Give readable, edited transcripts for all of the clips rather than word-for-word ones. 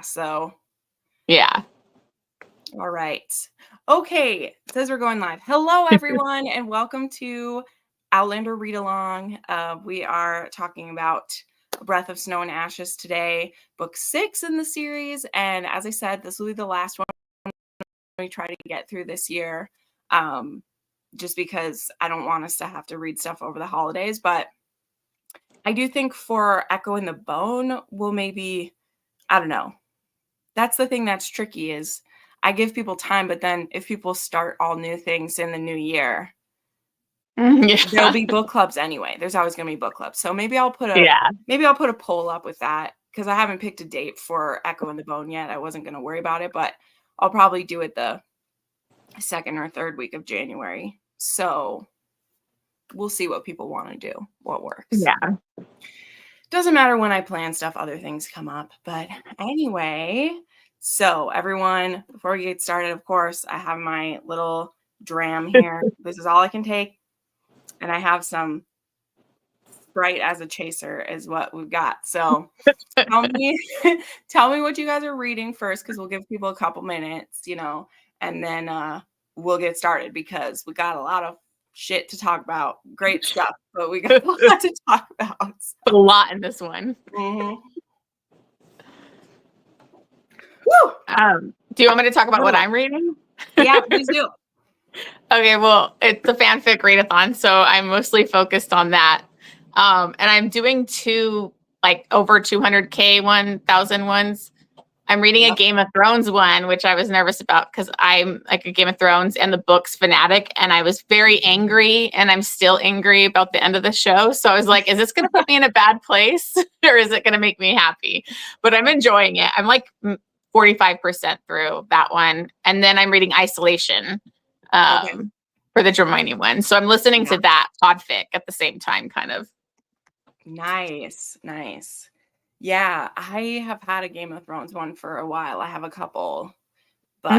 So, yeah. All right. Okay. It says we're going live. Hello, everyone, and welcome to Outlander Readalong. We are talking about A Breath of Snow and Ashes today, book 6 in the series. And as I said, this will be the last one we try to get through this year, just because I don't want us to have to read stuff over the holidays. But I do think for Echo in the Bone, we'll maybe, I don't know. That's the thing that's tricky is I give people time, but then if people start all new things in the new year, there'll be book clubs anyway. There's always going to be book clubs. So maybe I'll put a poll up with that because I haven't picked a date for Echo in the Bone yet. I wasn't going to worry about it, but I'll probably do it the second or third week of January. So we'll see what people want to do, what works. Yeah. Doesn't matter when I plan stuff, other things come up. But anyway, so everyone, before we get started, of course, I have my little dram here. This is all I can take. And I have some Sprite as a chaser is what we've got. So tell me what you guys are reading first, because we'll give people a couple minutes, and then we'll get started because we got a lot of shit to talk about. Great stuff, but we got a lot to talk about. A lot in this one. Mm-hmm. Woo! Do you want me to talk about what I'm reading? Yeah, please do. Okay, well, it's a fanfic readathon, so I'm mostly focused on that. And I'm doing two, over 200K 1,000 ones. I'm reading a Game of Thrones one, which I was nervous about because I'm like a Game of Thrones and the books fanatic, and I was very angry, and I'm still angry about the end of the show. So I was like, is this going to put me in a bad place or is it going to make me happy? But I'm enjoying it. I'm like 45% through that one. And then I'm reading Isolation for the Hermione one. So I'm listening to that podfic at the same time, kind of. Nice. Yeah, I have had a Game of Thrones one for a while. I have a couple, but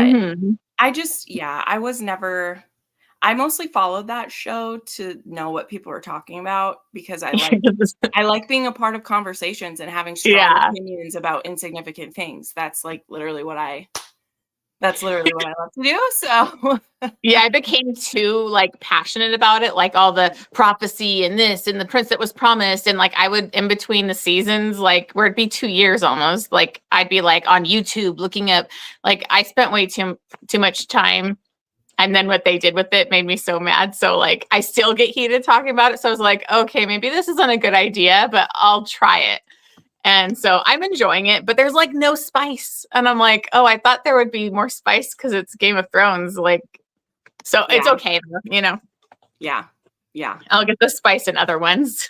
I mostly followed that show to know what people were talking about because I like being a part of conversations and having strong opinions about insignificant things. That's literally what I love to do. So yeah, I became too passionate about it, like all the prophecy and this and the prince that was promised. And I would, in between the seasons, where it'd be 2 years almost, I'd be on YouTube looking up, I spent way too much time. And then what they did with it made me so mad. So I still get heated talking about it. So I was like, okay, maybe this isn't a good idea, but I'll try it. And so I'm enjoying it, but there's no spice. And I'm like, oh, I thought there would be more spice because it's Game of Thrones. So it's okay, Yeah. I'll get the spice in other ones.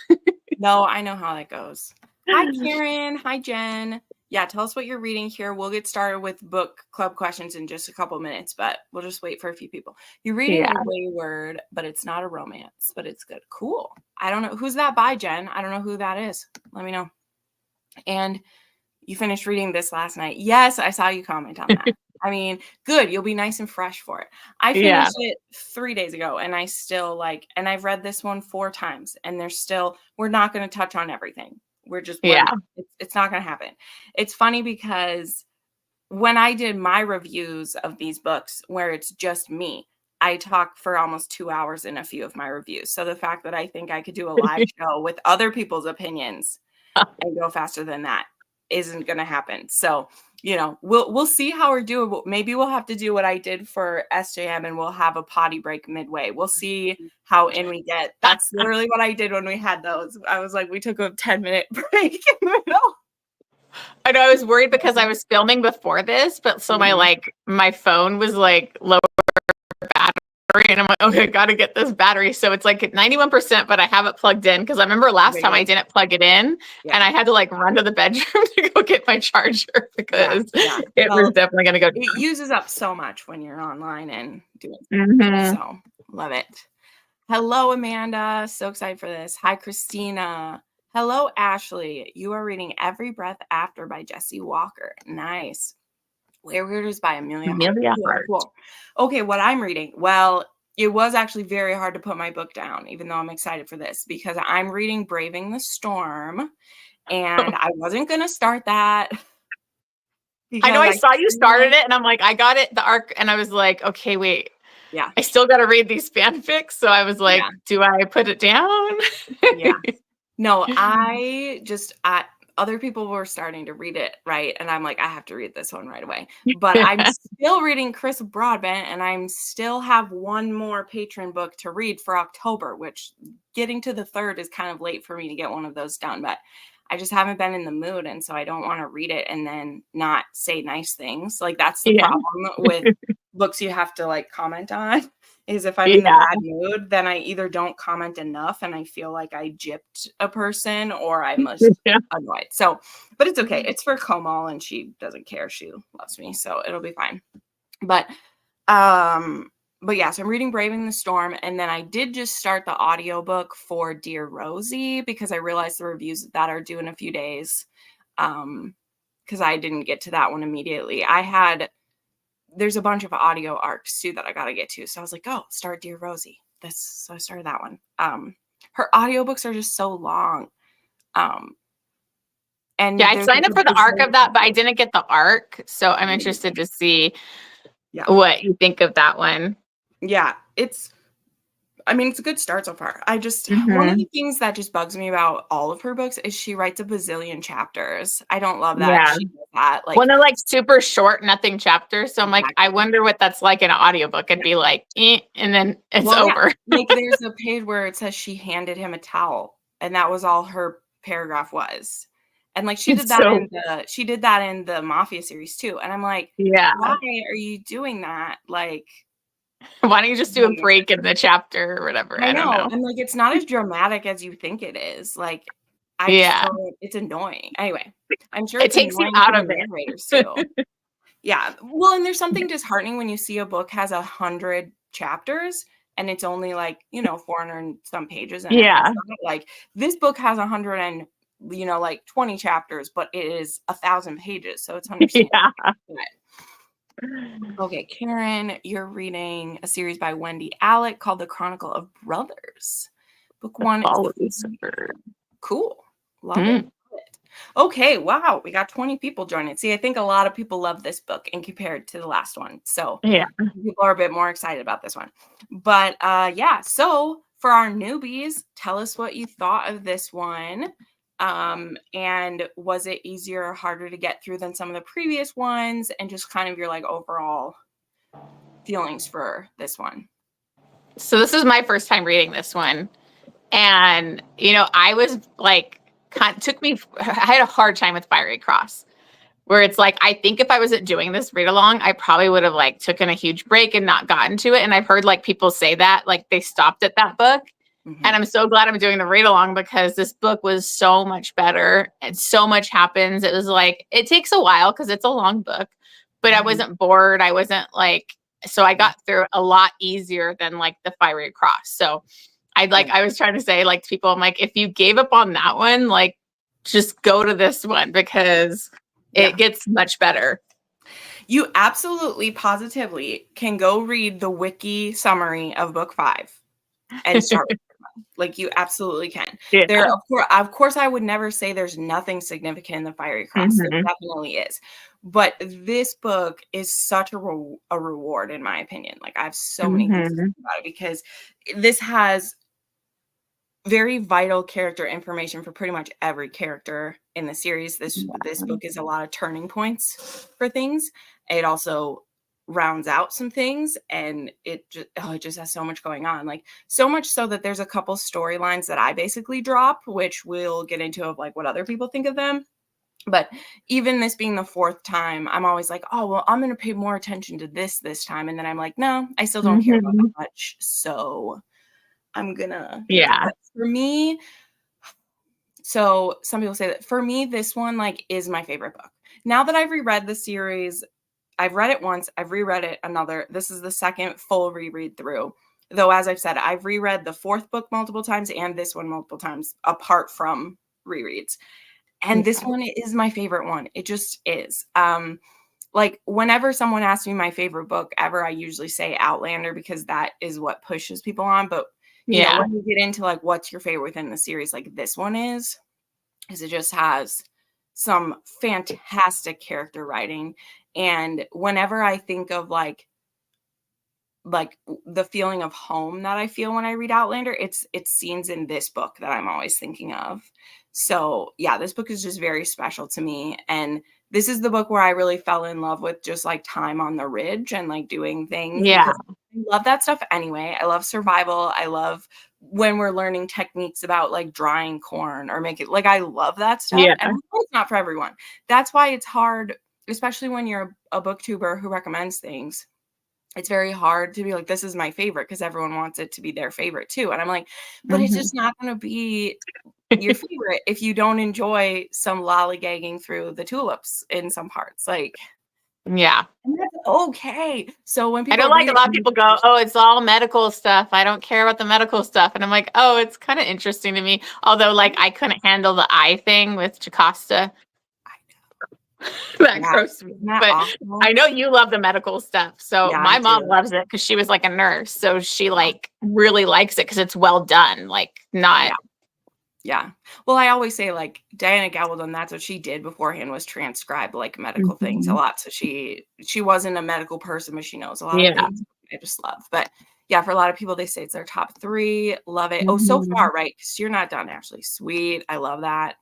No, I know how that goes. Hi, Karen. Hi, Jen. Yeah, tell us what you're reading here. We'll get started with book club questions in just a couple minutes, but we'll just wait for a few people. You're reading Wayward, but it's not a romance, but it's good. Cool. I don't know. Who's that by, Jen? I don't know who that is. Let me know. And you finished reading this last night. Yes, I saw you comment on that. I mean, good. You'll be nice and fresh for it. I finished it 3 days ago, and I still and I've read this one 4 times, and we're not going to touch on everything. It's not going to happen. It's funny because when I did my reviews of these books, where it's just me, I talk for almost 2 hours in a few of my reviews. So the fact that I think I could do a live show with other people's opinions and go faster than that isn't going to happen. So, we'll see how we're doing. Maybe we'll have to do what I did for SJM and we'll have a potty break midway. We'll see how in we get. That's literally what I did when we had those. I was like, we took a 10-minute break in the middle. I know I was worried because I was filming before this, but so my phone was lower battery. And I'm like, okay, I got to get this battery. So it's at 91%, but I have it plugged in because I remember last time I didn't plug it in and I had to run to the bedroom to go get my charger because it was definitely going to go. It uses up so much when you're online and doing stuff. So love it. Hello, Amanda. So excited for this. Hi, Christina. Hello, Ashley. You are reading Every Breath After by Jessie Walker. Nice. Wayward is by Amelia Hart. Cool. Okay, what I'm reading. Well, it was actually very hard to put my book down, even though I'm excited for this, because I'm reading Braving the Storm, and I wasn't going to start that. I know because I I saw you feel started like, it and I'm like, I got it, the arc, and I was like, okay, wait, yeah, I still got to read these fanfics. So I was like, yeah, do I put it down? yeah. No, other people were starting to read it, right? And I'm like, I have to read this one right away. But I'm still reading Chris Broadbent, and I'm still have one more patron book to read for October, which getting to the 3rd is kind of late for me to get one of those done. But I just haven't been in the mood, and so I don't want to read it and then not say nice things. Like that's the Yeah. problem with books you have to like comment on. Is if I'm in the Yeah. bad mood, then I either don't comment enough and I feel like I gypped a person or I'm just Yeah. annoyed. So, but it's okay. It's for Komal and she doesn't care. She loves me. So it'll be fine. But, yeah, so I'm reading Braving the Storm. And then I did just start the audiobook for Dear Rosie because I realized the reviews of that are due in a few days. Because I didn't get to that one immediately. There's a bunch of audio arcs too that I got to get to. So I was like, oh, start Dear Rosie. So I started that one. Her audiobooks are just so long. And Yeah, I signed up for the arc of that, but I didn't get the arc. So I'm interested to see what you think of that one. Yeah, it's a good start so far. One of the things that just bugs me about all of her books is she writes a bazillion chapters. I don't love that. Yeah. She does that. Like, when they're like super short, nothing chapters. So I'm like, I wonder what that's like in an audiobook. It'd be like, and then it's over. Yeah. Like there's a page where it says she handed him a towel and that was all her paragraph was. And like she did that in the Mafia series too. And I'm like, yeah, why are you doing that? Like, why don't you just do a break in the chapter or whatever? I don't know. And like it's not as dramatic as you think it is. Like it's annoying. Anyway, I'm sure it takes you out of it too. Yeah. Well, and there's something disheartening when you see a book has 100 chapters and it's only like, 400 and some pages. And like this book has 100 and, like 20 chapters, but it is 1,000 pages. So it's understandable. Okay, Karen, you're reading a series by Wendy Alec called The Chronicle of Brothers. Book 1 is cool. Love it. Okay, wow, we got 20 people joining. See, I think a lot of people love this book and compared to the last one. So people are a bit more excited about this one. But so for our newbies, tell us what you thought of this one. And was it easier or harder to get through than some of the previous ones? And just kind of your like overall feelings for this one. So this is my first time reading this one. And, I was like, I had a hard time with Fiery Cross, where it's like, I think if I wasn't doing this read along, I probably would have like taken a huge break and not gotten to it. And I've heard like people say that, like they stopped at that book. Mm-hmm. And I'm so glad I'm doing the read along because this book was so much better and so much happens. It was like, it takes a while because it's a long book, but I wasn't bored. I wasn't like, so I got through a lot easier than like the Fiery Cross. So I was trying to say like to people, I'm like, if you gave up on that one, like just go to this one because it gets much better. You absolutely positively can go read the wiki summary of book 5 and start with one. Like you absolutely can. Yeah. There, of course, I would never say there's nothing significant in the Fiery Cross. There definitely is. But this book is such a reward, in my opinion. Like I have so many things to say about it because this has very vital character information for pretty much every character in the series. This book is a lot of turning points for things. It also rounds out some things, and it just has so much going on. Like so much so that there's a couple storylines that I basically drop, which we'll get into of like what other people think of them. But even this being the 4th time, I'm always like, oh, well, I'm going to pay more attention to this time. And then I'm like, no, I still don't care about that much. So I'm gonna for me. So some people say that for me, this one like is my favorite book. Now that I've reread the series, I've read it once, I've reread it another. This is the second full reread through. Though, as I've said, I've reread the 4th book multiple times and this one multiple times apart from rereads. And this one is my favorite one. It just is. Like whenever someone asks me my favorite book ever, I usually say Outlander because that is what pushes people on. But you know, when you get into like what's your favorite within the series, like this one is, because it just has some fantastic character writing. And whenever I think of like the feeling of home that I feel when I read Outlander, it's scenes in this book that I'm always thinking of. So yeah, this book is just very special to me. And this is the book where I really fell in love with just like time on the ridge and like doing things, Yeah. because I love that stuff anyway. I love survival. I love when we're learning techniques about like drying corn or make it, like, I love that stuff. Yeah. And I know it's not for everyone. That's why it's hard, especially when you're a booktuber who recommends things. It's very hard to be like, this is my favorite, because everyone wants it to be their favorite too. And I'm like, but it's just not going to be your favorite if you don't enjoy some lollygagging through the tulips in some parts. Like, Yeah. and that's okay. So when I people know, like, read a lot of it, people go, oh, it's all medical stuff. I don't care about the medical stuff. And I'm like, oh, it's kind of interesting to me. Although, like, I couldn't handle the eye thing with Jocasta. That yeah, grossed me. isn't that But awful? I know you love the medical stuff. So Yeah, my I mom do. loves it because she was like a nurse. So she like really likes it because it's well done. Like, not. Yeah. Well, I always say like Diana Gabaldon, that's what she did beforehand, was transcribe like medical things a lot. So she wasn't a medical person, but she knows a lot of things I just love. But yeah, for a lot of people, they say it's their top 3. Love it. Oh, so far, right? Because you're not done, Ashley. Sweet. I love that.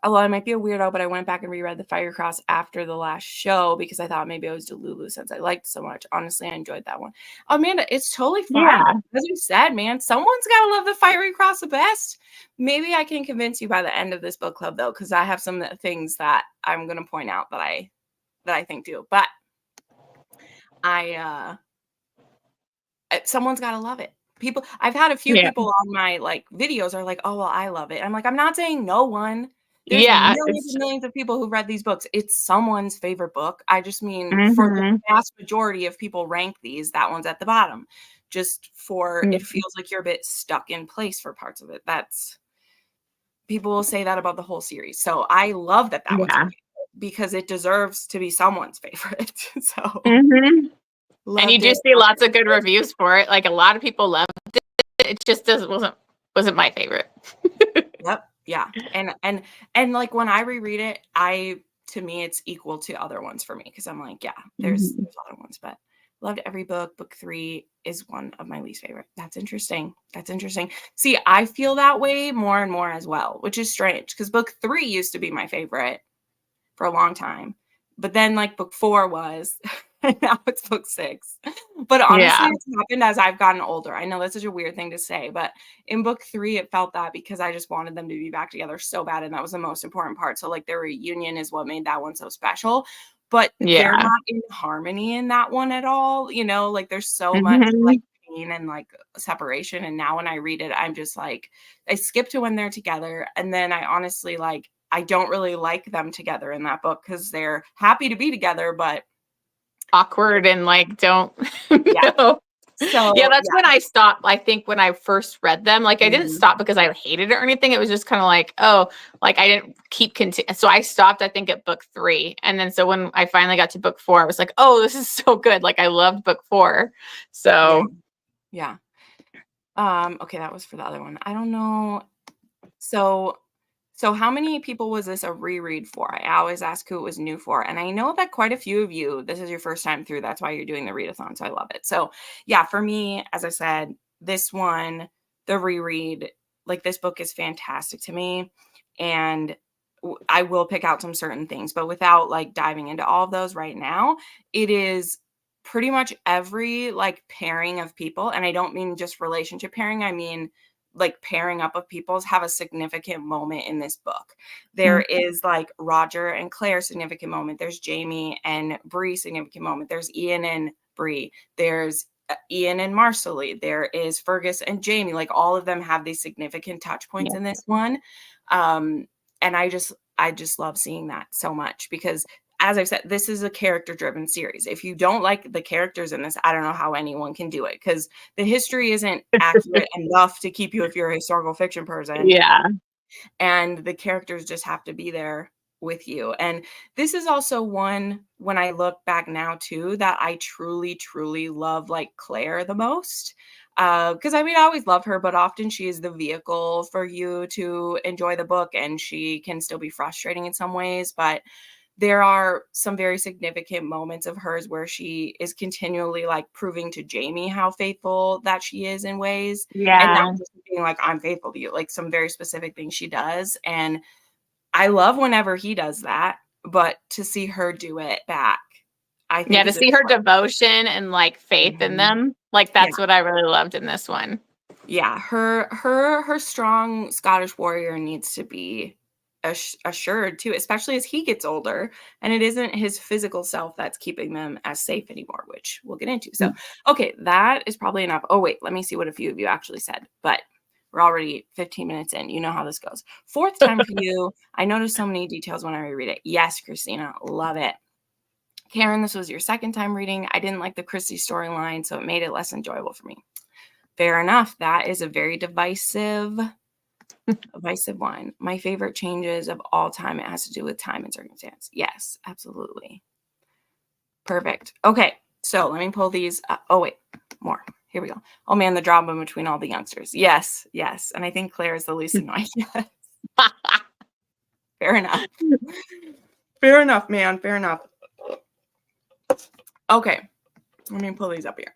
Although I might be a weirdo, but I went back and reread the Fire Cross after the last show because I thought maybe I was Delulu since I liked so much. Honestly, I enjoyed that one. Amanda, it's totally fine. Yeah. As you said, man, someone's got to love the Fiery Cross the best. Maybe I can convince you by the end of this book club, though, because I have some things that I'm going to point out that I think do. But someone's got to love it. People, I've had a few people on my like videos are like, oh, well, I love it. I'm like, I'm not saying no one. There's millions and millions of people who read these books. It's someone's favorite book. I just mean for the vast majority of people rank these, that one's at the bottom. Just for it feels like you're a bit stuck in place for parts of it. That's, people will say that about the whole series. So I love that one's my favorite, because it deserves to be someone's favorite. So and you do see lots of good reviews for it. Like, a lot of people loved it. It just wasn't my favorite. Yep. Yeah. And like when I reread it, to me, it's equal to other ones for me. Cause I'm like, yeah, there's other ones, but loved every book. Book 3 is one of my least favorite. That's interesting. See, I feel that way more and more as well, which is strange, because book 3 used to be my favorite for a long time. But then like book 4 was, and now it's book 6. But honestly, it's happened as I've gotten older. I know that's such a weird thing to say, but in book 3, it felt that because I just wanted them to be back together so bad. And that was the most important part. So like their reunion is what made that one so special. But they're not in harmony in that one at all. You know, like there's so much like pain and like separation. And now when I read it, I'm just like, I skip to when they're together. And then I honestly like, I don't really like them together in that book because they're happy to be together, but awkward and like don't know. So that's when I stopped. I think when I first read them, like I didn't stop because I hated it or anything. It was just kind of like, oh, like I didn't keep so I stopped, I think, at book 3. And then so when I finally got to book 4, I was like, oh, this is so good. Like I loved book 4. So yeah. Okay, that was for the other one. I don't know. So how many people was this a reread for? I always ask who it was new for. And I know that quite a few of you, this is your first time through. That's why you're doing the readathon. So I love it. So yeah, for me, as I said, this one, the reread, like this book is fantastic to me. And I will pick out some certain things, but without like diving into all of those right now, it is pretty much every like pairing of people. And I don't mean just relationship pairing. I mean, like pairing up of peoples have a significant moment in this book. There is like Roger and Claire significant moment. There's Jamie and Bree significant moment. There's Ian and Bree. There's Ian and Marsali. There is Fergus and Jamie. Like all of them have these significant touch points in this one. And I just love seeing that so much because, as I've said, this is a character-driven series. If you don't like the characters in this, I don't know how anyone can do it because the history isn't accurate enough to keep you if you're a historical fiction person. yeah. And the characters just have to be there with you. And this is also one, when I look back now too, that I truly, truly love like Claire the most. Because I mean, I always love her, but often she is the vehicle for you to enjoy the book, and she can still be frustrating in some ways. But there are some very significant moments of hers where she is continually like proving to Jamie how faithful that she is in ways, and Yeah. not just being like, I'm faithful to you, like some very specific things she does. And I love whenever he does that, but to see her do it back, I Yeah, think to is a see her devotion and like faith in Mhm. them. Like Yeah. that's what I really loved in this one. Yeah, her strong Scottish warrior needs to be assured too, especially as he gets older, and it isn't his physical self that's keeping them as safe anymore, which we'll get into. So, okay, that is probably enough. Oh wait, let me see what a few of you actually said, but we're already 15 minutes in. You know how this goes. Fourth time for you. I noticed so many details when I reread it. Yes, Christina, love it. Karen, this was your second time reading. I didn't like the Christie storyline, so it made it less enjoyable for me. Fair enough. That is a very divisive one. My favorite changes of all time. It has to do with time and circumstance. Yes, absolutely. Perfect. Okay. So let me pull these up. Oh, wait, more. Here we go. Oh man, the drama between all the youngsters. Yes, yes. And I think Claire is the least annoying. Yes. Fair enough. Fair enough, man. Fair enough. Okay. Let me pull these up here.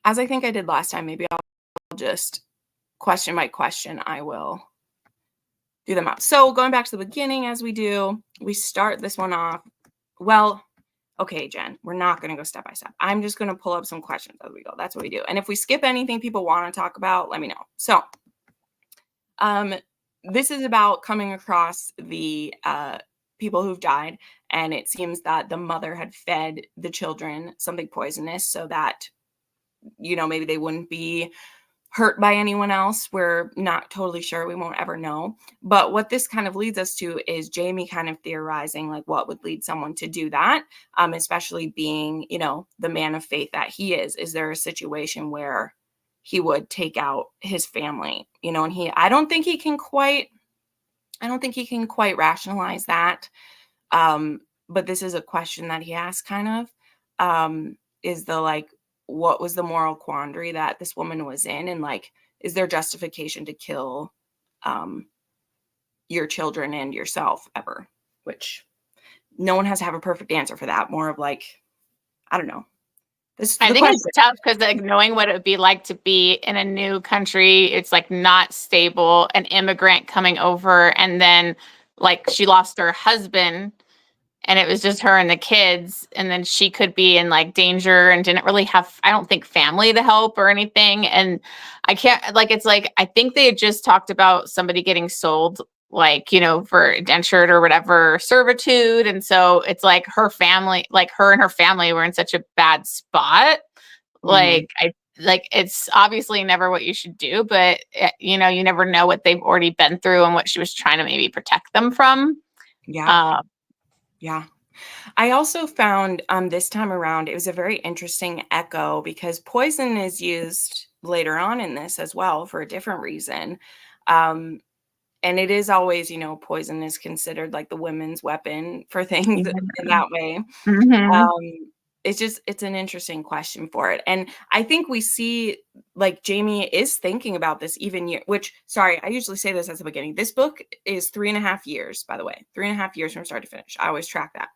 As I think I did last time, maybe I'll just question by question, I will do them up. So going back to the beginning, as we do, we start this one off. Well, okay, Jen, we're not going to go step by step. I'm just going to pull up some questions as we go. That's what we do. And if we skip anything people want to talk about, let me know. So this is about coming across the people who've died. And it seems that the mother had fed the children something poisonous so that, maybe they wouldn't be hurt by anyone else. We're not totally sure. We won't ever know. But what this kind of leads us to is Jamie kind of theorizing like what would lead someone to do that, especially being, the man of faith that he is. Is there a situation where he would take out his family, and I don't think he can quite rationalize that. But this is a question that he asks kind of, is the like, what was the moral quandary that this woman was in? And like, is there justification to kill your children and yourself ever? Which no one has to have a perfect answer for that. More of like, I don't know. This I the think question. it's tough because like knowing what it would be like to be in a new country, it's like not stable, an immigrant coming over, and then like she lost her husband and it was just her and the kids, and then she could be in like danger and didn't really have, I don't think, family to help or anything. And I can't, like, it's like I think they had just talked about somebody getting sold, like, for indentured or whatever servitude. And so it's like her family, like her and her family were in such a bad spot. Mhm. Like it's obviously never what you should do, but you never know what they've already been through and what she was trying to maybe protect them from. Yeah. Um, Yeah. I also found this time around, it was a very interesting echo because poison is used later on in this as well for a different reason. Um, and it is always, poison is considered like the women's weapon for things yeah. in that way. Mhm. It's an interesting question for it. And I think we see like Jamie is thinking about this even year, which, sorry, I usually say this at the beginning. This book is 3.5 years, by the way, 3.5 years from start to finish. I always track that.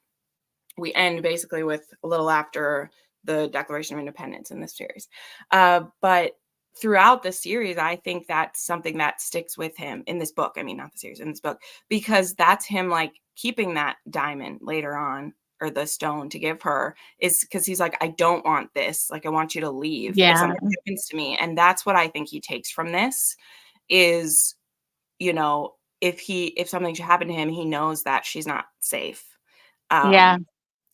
We end basically with a little after the Declaration of Independence in this series. But throughout the series, I think that's something that sticks with him in this book. I mean, not the series, in this book, because that's him like keeping that diamond later on, or the stone to give her, is because he's like, I don't want this. Like, I want you to leave if Yeah. something happens to me. And that's what I think he takes from this is, if something should happen to him, he knows that she's not safe. Yeah. Um,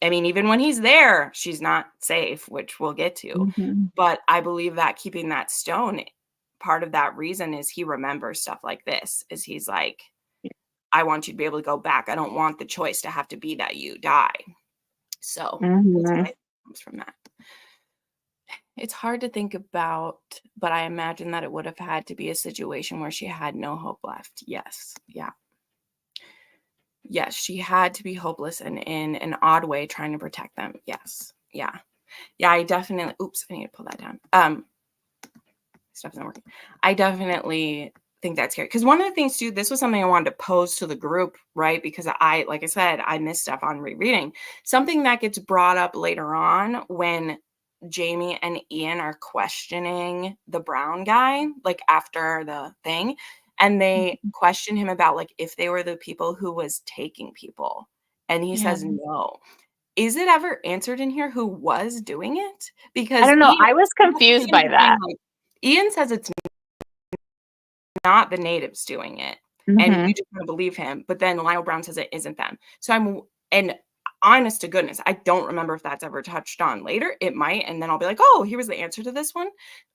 I mean, even when he's there, she's not safe, which we'll get to. Mhm. But I believe that keeping that stone, part of that reason is he remembers stuff like this, is he's like, I want you to be able to go back. I don't want the choice to have to be that you die. So that's what I Mhm. think comes from that. It's hard to think about, but I imagine that it would have had to be a situation where she had no hope left. Yes. Yeah. Yes, she had to be hopeless and in an odd way trying to protect them. Yes. Yeah. Yeah, I definitely oops, I need to pull that down. Stuff isn't working. I definitely think that's scary. Because one of the things too, this was something I wanted to pose to the group, right? Because like I said, I missed stuff on rereading. Something that gets brought up later on when Jamie and Ian are questioning the brown guy, like after the thing, and they question him about like if they were the people who was taking people. And he Yeah. says no. Is it ever answered in here who was doing it? I Because don't know. I was confused by that. Ian says it's not the natives doing it, and Mm-hmm. you just want to believe him. But then Lionel Brown says it isn't them. So and honest to goodness, I don't remember if that's ever touched on later. It might, and then I'll be like, oh, here was the answer to this one.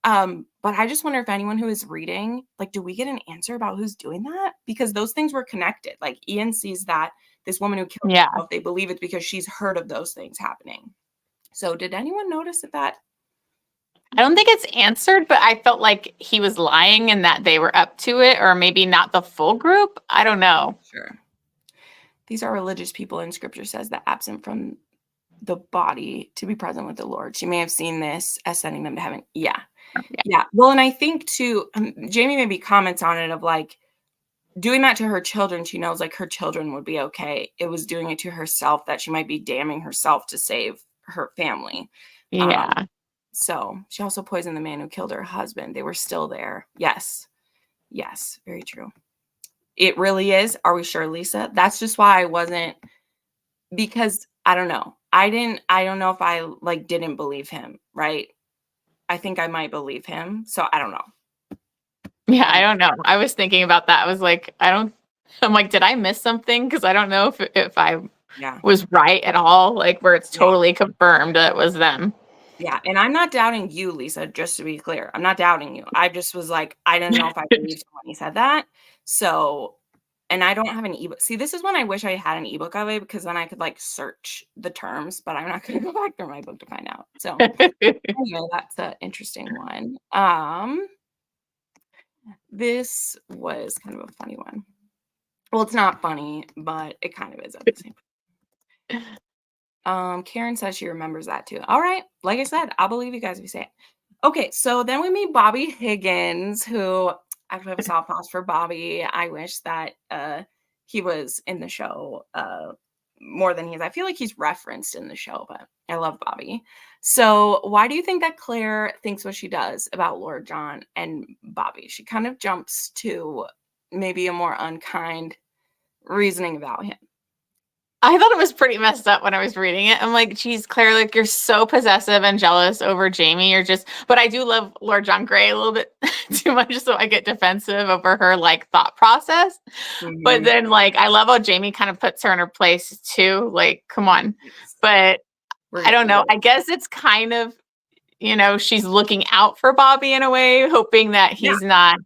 But I just wonder if anyone who is reading, like, do we get an answer about who's doing that? Because those things were connected. Like Ian sees that this woman who killed Yeah. herself, they believe it's because she's heard of those things happening. So did anyone notice that? I don't think it's answered, but I felt like he was lying and that they were up to it, or maybe not the full group. I don't know. Sure. These are religious people, and scripture says that absent from the body to be present with the Lord. She may have seen this as sending them to heaven. Yeah. Yeah. Well, and I think too, Jamie maybe comments on it of like doing that to her children. She knows like her children would be okay. It was doing it to herself that she might be damning herself to save her family. Yeah. So she also poisoned the man who killed her husband. They were still there. Yes. Yes. Very true. It really is. Are we sure, Lisa? That's just why I wasn't, because I don't know. I don't know if I like didn't believe him, right? I think I might believe him. So I don't know. Yeah, I don't know. I was thinking about that. I was like, I'm like, did I miss something? Because I don't know if I was right at all, like where it's totally confirmed that it was them. Yeah. And I'm not doubting you, Lisa, just to be clear. I'm not doubting you. I just was like, I didn't know if I believed him when he said that. So, and I don't have an ebook. See, this is when I wish I had an ebook of it because then I could like search the terms, but I'm not going to go back through my book to find out. So anyway, that's an interesting one. This was kind of a funny one. Well, it's not funny, but it kind of is at the same time. Karen says she remembers that too. All right. Like I said, I'll believe you guys if you say it. Okay, so then we meet Bobby Higgins, who actually have a soft spot for Bobby. I wish that he was in the show more than he is. I feel like he's referenced in the show, but I love Bobby. So why do you think that Claire thinks what she does about Lord John and Bobby? She kind of jumps to maybe a more unkind reasoning about him. I thought it was pretty messed up when I was reading it. I'm like, geez, Claire, like you're so possessive and jealous over Jamie. But I do love Lord John Grey a little bit too much, so I get defensive over her like thought process. Mm-hmm. But then like, I love how Jamie kind of puts her in her place too. Like, come on. But I don't know. I guess it's kind of, she's looking out for Bobby in a way, hoping that he's not,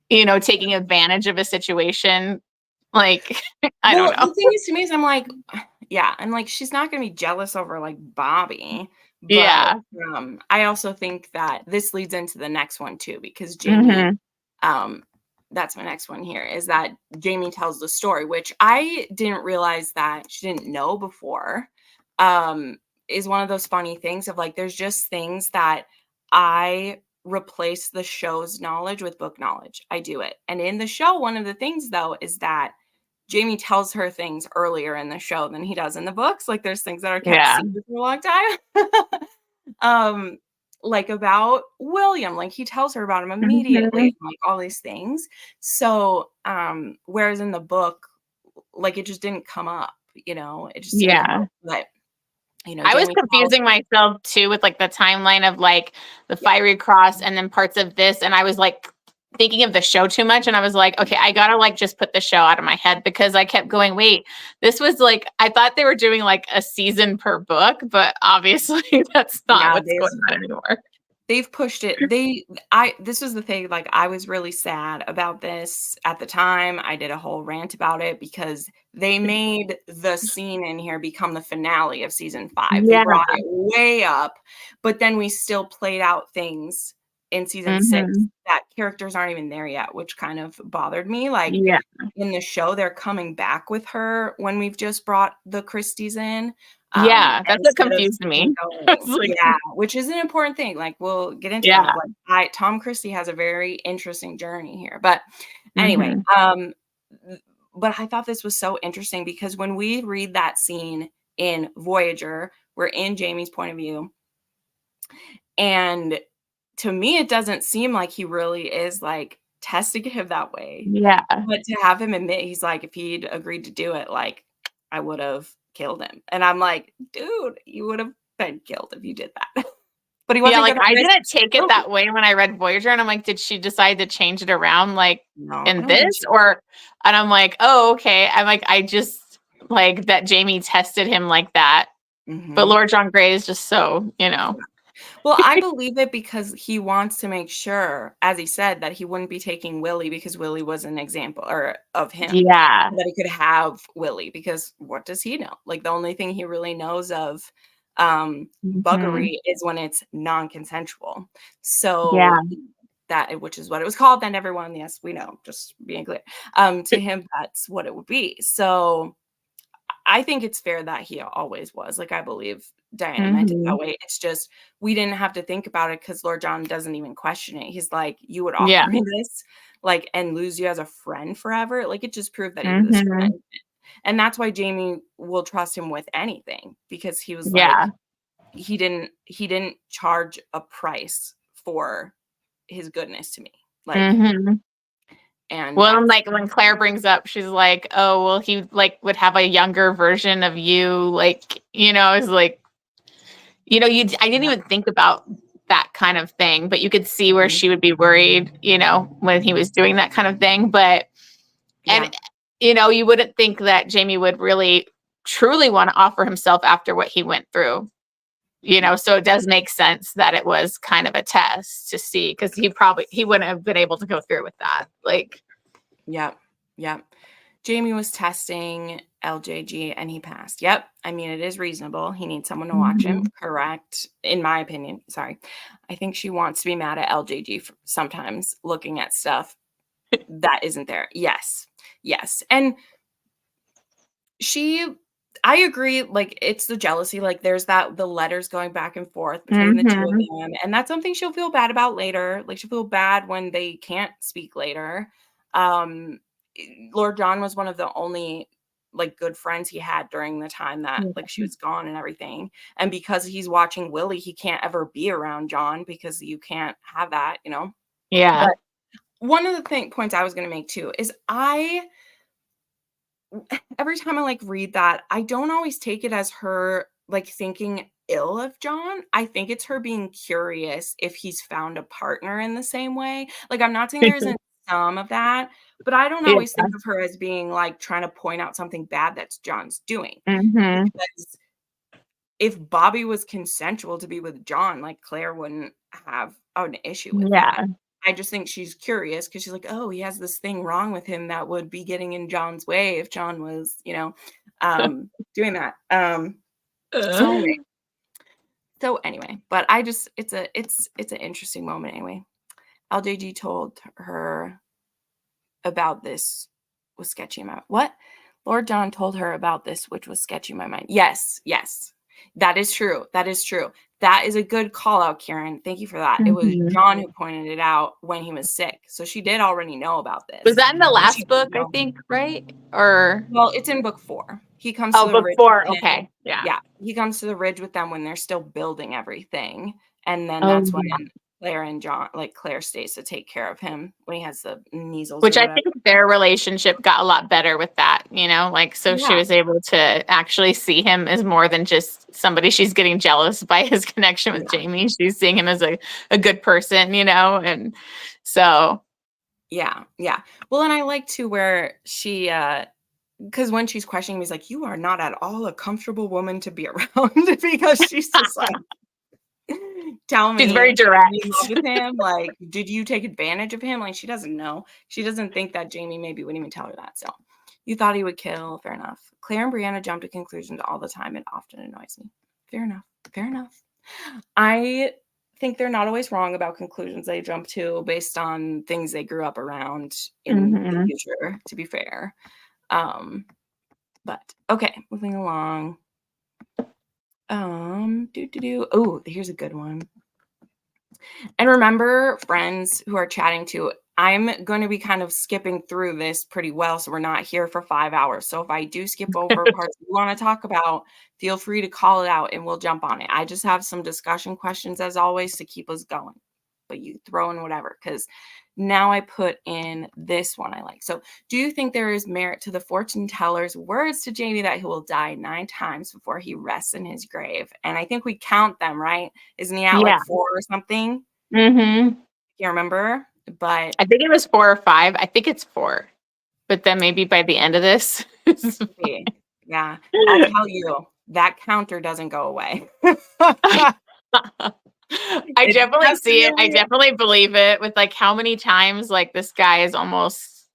taking advantage of a situation. Like, I don't know. The thing is to me is I'm like, she's not going to be jealous over like Bobby. But, yeah. I also think that this leads into the next one too, because Jamie, that's my next one here, is that Jamie tells the story, which I didn't realize that she didn't know before, is one of those funny things of like, there's just things that I replace the show's knowledge with book knowledge. I do it. And in the show, one of the things though, is that Jamie tells her things earlier in the show than he does in the books. Like there's things that are kept secret for a long time. Like about William, like he tells her about him immediately, like all these things. So, whereas in the book, like it just didn't come up, it just didn't come up. But I was confusing myself too with like the timeline of like the fiery cross and then parts of this, and I was like thinking of the show too much, and I was like, okay, I gotta like just put the show out of my head because I kept going, wait, this was like, I thought they were doing like a season per book, but obviously that's not what's going on anymore. They've pushed it. This was the thing, like I was really sad about this at the time. I did a whole rant about it because they made the scene in here become the finale of season 5. They brought it way up, but then we still played out things in season 6 that characters aren't even there yet, which kind of bothered me. Like Yeah. in the show, they're coming back with her when we've just brought the Christies in. Yeah, that's what Instead of confused me. going, Like, yeah, which is an important thing. Like we'll get into yeah. kind of like Tom Christie has a very interesting journey here. But anyway, but I thought this was so interesting because when we read that scene in Voyager, we're in Jamie's point of view. And to me, it doesn't seem like he really is like testing him that way. Yeah. But to have him admit, he's like, if he'd agreed to do it, like I would have killed him. And I'm like, dude, you would have been killed if you did that. But he wasn't. Yeah, like gonna I risk didn't take it that way when I read Voyager, and I'm like, did she decide to change it around like No, I in don't think this? she- Or and I'm like, oh, okay. I'm like, I just like that Jamie tested him like that. But Lord John Grey is just so, you know. Well, I believe it because he wants to make sure, as he said, that he wouldn't be taking Willie because Willie was an example or of him. Yeah. That he could have Willie because what does he know? Like the only thing he really knows of buggery is when it's non-consensual. So Yeah. that, which is what it was called then, everyone. Yes, we know, just being clear. To him, that's what it would be. So I think it's fair that he always was. Like I believe Diana meant it that way. It's just we didn't have to think about it because Lord John doesn't even question it. He's like, you would offer me this, like, and lose you as a friend forever. Like it just proved that he was his friend. And that's why Jamie will trust him with anything because he was like, he didn't charge a price for his goodness to me. Like, and well, and like when Claire brings up, she's like, oh, well, he like would have a younger version of you. Like, you know, it's like, you know, I didn't even think about that kind of thing, but you could see where she would be worried, you know, when he was doing that kind of thing. But, and, you know, you wouldn't think that Jamie would really truly want to offer himself after what he went through, you know, so it does make sense that it was kind of a test to see, because he wouldn't have been able to go through with that. Like, Yep. Jamie was testing LJG and he passed. Yep. I mean, it is reasonable. He needs someone to watch him. Correct. In my opinion. Sorry. I think she wants to be mad at LJG for sometimes looking at stuff that isn't there. Yes. And I agree. Like it's the jealousy. Like there's the letters going back and forth between the two of them. And that's something she'll feel bad about later. Like she'll feel bad when they can't speak later. Lord John was one of the only like good friends he had during the time that like she was gone and everything. And because he's watching Willie, he can't ever be around John because you can't have that, you know? yeah. But one of the points I was going to make too is every time I like read that, I don't always take it as her like thinking ill of John. I think it's her being curious if he's found a partner in the same way. Like I'm not saying there isn't some of that, but I don't always think of her as being like trying to point out something bad that's John's doing. Because if Bobby was consensual to be with John, like Claire wouldn't have an issue with that. I just think she's curious because she's like, oh, he has this thing wrong with him that would be getting in John's way if John was, you know, doing that. So anyway, but I just it's an interesting moment anyway. LJG told her about this was sketchy in my mind. What? Lord John told her about this, which was sketchy in my mind. Yes. That is true. That is a good call out, Karen. Thank you for that. It was John who pointed it out when he was sick. So she did already know about this. Was that in the last book, I think, right? Or well, it's in book 4. He comes to the book ridge 4. Okay. Yeah. He comes to the ridge with them when they're still building everything. And then that's when Claire and John, like Claire stays to take care of him when he has the measles. Which I think their relationship got a lot better with that, you know, like, so she was able to actually see him as more than just somebody she's getting jealous by his connection with Jamie. She's seeing him as a good person, you know, and so. Yeah. Well, and I like to where she, because when she's questioning me, he's like, you are not at all a comfortable woman to be around because she's just like, tell me. She's very direct. In love with him. Like, did you take advantage of him? Like, she doesn't know. She doesn't think that Jamie maybe wouldn't even tell her that. So you thought he would kill. Fair enough. Claire and Brianna jump to conclusions all the time. It often annoys me. Fair enough. think they're not always wrong about conclusions they jump to based on things they grew up around in the future, to be fair. But okay, moving along. Oh, here's a good one. And remember, friends who are chatting too, I'm going to be kind of skipping through this pretty well, so we're not here for 5 hours. So if I do skip over parts you want to talk about, feel free to call it out and we'll jump on it. I just have some discussion questions as always to keep us going. But you throw in whatever, because now I put in this one I like. So, do you think there is merit to the fortune teller's words to Jamie that he will die 9 times before he rests in his grave? And I think we count them, right? Isn't he at like 4 or something? Mm-hmm. Can't remember, but I think it was 4 or 5. I think it's 4, but then maybe by the end of this, yeah, I'll tell you that counter doesn't go away. I definitely see it. I definitely believe it with like how many times like this guy has almost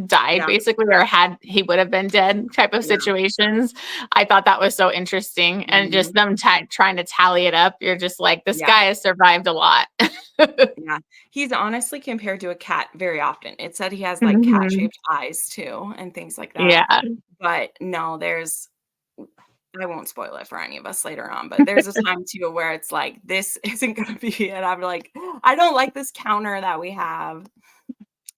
died basically, or he would have been dead type of situations. I thought that was so interesting. And just them trying to tally it up. You're just like, this guy has survived a lot. Yeah. He's honestly compared to a cat very often. It said he has like cat-shaped eyes too and things like that. Yeah. But no, I won't spoil it for any of us later on, but there's a time too where it's like, this isn't going to be it. I'm like, I don't like this counter that we have.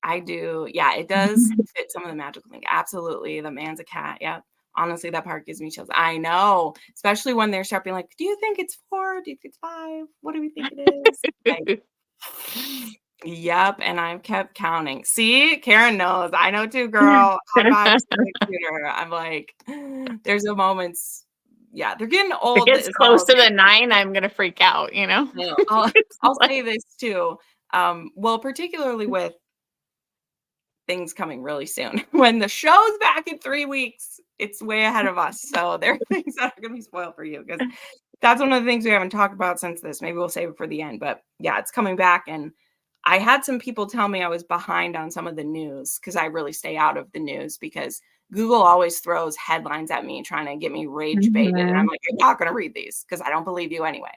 I do. Yeah, it does fit some of the magical thing. Absolutely. The man's a cat. Yeah. Honestly, that part gives me chills. I know, especially when they're start being like, do you think it's 4? Do you think it's 5? What do we think it is? Like, yep. And I've kept counting. See, Karen knows. I know too, girl. I'm like, there's a moments. Yeah, they're getting old. It gets close to the 9, I'm gonna freak out, you know? I'll say this too. Well, particularly with things coming really soon. When the show's back in 3 weeks, it's way ahead of us. So there are things that are going to be spoiled for you, because that's one of the things we haven't talked about since this. Maybe we'll save it for the end. But yeah, it's coming back. And I had some people tell me I was behind on some of the news, because I really stay out of the news, because Google always throws headlines at me trying to get me rage baited. And I'm like, I'm not going to read these because I don't believe you anyway.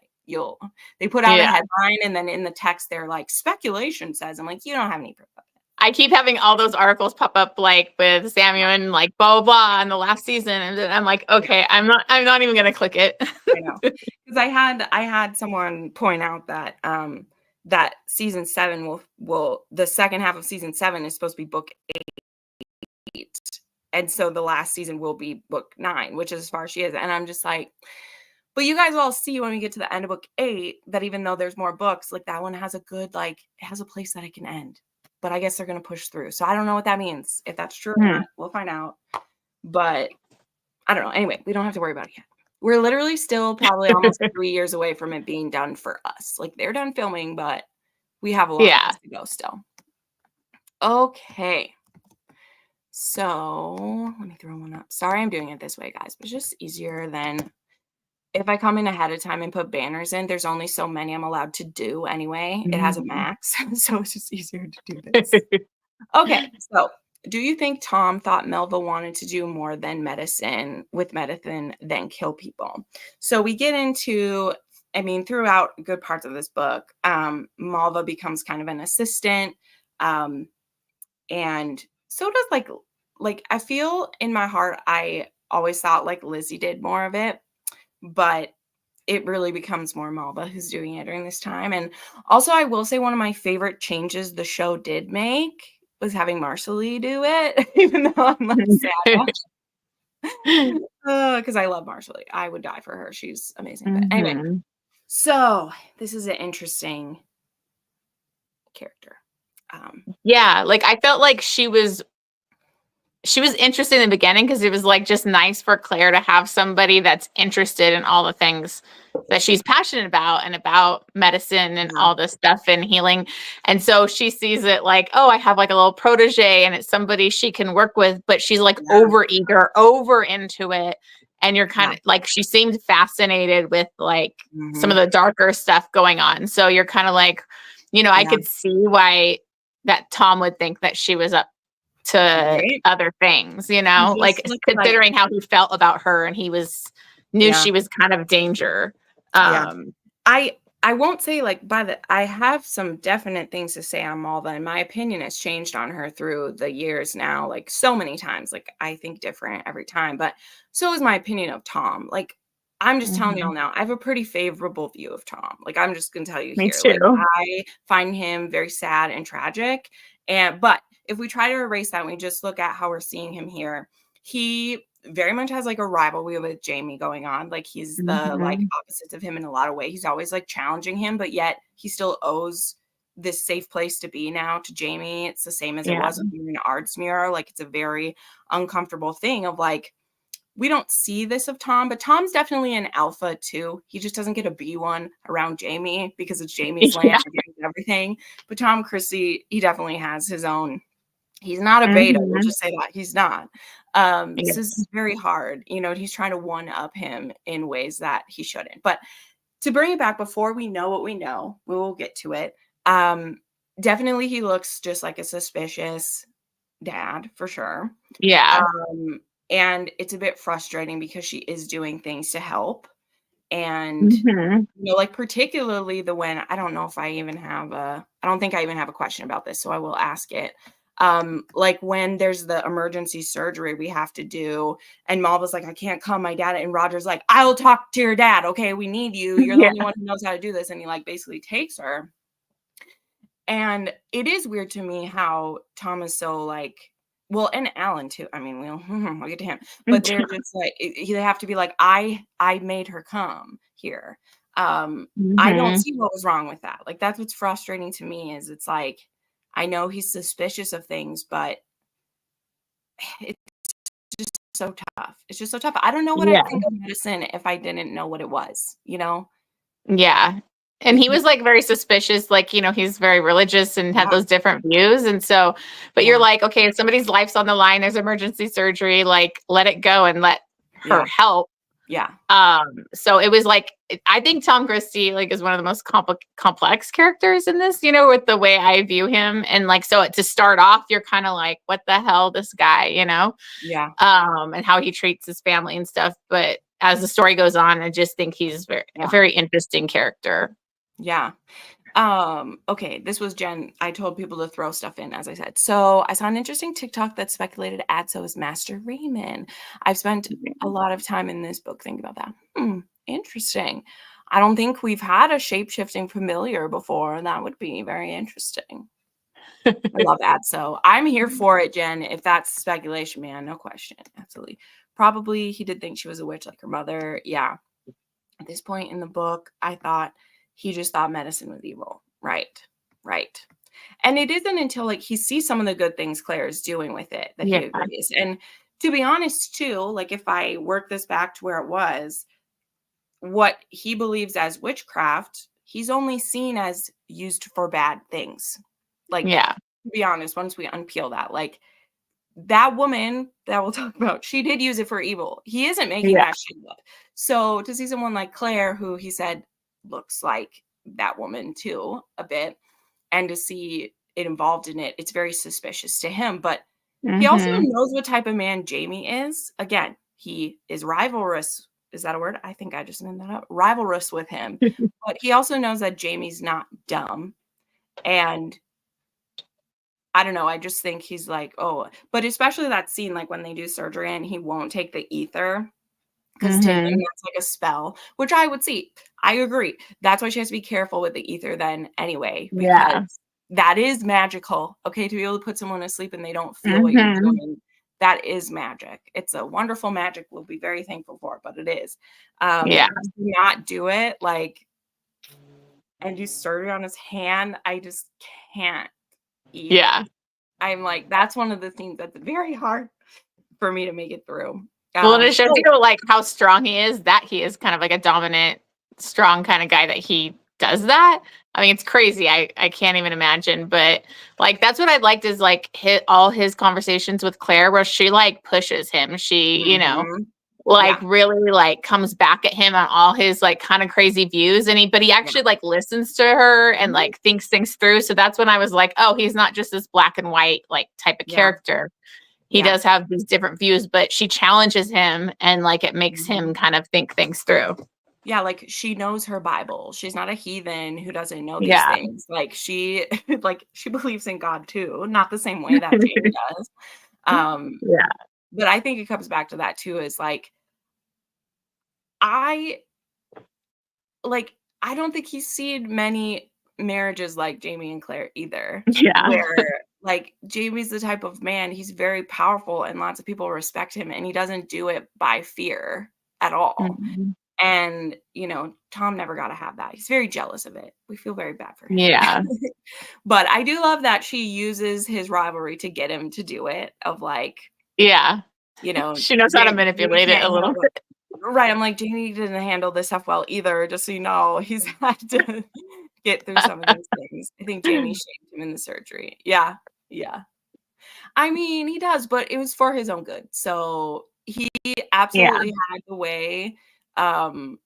They put out a headline and then in the text they're like, speculation says. I'm like, you don't have any proof of it. I keep having all those articles pop up like with Samuel and like blah, blah, blah in the last season. And I'm like, okay, I'm not even going to click it. I know. Because I had someone point out that, that season 7 will the second half of season 7 is supposed to be book 8. And so the last season will be book 9, which is as far as she is. And I'm just like, but you guys all see when we get to the end of book 8 that even though there's more books, like that one has a good, like, it has a place that it can end. But I guess they're going to push through. So I don't know what that means. If that's true or not, we'll find out. But I don't know. Anyway, we don't have to worry about it yet. We're literally still probably almost 3 years away from it being done for us. Like, they're done filming, but we have a lot to go still. Okay. So let me throw one up. Sorry I'm doing it this way, guys. But it's just easier than if I come in ahead of time and put banners in. There's only so many I'm allowed to do anyway. It has a max. So it's just easier to do this. Okay. So do you think Tom thought Melva wanted to do more than medicine than kill people? So we get into, I mean, throughout good parts of this book, Malva becomes kind of an assistant. And so does like I feel in my heart, I always thought like Lizzie did more of it, but it really becomes more Malva who's doing it during this time. And also I will say one of my favorite changes the show did make was having Marsali do it, even though I'm like sad. Because I love Marsali. I would die for her. She's amazing. But anyway, so this is an interesting character. Yeah, like I felt like she was interested in the beginning because it was like just nice for Claire to have somebody that's interested in all the things that she's passionate about and about medicine and all this stuff and healing. And so she sees it like, oh, I have like a little protege and it's somebody she can work with, but she's like over eager, over into it. And you're kind of like, she seemed fascinated with like some of the darker stuff going on. So you're kind of like, you know, I could see why that Tom would think that she was up to other things, you know, like considering how he felt about her and he knew she was kind of danger. I I won't say like I have some definite things to say on Malva, and my opinion has changed on her through the years now, like so many times. Like I think different every time, but so is my opinion of Tom. Like I'm just telling y'all now, I have a pretty favorable view of Tom. Like I'm just gonna tell you Me here. Like too. I find him very sad and tragic. But if we try to erase that and we just look at how we're seeing him here, he very much has like a rivalry with Jamie going on. Like he's the like opposites of him in a lot of ways. He's always like challenging him, but yet he still owes this safe place to be now to Jamie. It's the same as it was when we were in Ardsmuir. Like it's a very uncomfortable thing of like, we don't see this of Tom, but Tom's definitely an alpha too. He just doesn't get a B1 around Jamie because it's Jamie's land and everything. But Tom Christie, he definitely has his own. He's not a beta. We'll just say that he's not. This is very hard. You know, he's trying to one up him in ways that he shouldn't. But to bring it back before we know what we know, we will get to it. Definitely he looks just like a suspicious dad for sure. Yeah. And it's a bit frustrating because she is doing things to help. And you know, like particularly the when I don't know if I don't think I even have a question about this, so I will ask it. Like when there's the emergency surgery we have to do, and Malva's like, I can't come, my dad, and Roger's like, I'll talk to your dad. Okay, we need you. You're the only one who knows how to do this. And he like basically takes her. And it is weird to me how Tom is so like, well, and Alan too. I mean, we'll get to him, but they're just like they have to be like, I made her come here. I don't see what was wrong with that. Like that's what's frustrating to me is it's like I know he's suspicious of things, but it's just so tough. It's just so tough. I don't know what I'd think of medicine if I didn't know what it was, you know? Yeah. And he was like very suspicious, like, you know, he's very religious and had those different views. And so, but you're like, okay, if somebody's life's on the line, there's emergency surgery, like let it go and let her help. Yeah. So it was like, I think Tom Christie like is one of the most complex characters in this, you know, with the way I view him. And like, so to start off, you're kind of like, what the hell, this guy, you know? Yeah. And how he treats his family and stuff. But as the story goes on, I just think he's a very interesting character. Yeah. Okay, this was Jen. I told people to throw stuff in, as I said. So I saw an interesting TikTok that speculated Adso is Master Raymond. I've spent a lot of time in this book thinking about that. Interesting. I don't think we've had a shape-shifting familiar before, and that would be very interesting. I love Adso. I'm here for it, Jen. If that's speculation, man, no question. Absolutely. Probably he did think she was a witch like her mother. Yeah. At this point in the book, I thought he just thought medicine was evil. Right. And it isn't until like he sees some of the good things Claire is doing with it that he agrees. And to be honest, too, like if I work this back to where it was, what he believes as witchcraft, he's only seen as used for bad things. Like, to be honest, once we unpeel that, like that woman that we'll talk about, she did use it for evil. He isn't making that shit up. So to see someone like Claire, who he said looks like that woman too a bit, and to see it involved in it, it's very suspicious to him. But he also knows what type of man Jamie is. Again, he is rivalrous. Is that a word? I think I just made that up. Rivalrous with him. But he also knows that Jamie's not dumb. And I don't know. I just think he's like, oh, but especially that scene, like when they do surgery and he won't take the ether because to him that's like a spell, which I would see. I agree. That's why she has to be careful with the ether then anyway, because that is magical. Okay, to be able to put someone to sleep and they don't feel what you're doing, that is magic. It's a wonderful magic we'll be very thankful for, but it is. Do not do it like and do surgery on his hand. I just can't. I'm like, that's one of the things that's very hard for me to make it through. Well, and it shows you like how strong he is, that he is kind of like a dominant, strong kind of guy that he does that. I mean, it's crazy. I can't even imagine. But like, that's what I liked is like all his conversations with Claire, where she like pushes him. She, you know, like really like comes back at him on all his like kind of crazy views. And but he actually like listens to her and like thinks things through. So that's when I was like, oh, he's not just this black and white like type of character. He does have these different views, but she challenges him and like it makes him kind of think things through. Yeah, like, she knows her Bible. She's not a heathen who doesn't know these Yeah. things. Like, she like, she believes in God too, not the same way that Jamie does. Um, Yeah. but I think it comes back to that too, is like, I like, I don't think he's seen many marriages like Jamie and Claire either, Yeah. where, like, Jamie's the type of man, he's very powerful and lots of people respect him, and he doesn't do it by fear at all. Mhm. And, Tom never got to have that. He's very jealous of it. We feel very bad for him. Yeah. But I do love that she uses his rivalry to get him to do it, of like, Yeah. you know, She knows how to Jamie manipulate it can't a little handle it. bit. Right. I'm like, Jamie didn't handle this stuff well either, just so you know. He's had to get through some of those things. I think Jamie shamed him in the surgery. Yeah. Yeah. I mean, he does, but it was for his own good. So he Yeah. absolutely had the way. Um,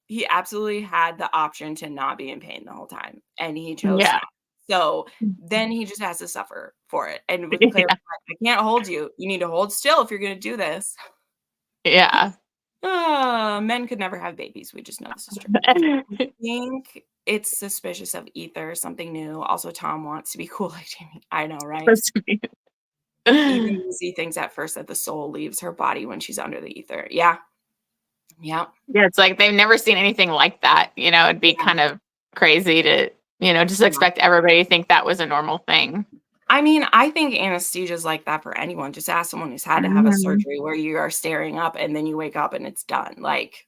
he absolutely had the option to not be in pain the whole time, and he chose Yeah. not. So then he just has to suffer for it. And with Claire, Yeah. I can't hold you. You need to hold still if you're going to do this. Yeah. Men could never have babies. We just know this is true. I think it's suspicious of Ether, something new. Also, Tom wants to be cool like Jamie. I know, right? Even Lizzie thinks at first that the soul leaves her body when she's under the ether. Yeah. Yeah. Yeah, it's like they've never seen anything like that. It'd be kind of crazy to, just expect everybody to think that was a normal thing. I mean, I think anesthesia is like that for anyone. Just ask someone who's had to have a surgery where you are staring up and then you wake up and it's done. Like,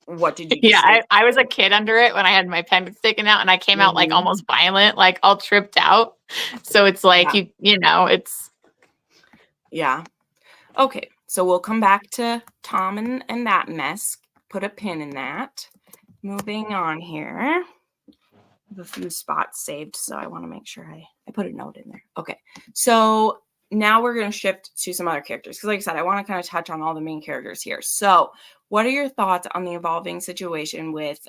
what did you just Yeah, I was a kid under it when I had my appendix taken out, and I came out like almost violent, like all tripped out. So it's like, it's. Yeah. Okay. So we'll come back to Tom and that mess. Put a pin in that. Moving on here. I have a few spots saved, so I want to make sure I put a note in there. Okay. So now we're going to shift to some other characters, because like I said, I want to kind of touch on all the main characters here. So what are your thoughts on the evolving situation with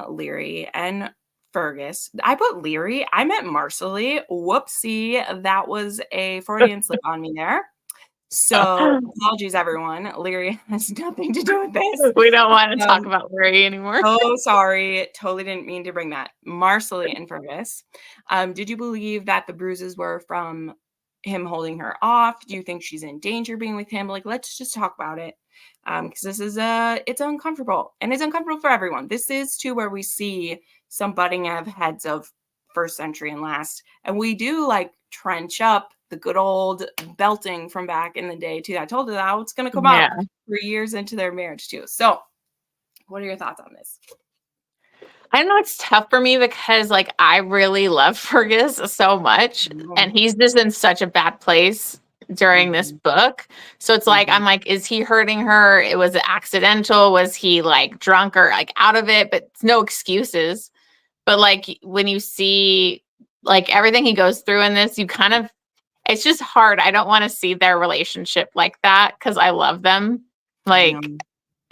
Leary and Fergus? I put Leary. I meant Marsali. Whoopsie. That was a Freudian slip on me there. So apologies, everyone. Leary has nothing to do with this. We don't want to talk about Leary anymore. Oh, sorry. Totally didn't mean to bring that. Marsali and Fergus. Did you believe that the bruises were from him holding her off? Do you think she's in danger being with him? Like, let's just talk about it. Because this is it's uncomfortable, and it's uncomfortable for everyone. This is too where we see some butting of heads of first century and last, and we do like trench up the good old belting from back in the day too. I told you that it's going to come up 3 years into their marriage too. So what are your thoughts on this? I don't know. It's tough for me because like I really love Fergus so much, and he's just in such a bad place during this book. So it's like, I'm like, is he hurting her? Was it accidental? Was he like drunk or like out of it? But it's no excuses. But like when you see like everything he goes through in this, you kind of, it's just hard. I don't want to see their relationship like that because I love them. Like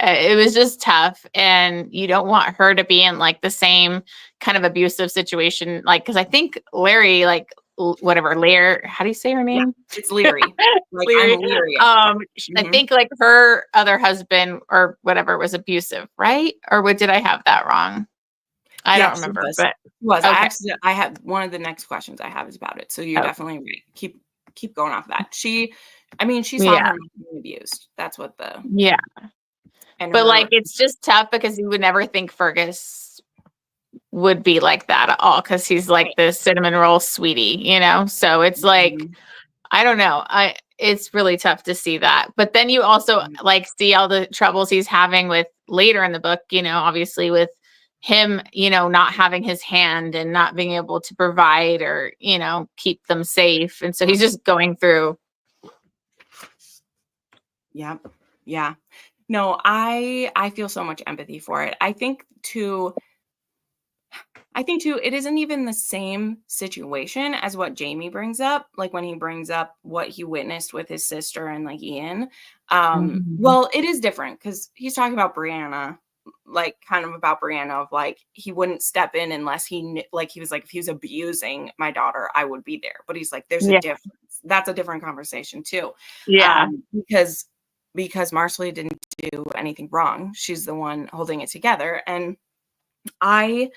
it was just tough, and you don't want her to be in like the same kind of abusive situation. Like, because I think Larry, like whatever, Lear, how do you say her name? Yeah, it's Leary. Like, Leary. I'm Leary. I think like her other husband or whatever was abusive, right? Or what, did I have that wrong? I don't remember, but okay. I have one of the next questions I have is about it. So you're definitely right. Keep going off that. She saw her being abused. That's what but like it's just tough because you would never think Fergus would be like that at all, because he's like the cinnamon roll sweetie, so it's like I don't know, it's really tough to see that. But then you also like see all the troubles he's having with later in the book, obviously with him, not having his hand and not being able to provide or, keep them safe. And so he's just going through. Yeah. Yeah. No, I feel so much empathy for it. I think too, it isn't even the same situation as what Jamie brings up. Like when he brings up what he witnessed with his sister and like Ian. Well, it is different because he's talking about Brianna, like kind of about Brianna of like, he wouldn't step in unless he like, he was like, if he was abusing my daughter, I would be there. But he's like, there's a difference. That's a different conversation too. Yeah. Because because Marsali didn't do anything wrong. She's the one holding it together. And I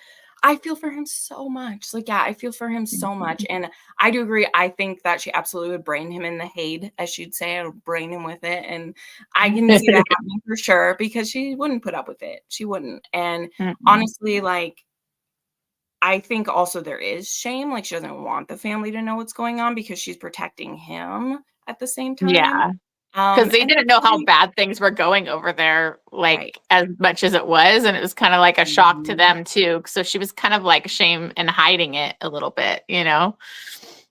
feel for him so much. Like, yeah, I feel for him so much. And I do agree. I think that she absolutely would brain him in the Hade, as she'd say. I would brain him with it. And I can see that happening for sure, because she wouldn't put up with it. She wouldn't. And honestly, like, I think also there is shame. Like, she doesn't want the family to know what's going on because she's protecting him at the same time. Yeah. Because they didn't know how bad things were going over there, like as much as it was. And it was kind of like a shock to them too. So she was kind of like ashamed and hiding it a little bit, you know?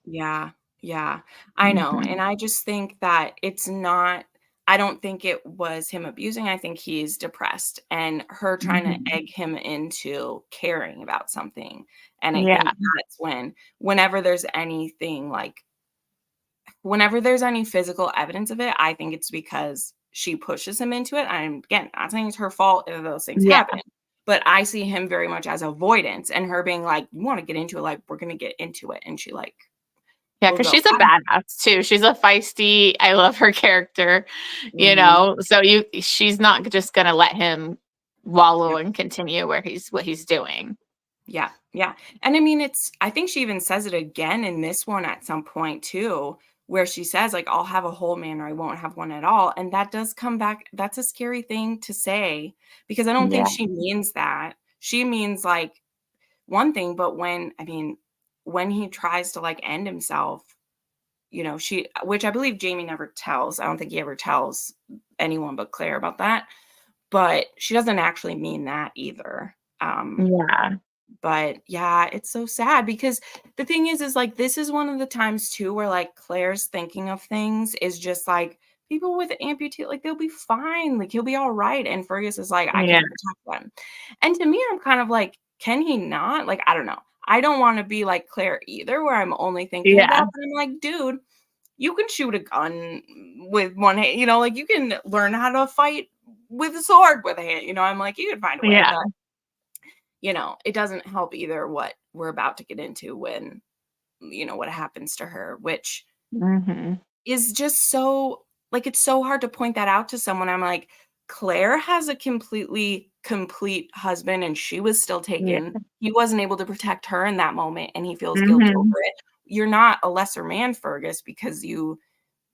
Yeah. Yeah. I know. And I just think that it's not, I don't think it was him abusing. I think he's depressed and her trying to egg him into caring about something. And I think that's whenever there's anything like, whenever there's any physical evidence of it, I think it's because she pushes him into it. I'm again not saying it's her fault if those things happen, but I see him very much as avoidance and her being like, you want to get into it, like we're gonna get into it. And she like, yeah, because she's a badass too. She's a feisty. I love her character, you know. So she's not just gonna let him wallow and continue what he's doing. Yeah, yeah. And I mean, I think she even says it again in this one at some point too, where she says, like, I'll have a whole man or I won't have one at all. And that does come back. That's a scary thing to say because I don't think she means that. She means like one thing, but when he tries to like end himself, you know, which I believe Jamie never tells. I don't think he ever tells anyone but Claire about that. But she doesn't actually mean that either. But yeah, it's so sad because the thing is like, this is one of the times too, where like Claire's thinking of things is just like people with amputee, like they'll be fine. Like he'll be all right. And Fergus is like, I can protect them. And to me, I'm kind of like, can he not? Like, I don't know. I don't want to be like Claire either, where I'm only thinking about, but I'm like, dude, you can shoot a gun with one hand, you know, like you can learn how to fight with a sword with a hand, you know, I'm like, you can find a way. But you know, it doesn't help either what we're about to get into when, you know, what happens to her, which is just so, like, it's so hard to point that out to someone. I'm like, Claire has a complete husband and she was still taken. He wasn't able to protect her in that moment and he feels guilt over it. You're not a lesser man, Fergus, because you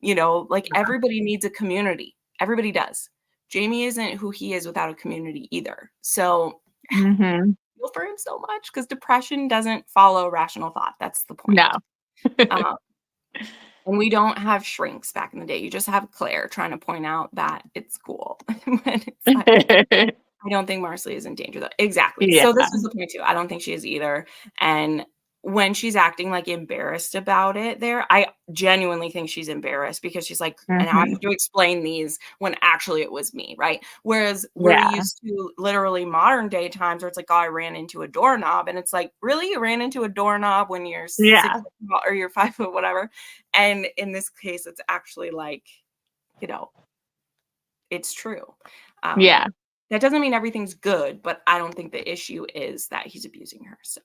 know, like everybody needs a community. Everybody does. Jamie isn't who he is without a community either. So feel for him so much because depression doesn't follow rational thought. That's the point. No. And we don't have shrinks back in the day. You just have Claire trying to point out that it's cool. When it's like, I don't think Marsali is in danger though. Exactly. So this is the point too. I don't think she is either. And when she's acting like embarrassed about it there, I genuinely think she's embarrassed because she's like, and now I have to explain these when actually it was me, right? Whereas we're used to literally modern day times where it's like, oh, I ran into a doorknob. And it's like, really? You ran into a doorknob when you're 6 foot or you're 5 foot, whatever. And in this case, it's actually like, you know, it's true. That doesn't mean everything's good, but I don't think the issue is that he's abusing her. So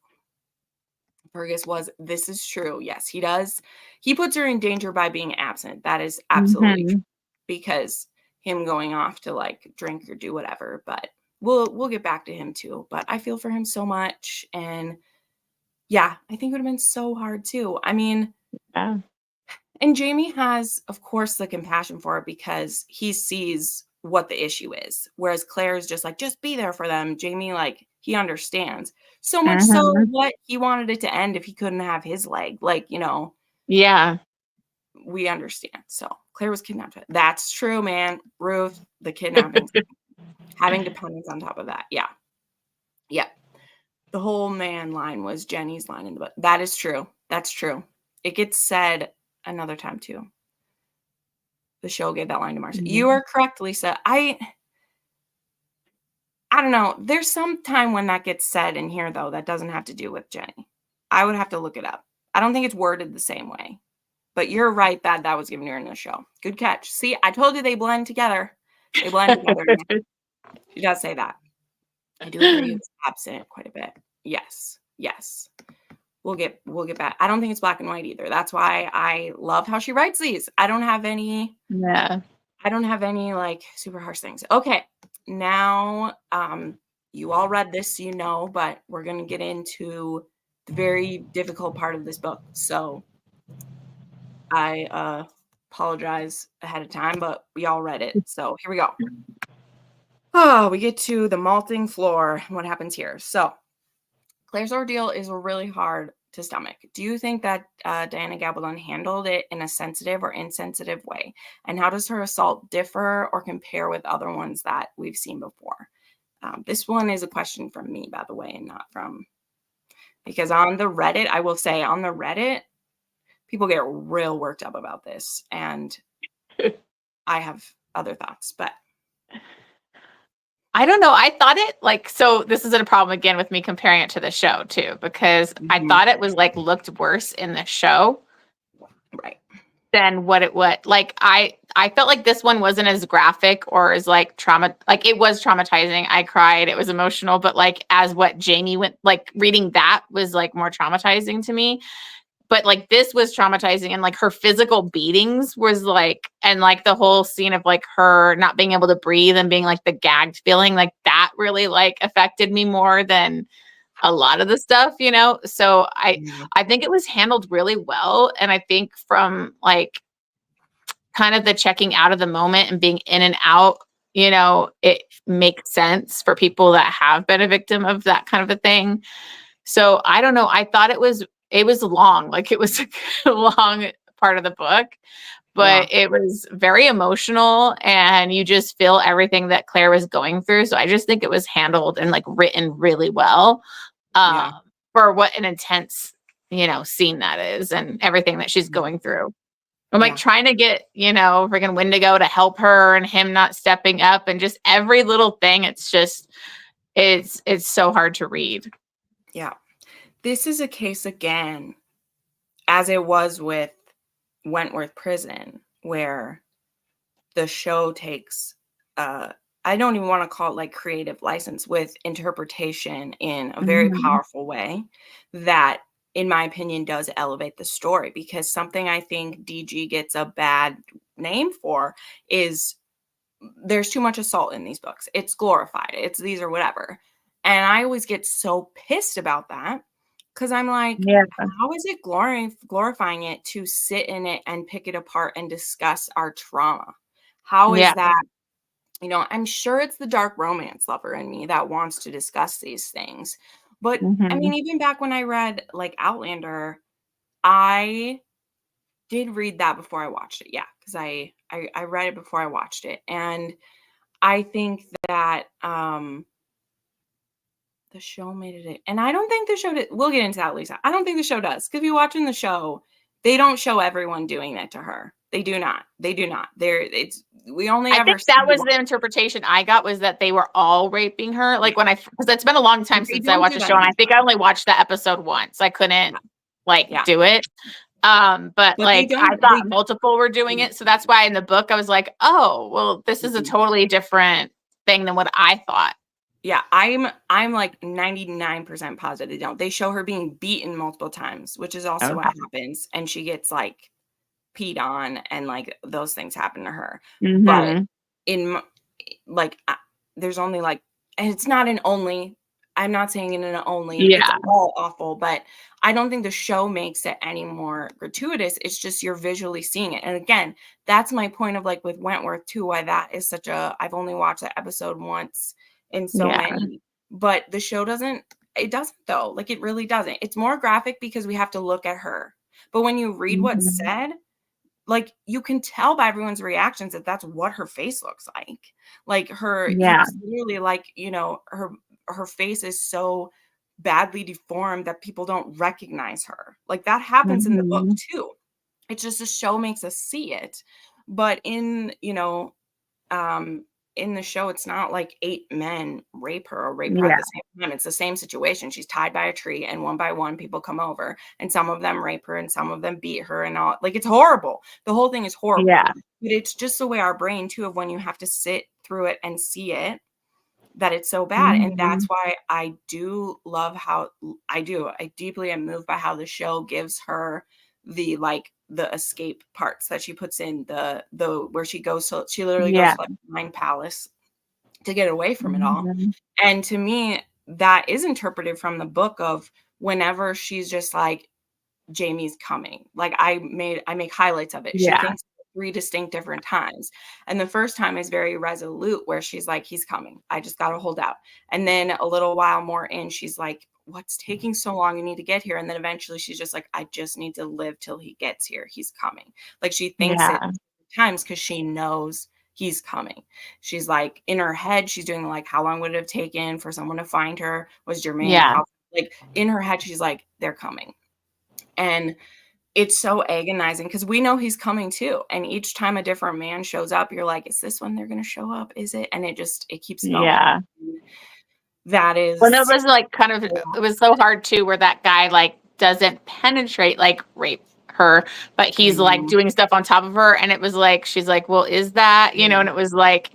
Fergus this is true. Yes, he does. He puts her in danger by being absent. That is absolutely true because him going off to like drink or do whatever, but we'll get back to him too. But I feel for him so much. And yeah, I think it would have been so hard too. I mean, and Jamie has, of course, the compassion for it because he sees what the issue is. Whereas Claire is just like, just be there for them. Jamie, like, he understands. So much so what he wanted it to end if he couldn't have his leg. Like, you know. We understand. So Claire was kidnapped. That's true, man. Ruth, the kidnapping. Having dependence on top of that. Yeah. Yeah. The whole man line was Jenny's line in the book. That is true. That's true. It gets said another time too. The show gave that line to Marcia. You are correct, Lisa. I don't know. There's some time when that gets said in here, though, that doesn't have to do with Jenny. I would have to look it up. I don't think it's worded the same way. But you're right that was given to her in the show. Good catch. See, I told you they blend together. They blend together. She does say that. I do agree it's absent quite a bit. Yes. Yes. We'll get back. I don't think it's black and white either. That's why I love how she writes these. I don't have any I don't have any like super harsh things. Okay. Now, you all read this, so you know, but we're going to get into the very difficult part of this book. So I apologize ahead of time, but we all read it. So here we go. Oh, we get to the malting floor. What happens here? So Claire's ordeal is really hard to stomach. Do you think that Diana Gabaldon handled it in a sensitive or insensitive way? And how does her assault differ or compare with other ones that we've seen before? This one is a question from me, by the way, and not from, because on the Reddit, I will say on the Reddit, people get real worked up about this. And I have other thoughts, but I don't know. I thought it like, so this isn't a problem again with me comparing it to the show too, because I thought it was like looked worse in the show. Right. Than what it would. Like I felt like this one wasn't as graphic or as like trauma, like it was traumatizing. I cried, it was emotional, but like as what Jamie went, like reading that was like more traumatizing to me. But like this was traumatizing, and like her physical beatings was like, and like the whole scene of like her not being able to breathe and being like the gagged feeling, like that really like affected me more than a lot of the stuff, you know? So I think it was handled really well. And I think from like kind of the checking out of the moment and being in and out, you know, it makes sense for people that have been a victim of that kind of a thing. So I don't know. I thought it was long, like it was a long part of the book, but it was very emotional and you just feel everything that Claire was going through. So I just think it was handled and like written really well for what an intense, you know, scene that is and everything that she's going through. I'm like trying to get, you know, freaking Wendigo to help her and him not stepping up and just every little thing. It's just, it's so hard to read. Yeah. This is a case again, as it was with Wentworth Prison, where the show takes, I don't even want to call it like creative license with interpretation in a very powerful way that, in my opinion, does elevate the story. Because something I think DG gets a bad name for is there's too much assault in these books. It's glorified. It's these or whatever. And I always get so pissed about that because I'm like, how is it glorifying it to sit in it and pick it apart and discuss our trauma? How is that? You know, I'm sure it's the dark romance lover in me that wants to discuss these things. But I mean, even back when I read like Outlander, I did read that before I watched it. Yeah, because I read it before I watched it. And I think that the show made it, and I don't think the show did. We'll get into that, Lisa. I don't think the show does, because if you're watching the show, they don't show everyone doing that to her. They do not. They do not. We only I ever think that was the interpretation I got, was that they were all raping her. Like when because it's been a long time since I watched the show, and I think I only watched the episode once. I couldn't do it. But like I thought multiple were doing it. So that's why in the book I was like, oh, well, this is a totally different thing than what I thought. Yeah, I'm like 99% positive they don't. They show her being beaten multiple times, which is also what happens. And she gets like peed on and like those things happen to her. But in like, there's only like, and it's not an only, I'm not saying in an only, it's all awful, but I don't think the show makes it any more gratuitous. It's just you're visually seeing it. And again, that's my point of like with Wentworth too, why that is such a, I've only watched that episode once in so many, but the show doesn't though. Like it really doesn't. It's more graphic because we have to look at her. But when you read what's said, like you can tell by everyone's reactions that that's what her face looks like. Like her, literally like, you know, her face is so badly deformed that people don't recognize her. Like that happens in the book too. It's just the show makes us see it. But in, you know, in the show, it's not like 8 men rape her or rape her at the same time. It's the same situation. She's tied by a tree, and one by one, people come over, and some of them rape her, and some of them beat her, and all. Like it's horrible. The whole thing is horrible. But it's just the way our brain too, of when you have to sit through it and see it, that it's so bad. And that's why I do love how I deeply am moved by how the show gives her the like the escape parts that she puts in the where she goes, so she literally goes to like Mind Palace to get away from it all. And to me, that is interpreted from the book of whenever she's just like, Jamie's coming. Like I make highlights of it. She thinks 3 distinct different times. And the first time is very resolute where she's like, he's coming. I just got to hold out. And then a little while more in, she's like, what's taking so long? You need to get here. And then eventually she's just like, I just need to live till he gets here. He's coming. Like she thinks it times because she knows he's coming. She's like in her head, she's doing like, how long would it have taken for someone to find her? Was Jermaine like in her head, she's like, they're coming. And it's so agonizing because we know he's coming too. And each time a different man shows up, you're like, is this when they're going to show up? Is it? And it keeps going. Yeah. That is. Well, it was like kind of, it was so hard too, where that guy like doesn't penetrate, like rape her, but he's like doing stuff on top of her. And it was like, she's like, well, is that, you know, and it was like,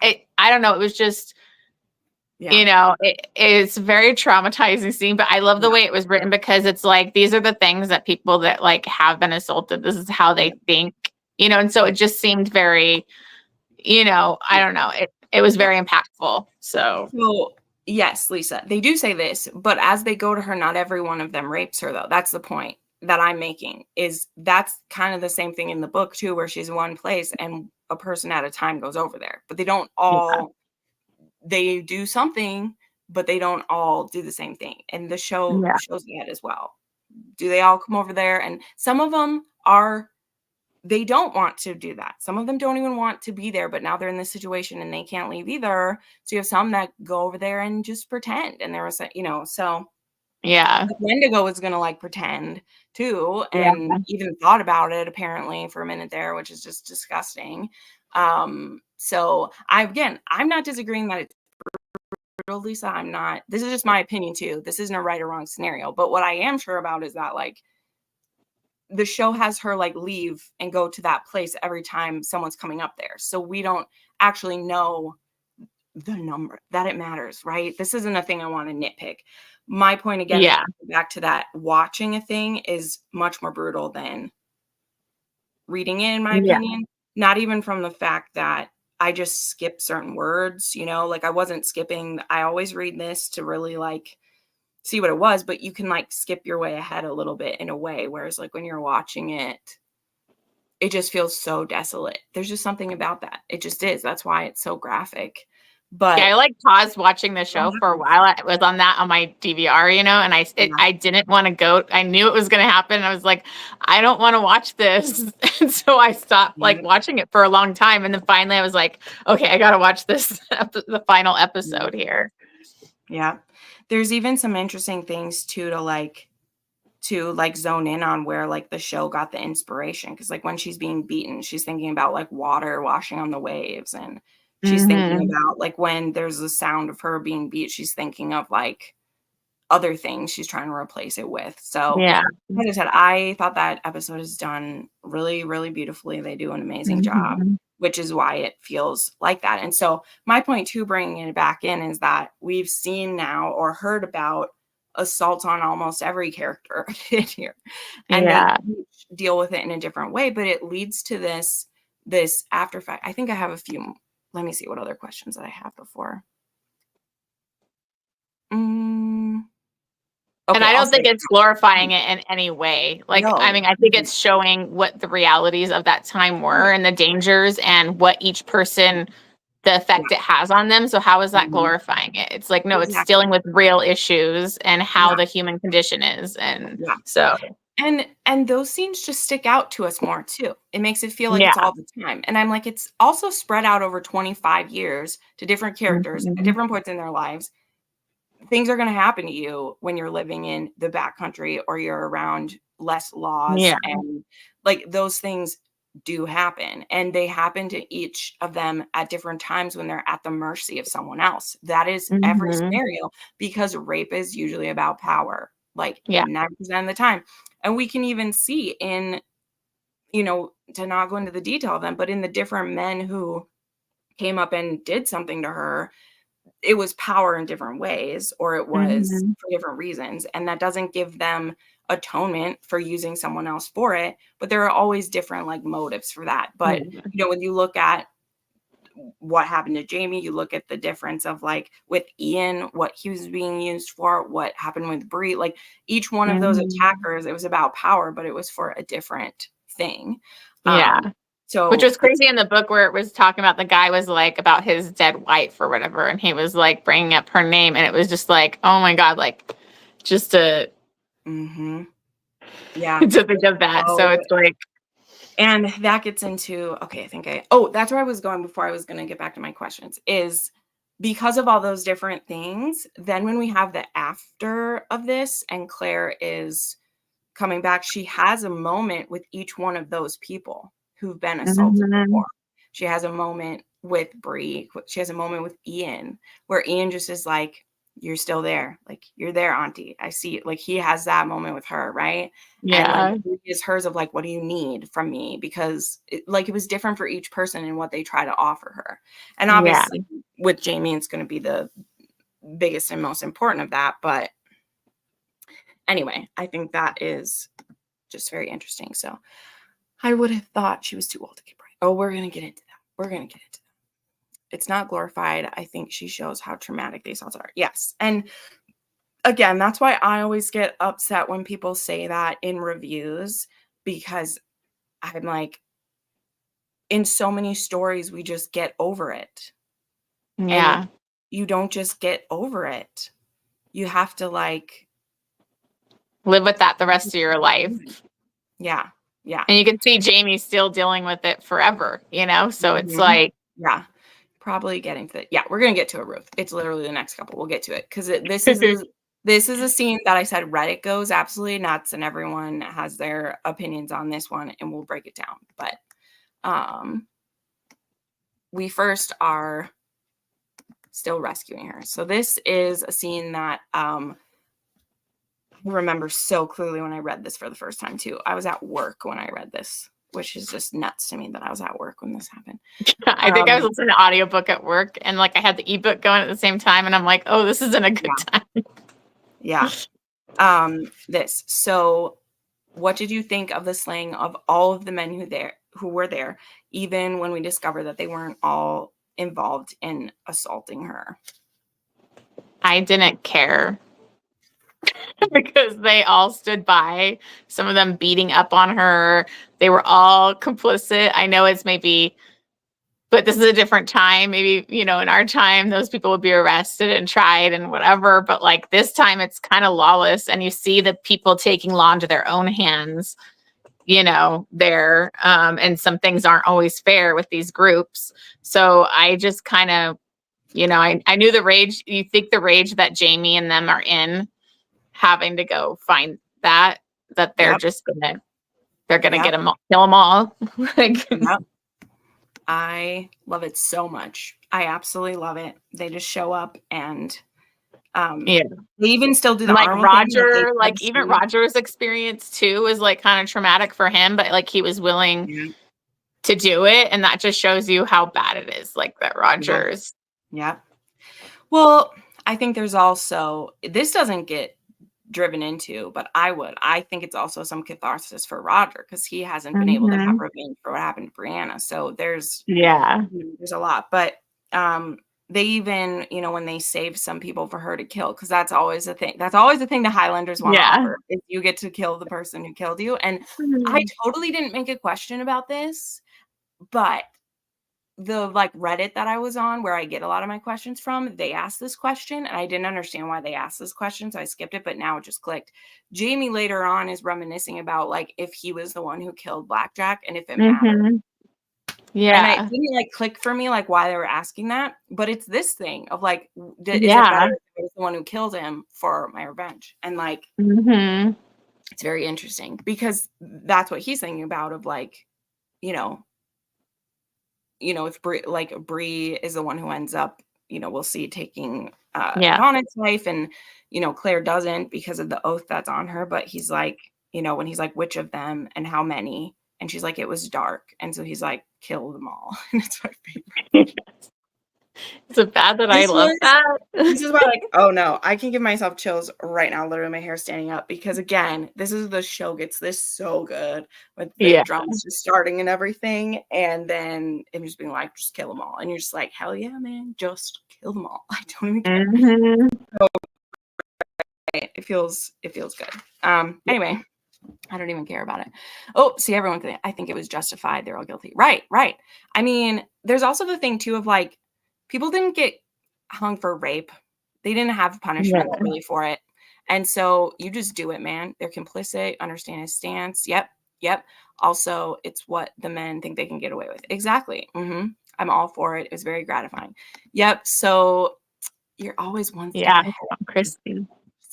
I don't know. It was just, you know, it's a very traumatizing scene, but I love the way it was written because it's like, these are the things that people that like have been assaulted, this is how they think, you know? And so it just seemed very, you know, I don't know. It was very impactful. So yes, Lisa, they do say this, but as they go to her, not every one of them rapes her though. That's the point that I'm making, is that's kind of the same thing in the book too, where she's in one place and a person at a time goes over there, but they don't all, they do something, but they don't all do the same thing. And the show shows that as well. Do they all come over there? And some of them they don't want to do that. Some of them don't even want to be there, but now they're in this situation and they can't leave either. So you have some that go over there and just pretend. And there was, you know, so Wendigo was going to like pretend too. And even thought about it apparently for a minute there, which is just disgusting. So I'm not disagreeing that it's brutal, Lisa. I'm not, this is just my opinion too. This isn't a right or wrong scenario, but what I am sure about is that like the show has her like leave and go to that place every time someone's coming up there. So we don't actually know the number that it matters, right? This isn't a thing I want to nitpick. My point again, back to that, watching a thing is much more brutal than reading it, in my opinion. Not even from the fact that I just skip certain words, you know, like I wasn't skipping. I always read this to really like see what it was, but you can like skip your way ahead a little bit in a way. Whereas like when you're watching it, it just feels so desolate. There's just something about that. It just is. That's why it's so graphic. But I like paused watching the show for a while. I was on that on my DVR, you know, and I didn't want to go. I knew it was going to happen. I was like, I don't want to watch this. And so I stopped like watching it for a long time. And then finally I was like, okay, I got to watch this, the final episode here. Yeah. There's even some interesting things too to like zone in on where like the show got the inspiration. Cause like when she's being beaten, she's thinking about like water washing on the waves, and she's thinking about like when there's the sound of her being beat, she's thinking of like other things she's trying to replace it with. So as I said, I thought that episode is done really, really beautifully. They do an amazing job, which is why it feels like that. And so my point too, bringing it back in, is that we've seen now or heard about assault on almost every character in here, and they deal with it in a different way, but it leads to this after fact. I think I have a few. Let me see what other questions that I have before. Okay, and I don't think it's glorifying it in any way. Like, no. I mean, I think it's showing what the realities of that time were and the dangers and what each person, the effect it has on them. So how is that glorifying it? It's like, no, it's dealing with real issues and how the human condition is. And so. And those scenes just stick out to us more too. It makes it feel like it's all the time. And I'm like, it's also spread out over 25 years to different characters at different points in their lives. Things are going to happen to you when you're living in the backcountry or you're around less laws. And like those things do happen, and they happen to each of them at different times when they're at the mercy of someone else. That is every scenario, because rape is usually about power, like 90% of the time. And we can even see in, you know, to not go into the detail of them, but in the different men who came up and did something to her, it was power in different ways, or it was for different reasons. And that doesn't give them atonement for using someone else for it, but there are always different like motives for that. But when you look at what happened to Jamie, you look at the difference of like with Ian, what he was being used for, what happened with Bree, like each one of those attackers, it was about power, but it was for a different thing. So which was crazy in the book where it was talking about the guy was like about his dead wife or whatever, and he was like bringing up her name, and it was just like, oh my God, like just to yeah to think of that. So it's like, and that gets into that's where I was going before I was going to get back to my questions, is because of all those different things. Then when we have the after of this and Claire is coming back, she has a moment with each one of those people who've been assaulted before. She has a moment with Bree. She has a moment with Ian where Ian just is like, you're still there. Like, you're there, Auntie. I see it. Like, he has that moment with her, right? yeah. And like, is hers of like, what do you need from me? Because it was different for each person and what they try to offer her. And obviously with Jamie, it's going to be the biggest and most important of that. But anyway, I think that is just very interesting. So I would have thought she was too old to get pregnant. Oh, we're going to get into that. It's not glorified. I think she shows how traumatic these assaults are. Yes. And again, that's why I always get upset when people say that in reviews, because I'm like, in so many stories, we just get over it. Yeah. And you don't just get over it. You have to like live with that the rest of your life. Yeah. Yeah. And you can see Jamie still dealing with it forever, So it's like, probably getting to it. Yeah, we're gonna get to it, Ruth. It's literally the next couple. We'll get to it because this is a scene that I said Reddit goes absolutely nuts, and everyone has their opinions on this one, and we'll break it down. But we first are still rescuing her. So this is a scene that I remember so clearly when I read this for the first time too. I was at work when I read this, which is just nuts to me that I was at work when this happened. I think I was listening to audiobook at work, and like I had the ebook going at the same time, and I'm like, oh, this isn't a good time. Yeah. This. So what did you think of the slaying of all of the men who were there, even when we discovered that they weren't all involved in assaulting her? I didn't care. Because they all stood by, some of them beating up on her. They were all complicit. I know it's but this is a different time. Maybe, in our time, those people would be arrested and tried and whatever. But like this time, it's kind of lawless. And you see the people taking law into their own hands, there. And some things aren't always fair with these groups. So I just kind of, I knew the rage. You think the rage that Jamie and them are in, having to go find that they're just gonna get them, kill them all. I love it so much. I absolutely love it. They just show up and they even still do the like Roger, thing, like even Roger's experience too is like kind of traumatic for him, but like he was willing to do it, and that just shows you how bad it is. Like that Roger's. Yeah. Well, I think there's also, this doesn't get driven into, but I think it's also some catharsis for Roger because he hasn't been able to have revenge for what happened to Brianna. So there's a lot, but they even, when they save some people for her to kill, because that's always a thing. That's always the thing the Highlanders want to offer, is you get to kill the person who killed you. And I totally didn't make a question about this, but the like Reddit that I was on, where I get a lot of my questions from, they asked this question and I didn't understand why they asked this question, so I skipped it, but now it just clicked. Jamie later on is reminiscing about like if he was the one who killed Blackjack and if it mattered. And it didn't like click for me like why they were asking that, but it's this thing of like, is it better if I was the one who killed him for my revenge? And like it's very interesting because that's what he's thinking about, of like, if Bree is the one who ends up, we'll see, taking Bonnet's life, and Claire doesn't because of the oath that's on her. But he's like, when he's like, which of them and how many, and she's like, it was dark, and so he's like, kill them all. And it's my favorite. Is it bad that I This love was that? this is why, like, oh no, I can give myself chills right now, literally my hair standing up, because again, this is the show gets this so good with the Yeah. drums just starting and everything, and then it just being like, just kill them all. And you're just like, hell yeah, man, just kill them all. I don't even care. Mhm. It feels good. Anyway, I don't even care about it. Oh, see, everyone, I think it was justified. They're all guilty. Right. I mean, there's also the thing too of like, people didn't get hung for rape. They didn't have punishment Yeah. really for it. And so you just do it, man. They're complicit, understand his stance. Yep. Also, it's what the men think they can get away with. Exactly. I'm all for it. It was very gratifying. Yep. So you're always one step Yeah. ahead. Christie.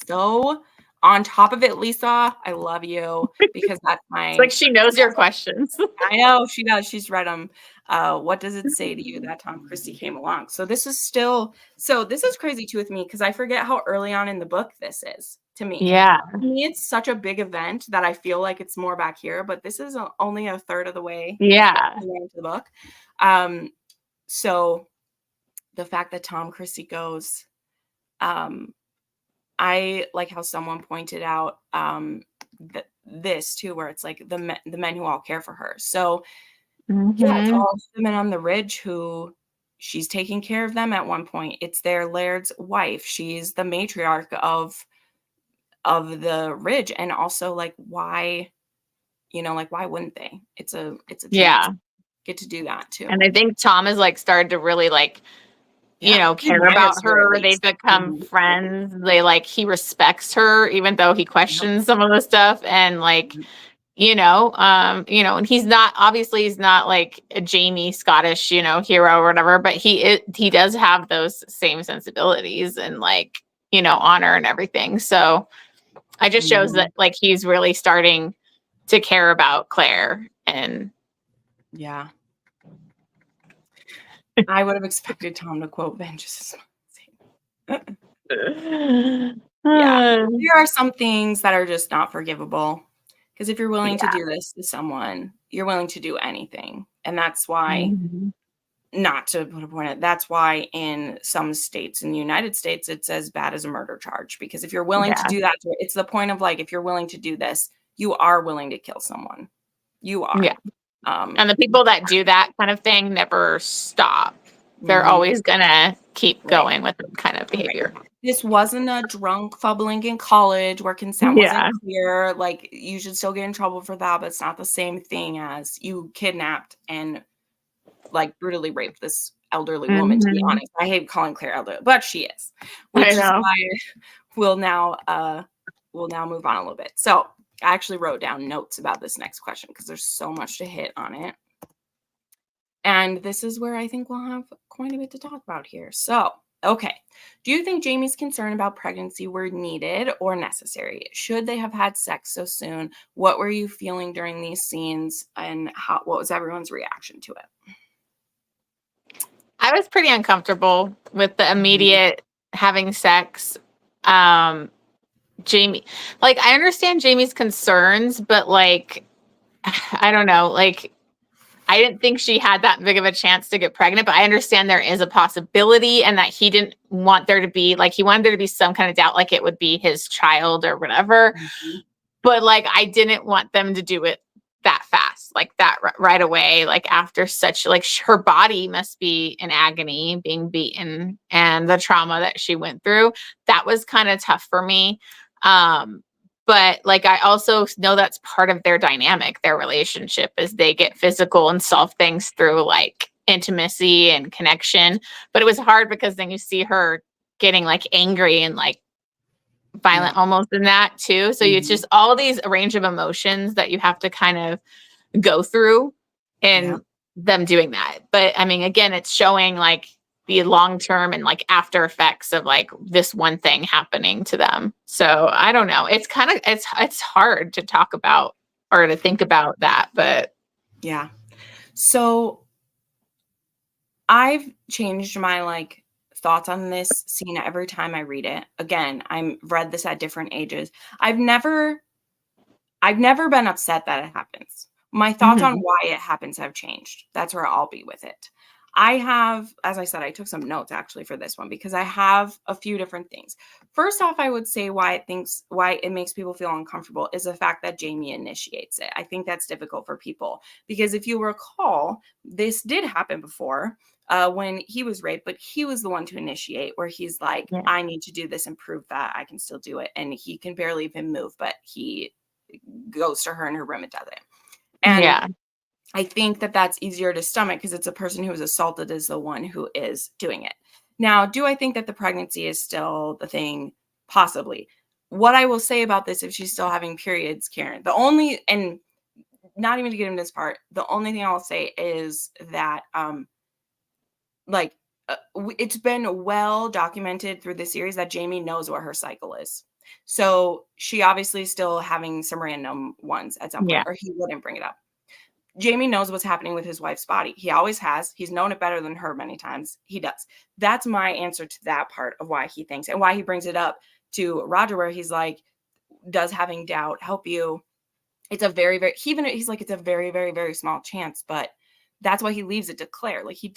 So on top of it, Lisa, I love you, because that's my. It's like she knows your questions. I know she does. She's read them. What does it say to you that Tom Christie came along? So this is crazy too with me, because I forget how early on in the book this is to me. Yeah. To me, it's such a big event that I feel like it's more back here, but this is only a third of the way. Yeah. Into the book. So the fact that Tom Christie goes, I like how someone pointed out this too, where it's like the men who all care for her. So yeah, it's all the men on the ridge who she's taking care of them at one point. It's their laird's wife. She's the matriarch of the ridge, and also like why wouldn't they? It's a Yeah. chance. Get to do that too. And I think Tom has like started to really like care about her. They've become friends. He respects her, even though he questions some of the stuff. And like, and he's not like a Jamie Scottish, hero or whatever, but he does have those same sensibilities and like, honor and everything. So I just shows that like he's really starting to care about Claire. And yeah. I would have expected Tom to quote Vengeance. Yeah. There are some things that are just not forgivable, because if you're willing to do this to someone, you're willing to do anything. And that's why, not to put a point at, that's why in some states in the United States, it's as bad as a murder charge. Because if you're willing to do that, it's the point of like, if you're willing to do this, you are willing to kill someone. You are. Yeah. And the people that do that kind of thing never stop. They're always gonna keep going with that kind of behavior. This wasn't a drunk fubbling in college where consent wasn't clear. Like, you should still get in trouble for that, but it's not the same thing as you kidnapped and like brutally raped this elderly woman. To be honest, I hate calling Claire elderly, but she is, which is why we'll now move on a little bit. So I actually wrote down notes about this next question because there's so much to hit on it. And this is where I think we'll have quite a bit to talk about here. So, okay. Do you think Jamie's concern about pregnancy were needed or necessary? Should they have had sex so soon? What were you feeling during these scenes, and what was everyone's reaction to it? I was pretty uncomfortable with the immediate having sex. Jamie, like, I understand Jamie's concerns, but like, I don't know, like, I didn't think she had that big of a chance to get pregnant, but I understand there is a possibility, and that he didn't want there to be like, he wanted there to be some kind of doubt, like it would be his child or whatever. But like, I didn't want them to do it that fast, like that right away, like after such, like her body must be in agony being beaten and the trauma that she went through. That was kind of tough for me. But like, I also know that's part of their dynamic, their relationship, is they get physical and solve things through like intimacy and connection. But it was hard because then you see her getting like angry and like violent almost in that too. So it's just all these range of emotions that you have to kind of go through in them doing that. But I mean, again, it's showing like the long-term and like after effects of like this one thing happening to them. So I don't know. It's kind of, it's hard to talk about or to think about that, but yeah. So I've changed my like thoughts on this scene every time I read it. Again, I've read this at different ages. I've never been upset that it happens. My thoughts on why it happens have changed. That's where I'll be with it. I have, as I said, I took some notes actually for this one because I have a few different things. First off, I would say why it makes people feel uncomfortable is the fact that Jamie initiates it. I think that's difficult for people because if you recall, this did happen before when he was raped, but he was the one to initiate, where he's like, Yeah. I need to do this and prove that I can still do it. And he can barely even move, but he goes to her in her room and does it. And Yeah. I think that that's easier to stomach because it's a person who was assaulted is the one who is doing it. Now, do I think that the pregnancy is still the thing? Possibly. What I will say about this, if she's still having periods, Karen, and not even to get into this part, the only thing I will say is that, it's been well documented through the series that Jamie knows what her cycle is. So she obviously is still having some random ones at some point, Yeah. or he wouldn't bring it up. Jamie knows what's happening with his wife's body. He always has. He's known it better than her many times. He does. That's my answer to that part of why he thinks and why he brings it up to Roger, where he's like, does having doubt help you? It's a very, very, he's like, it's a very, very, very small chance, but that's why he leaves it to Claire. Like he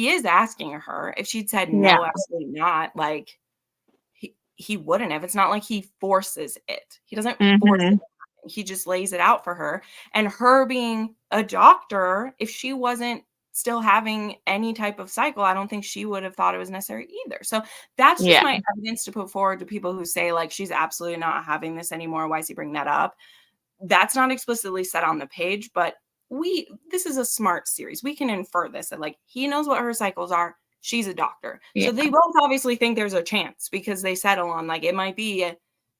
is asking her. If she'd said Yeah. no, absolutely not, like he wouldn't have. It's not like he forces it. He doesn't force it. He just lays it out for her. And her being a doctor, if she wasn't still having any type of cycle, I don't think she would have thought it was necessary either. So that's just my evidence to put forward to people who say, like, she's absolutely not having this anymore. Why is he bringing that up? That's not explicitly said on the page, but this is a smart series. We can infer this, that like he knows what her cycles are. She's a doctor. Yeah. So they both obviously think there's a chance because they settle on like it might be,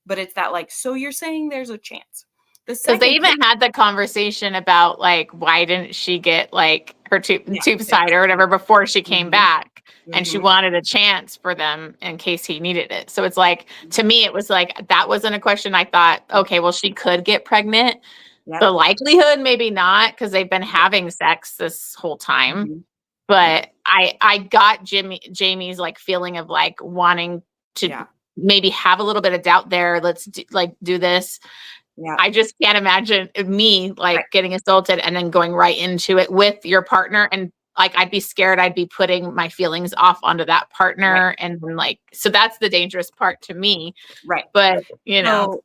but it's that like, so you're saying there's a chance. Because they even had the conversation about like, why didn't she get like her tube side or whatever before she came back? And she wanted a chance for them in case he needed it. So it's like, to me, it was like, that wasn't a question. I thought, okay, well, she could get pregnant. The likelihood, maybe not, because they've been having sex this whole time. But I got Jamie's like feeling of like wanting to maybe have a little bit of doubt there. Let's do this. Yeah. I just can't imagine me like getting assaulted and then going right into it with your partner. And like, I'd be scared. I'd be putting my feelings off onto that partner. And then like, so that's the dangerous part to me. Right. But you know,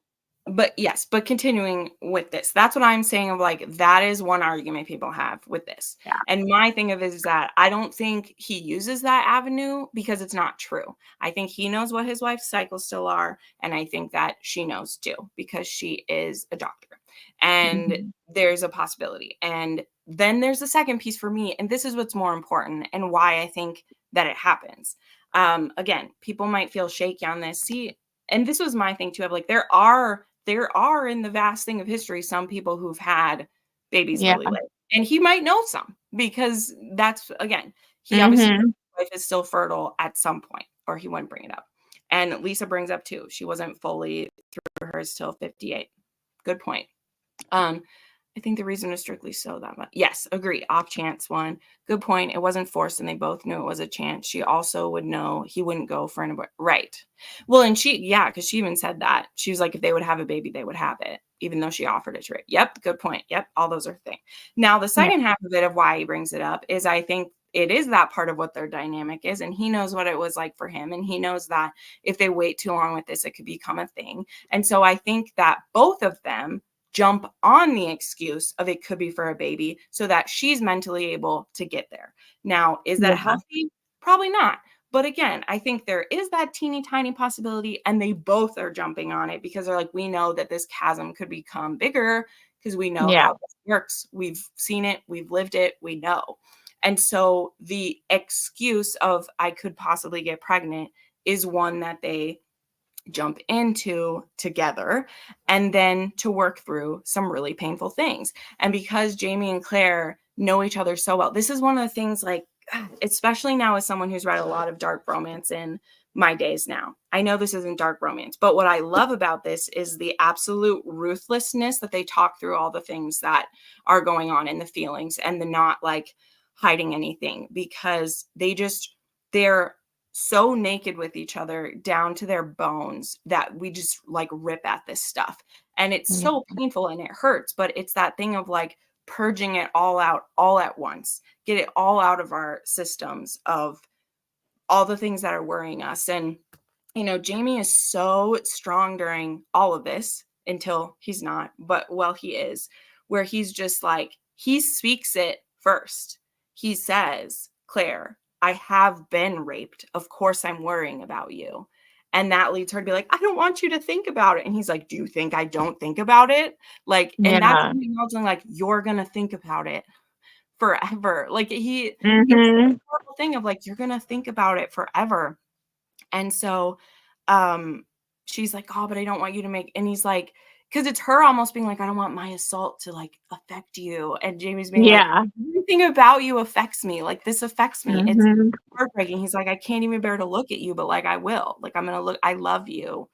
but continuing with this, that's what I'm saying of like, that is one argument people have with this. Yeah. And my thing of it is that I don't think he uses that avenue because it's not true. I think he knows what his wife's cycles still are. And I think that she knows too, because she is a doctor and there's a possibility. And then there's the second piece for me. And this is what's more important and why I think that it happens. Again, people might feel shaky on this. See, and this was my thing too, of like, there are in the vast thing of history, some people who've had babies really late. And he might know some because that's, again, he obviously his wife is still fertile at some point or he wouldn't bring it up. And Lisa brings up too, she wasn't fully through hers till 58. Good point. I think the reason is strictly so that much. Yes, agree. Off chance one. Good point. It wasn't forced and they both knew it was a chance. She also would know he wouldn't go for anybody. Right. Well, and because she even said that. She was like, if they would have a baby, they would have it, even though she offered it to her. Yep. Good point. Yep. All those are things. Now, the second half of it of why he brings it up is I think it is that part of what their dynamic is. And he knows what it was like for him. And he knows that if they wait too long with this, it could become a thing. And so I think that both of them jump on the excuse of it could be for a baby so that she's mentally able to get there. Now, is that healthy? Probably not. But again, I think there is that teeny tiny possibility and they both are jumping on it because they're like, we know that this chasm could become bigger because we know how this works. We've seen it. We've lived it. We know. And so the excuse of I could possibly get pregnant is one that they jump into together and then to work through some really painful things. And because Jamie and Claire know each other so well, this is one of the things, like, especially now as someone who's read a lot of dark romance in my days now. I know this isn't dark romance, but what I love about this is the absolute ruthlessness that they talk through all the things that are going on in the feelings and the not like hiding anything because they're so naked with each other down to their bones that we just like rip at this stuff. And it's so painful and it hurts, but it's that thing of like, purging it all out all at once, get it all out of our systems of all the things that are worrying us. And, you know, Jamie is so strong during all of this until he's not, but well, he is, where he's just like, he speaks it first. He says, Claire, I have been raped. Of course I'm worrying about you. And that leads her to be like, I don't want you to think about it. And he's like, do you think I don't think about it? Like, and that's acknowledging like, you're going to think about it forever. Like it's a horrible thing of like, you're going to think about it forever. And so she's like, oh, but I don't want you to make, and he's like, because it's her almost being like, I don't want my assault to like affect you. And Jamie's being like, everything about you affects me. Like this affects me. It's heartbreaking. He's like, I can't even bear to look at you, but like I will. Like I'm gonna look, I love you.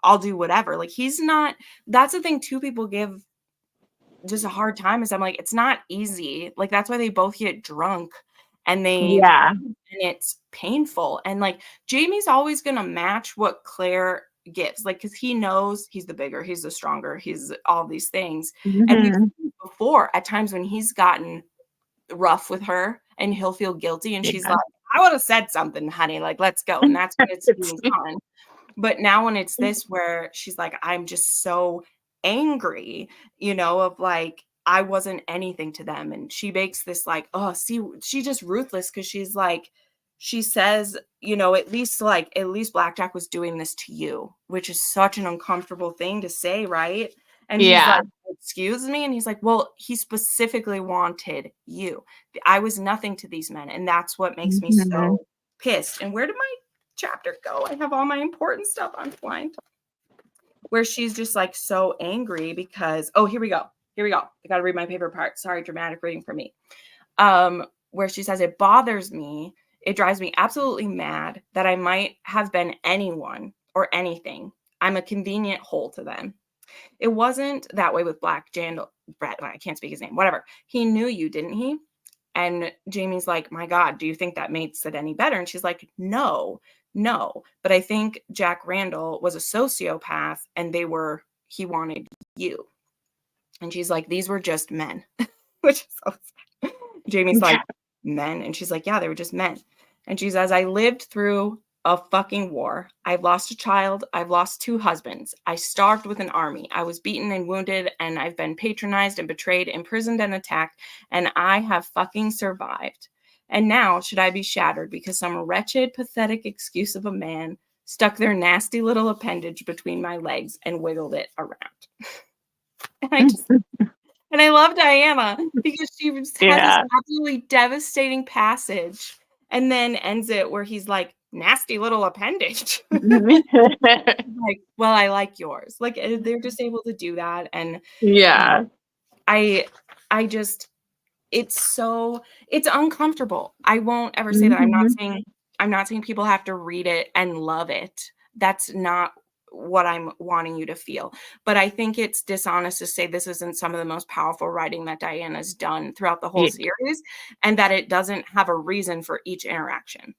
I'll do whatever. Like he's not, that's the thing too, people give just a hard time is I'm like, it's not easy. Like that's why they both get drunk and and it's painful. And like Jamie's always gonna match what Claire gives, like because he knows he's the bigger, he's the stronger, he's all these things. And we've seen before at times when he's gotten rough with her and he'll feel guilty and she's like, I would have said something, honey, like let's go. And that's when it's being fun. But now when it's this where she's like, I'm just so angry, you know, of like, I wasn't anything to them. And she makes this like, oh, see, she's just ruthless because she's like, she says, you know, at least Blackjack was doing this to you, which is such an uncomfortable thing to say, right? And he's like, excuse me? And he's like, well, he specifically wanted you. I was nothing to these men. And that's what makes me so pissed. And where did my chapter go? I have all my important stuff on flying. Where she's just like so angry because, oh, here we go. I got to read my favorite part. Sorry, dramatic reading for me. Where she says, it bothers me. It drives me absolutely mad that I might have been anyone or anything. I'm a convenient hole to them. It wasn't that way with Brett. I can't speak his name, whatever. He knew you, didn't he? And Jamie's like, my God, do you think that makes it any better? And she's like, no, but I think Jack Randall was a sociopath and he wanted you. And she's like, these were just men, which is so sad. Jamie's like, men? And she's like, yeah, they were just men. And she says, I lived through a fucking war. I've lost a child. I've lost 2 husbands. I starved with an army. I was beaten and wounded, and I've been patronized and betrayed, imprisoned and attacked, and I have fucking survived. And now should I be shattered because some wretched, pathetic excuse of a man stuck their nasty little appendage between my legs and wiggled it around. And I love Diana because she has this absolutely devastating passage and then ends it where he's like, nasty little appendage. Like, well, I like yours. Like they're just able to do that. And I just, it's uncomfortable. I won't ever say that. I'm not saying people have to read it and love it. That's not what I'm wanting you to feel. But I think it's dishonest to say this isn't some of the most powerful writing that Diana's done throughout the whole series, and that it doesn't have a reason for each interaction.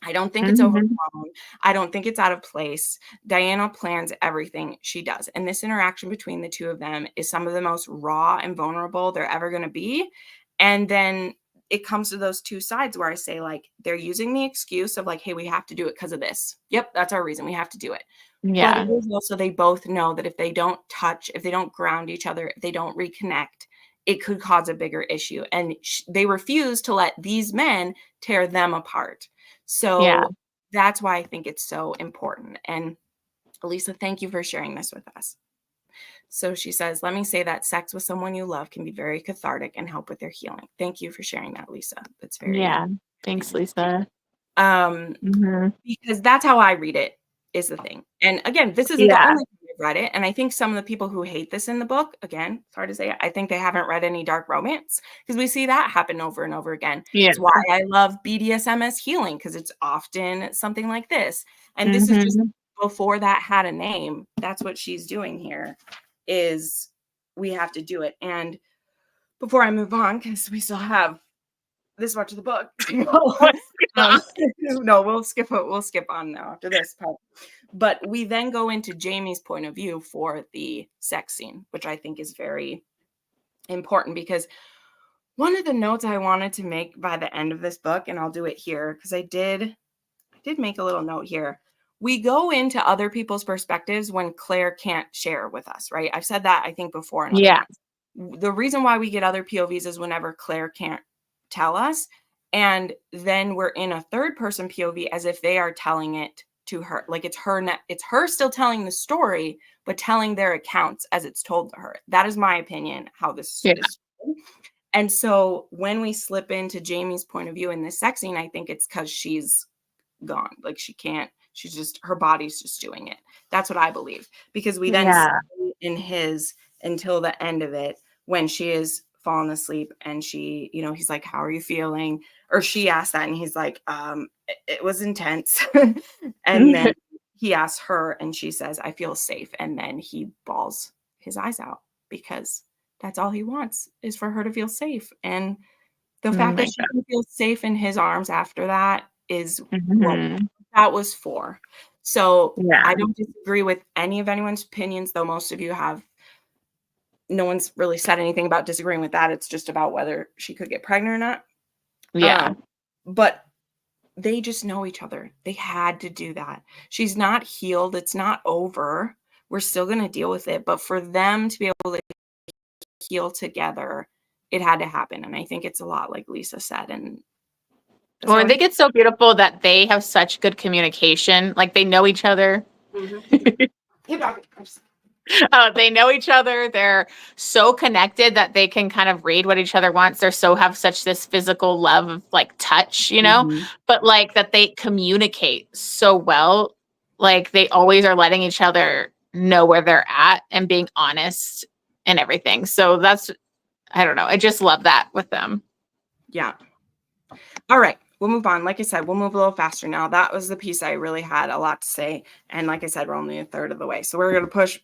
I don't think it's overblown. I don't think it's out of place. Diana plans everything she does. And this interaction between the two of them is some of the most raw and vulnerable they're ever going to be. And then it comes to those two sides where I say, like, they're using the excuse of like, hey, we have to do it because of this. Yep, that's our reason. We have to do it. But it is also, they both know that if they don't touch, if they don't ground each other, if they don't reconnect, it could cause a bigger issue. And they refuse to let these men tear them apart. So that's why I think it's so important. And Elisa, thank you for sharing this with us. So she says, let me say that sex with someone you love can be very cathartic and help with their healing. Thank you for sharing that, Lisa. That's very Thanks, Lisa. Because that's how I read it, is the thing. And again, this isn't the only time I've read it. And I think some of the people who hate this in the book, again, it's hard to say, I think they haven't read any dark romance, because we see that happen over and over again. It's why I love BDSM as healing, because it's often something like this. And this is just before that had a name. That's what she's doing here, is we have to do it. And before I move on, because we still have this much of the book. No, we'll skip on now after this part. But we then go into Jamie's point of view for the sex scene, which I think is very important because one of the notes I wanted to make by the end of this book, and I'll do it here because I did make a little note here. We go into other people's perspectives when Claire can't share with us, right? I've said that, I think, before in other ones. The reason why we get other POVs is whenever Claire can't tell us, and then we're in a third person POV as if they are telling it to her. Like it's her still telling the story, but telling their accounts as it's told to her. That is my opinion, how this is. And so when we slip into Jamie's point of view in this sex scene, I think it's because she's gone. Like she can't, she's just, her body's just doing it. That's what I believe. Because we then stay in his until the end of it when she is fallen asleep and she, you know, he's like, how are you feeling? Or she asked that and he's like, it was intense. And then he asks her and she says, I feel safe. And then he bawls his eyes out because that's all he wants is for her to feel safe. And the fact that she can feel safe in his arms after that is what that was for. So I don't disagree with any of anyone's opinions, though most of you have. No one's really said anything about disagreeing with that. It's just about whether she could get pregnant or not. Yeah. But they just know each other. They had to do that. She's not healed. It's not over. We're still going to deal with it. But for them to be able to heal together, it had to happen. And I think it's a lot like Lisa said. And well, I think it's so beautiful that they have such good communication. Like they know each other. They know each other. They're so connected that they can kind of read what each other wants. They're so have such this physical love of like touch, you know, but like that they communicate so well. Like they always are letting each other know where they're at and being honest and everything. So that's, I don't know. I just love that with them. Yeah. All right. We'll move on. Like I said, we'll move a little faster now. That was the piece I really had a lot to say. And like I said, we're only a third of the way. So we're going to push.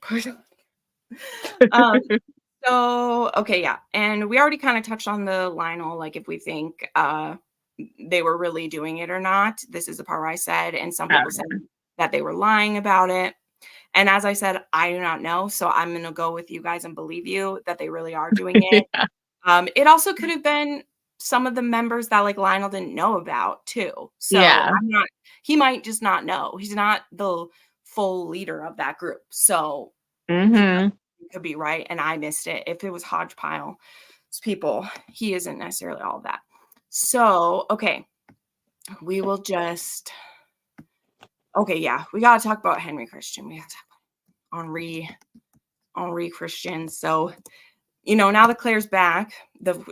So, okay. Yeah. And we already kind of touched on the Lionel, like if we think they were really doing it or not. This is the part where I said, and some people said that they were lying about it. And as I said, I do not know. So I'm going to go with you guys and believe you that they really are doing it. It also could have been some of the members that like Lionel didn't know about too. So he might just not know. He's not the full leader of that group. So he could be right. And I missed it. If it was hodgepile people, he isn't necessarily all of that. So, okay. We will just, okay. Yeah. We got to talk about Henry Christian. We got to talk about Henri Christian. So, you know, now that Claire's back,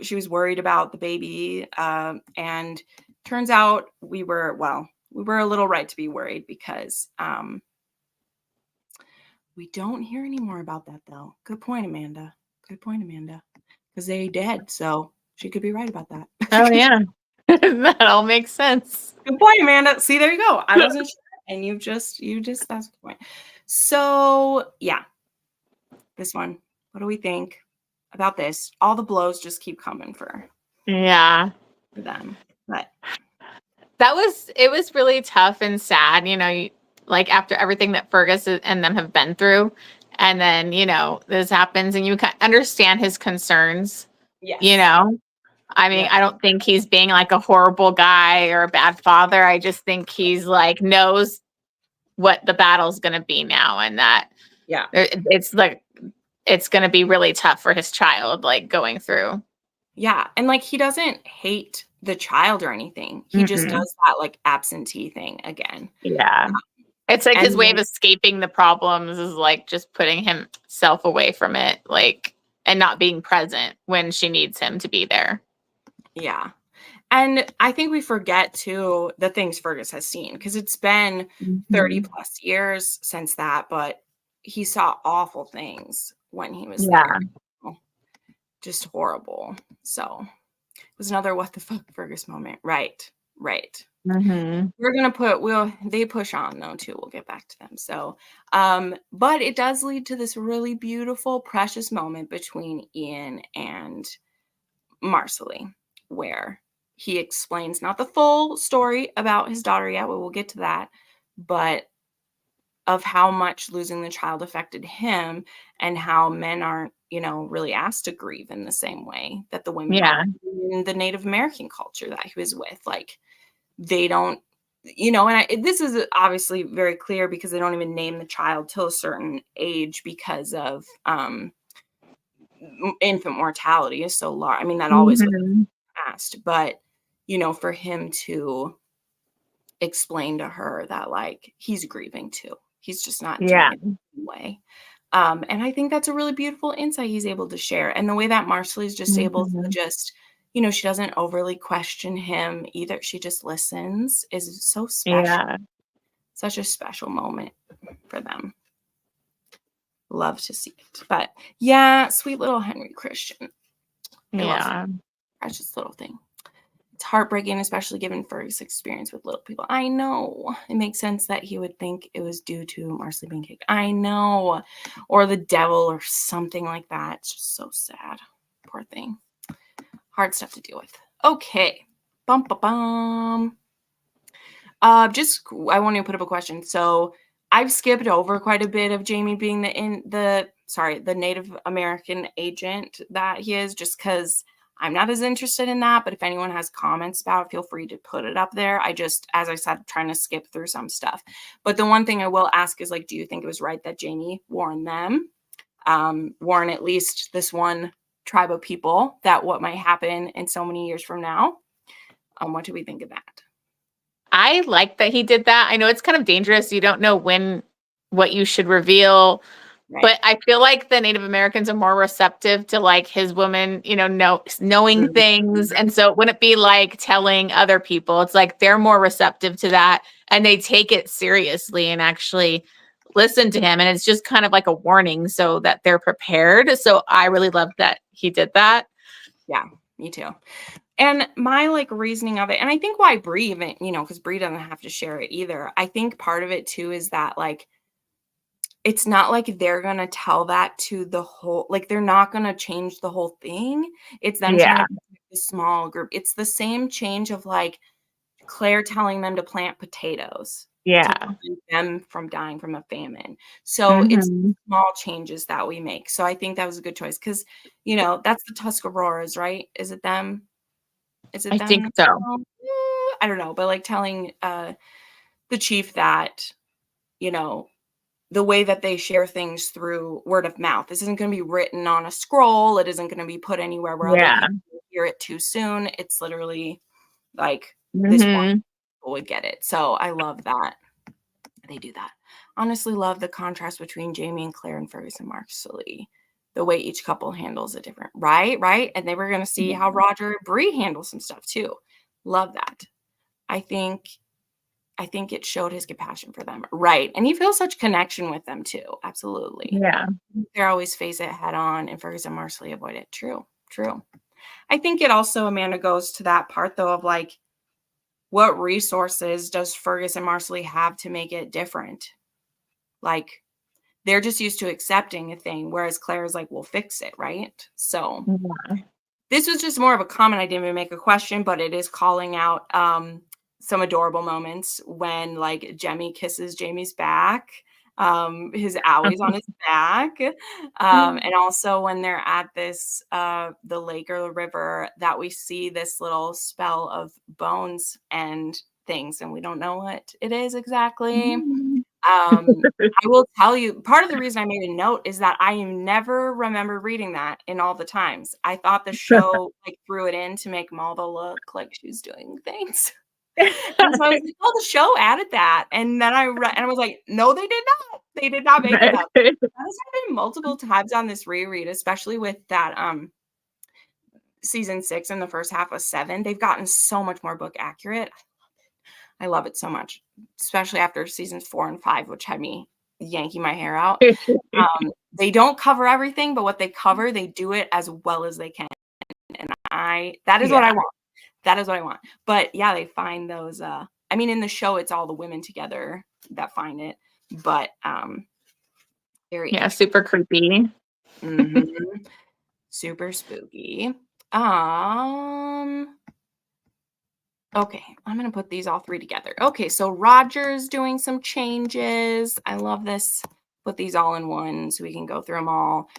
she was worried about the baby. And turns out we were a little right to be worried because we don't hear any more about that, though. Good point, Amanda. Good point, Amanda. Because they did. So she could be right about that. Oh, yeah. That all makes sense. Good point, Amanda. See, there you go. I wasn't sure. And you just, that's the point. So, yeah. This one. What do we think about this? All the blows just keep coming for them. But it was really tough and sad, you know, like after everything that Fergus and them have been through. And then, you know, this happens and you can understand his concerns. Yes. You know, I mean, I don't think he's being like a horrible guy or a bad father. I just think he's like knows what the battle's going to be now. And that it's like, it's going to be really tough for his child, like going through. Yeah. And like, he doesn't hate the child or anything. He just does that like absentee thing again. Yeah. It's like his way of escaping the problems is like just putting himself away from it, like, and not being present when she needs him to be there. Yeah. And I think we forget too the things Fergus has seen because it's been 30 plus years since that, but he saw awful things when he was there. Just horrible. So it was another what the fuck Fergus moment. Right. We're gonna they push on though too. We'll get back to them. So but it does lead to this really beautiful, precious moment between Ian and Marsali, where he explains not the full story about his daughter yet, we'll get to that, but of how much losing the child affected him and how men aren't, really asked to grieve in the same way that the women Yeah. are in the Native American culture that he was with. Like, they don't, and this is obviously very clear because they don't even name the child till a certain age because of infant mortality is so large. I mean, that always was Mhm. asked, but for him to explain to her that like he's grieving too. He's just not Yeah. doing it the same way. And I think that's a really beautiful insight he's able to share. And the way that Marsali is just able to Mhm. just, she doesn't overly question him either. She just listens is so special. Yeah. Such a special moment for them. Love to see it. But yeah, sweet little Henry Christian. I love Yeah. precious little thing. It's heartbreaking, especially given Ferg's experience with little people. I know. It makes sense that he would think it was due to Marsali being kicked. I know. Or the devil or something like that. It's just so sad. Poor thing. Hard stuff to deal with. Okay. Bum, bum, bum. I want to put up a question. So I've skipped over quite a bit of Jamie being the Native American agent that he is, just because I'm not as interested in that. But if anyone has comments about it, feel free to put it up there. As I said, trying to skip through some stuff. But the one thing I will ask is, like, do you think it was right that Jamie warned them? Warn at least this one tribe of people that what might happen in so many years from now. What do we think of that? I like that he did that. I know it's kind of dangerous. You don't know what you should reveal. Right. But I feel like the Native Americans are more receptive to like his woman, knowing things. And so it wouldn't be like telling other people. It's like they're more receptive to that and they take it seriously and actually listen to him. And it's just kind of like a warning so that they're prepared. So I really love that he did that. Yeah, me too. And my like reasoning of it, and I think why Bree even, because Bree doesn't have to share it either. I think part of it too is that like it's not like they're gonna tell that to the whole, like they're not gonna change the whole thing. It's them trying Yeah. to protect a small group. It's the same change of like Claire telling them to plant potatoes to Yeah. prevent them from dying from a famine. So it's Mhm. small changes that we make. So I think that was a good choice because that's the Tuscaroras, right? Is it them? Is it I think them? so. I don't know, but like telling the chief that, you know, the way that they share things through word of mouth. This isn't going to be written on a scroll. It isn't going to be put anywhere where other Yeah. people hear it too soon. It's literally like this one Mhm. people would get it. So I love that they do that. Honestly, love the contrast between Jamie and Claire and Fergus and Marsali. The way each couple handles it different, right? And then we're going to see how Roger and Bree handle some stuff too. Love that. I think it showed his compassion for them. Right. And he feels such connection with them too. Absolutely. Yeah. They always face it head on and Fergus and Marsali avoid it. True. I think it also, Amanda, goes to that part though of like, what resources does Fergus and Marsali have to make it different? Like, they're just used to accepting a thing, whereas Claire is like, we'll fix it, right? So Yeah. this was just more of a comment. I didn't even make a question, but it is calling out some adorable moments when like Jemmy kisses Jamie's back, his owies on his back, and also when they're at this the lake or the river that we see this little spell of bones and things, and we don't know what it is exactly. I will tell you, part of the reason I made a note is that I never remember reading that in all the times. I thought the show like threw it in to make Malva look like she was doing things. And so I was like, "Oh, the show added that." And then I was like, "No, they did not. They did not make it up." That has happened multiple times on this reread, especially with that season 6 and the first half of 7. They've gotten so much more book accurate. I love it so much, especially after seasons 4 and 5, which had me yanking my hair out. They don't cover everything, but what they cover, they do it as well as they can. And that is what I want. That is what I want. But yeah, they find those, I mean, in the show, it's all the women together that find it, but very Yeah, interesting. super creepy. Mhm. Super spooky. Okay, I'm going to put these all three together. Okay, so Roger's doing some changes. I love this. Put these all in one so we can go through them all.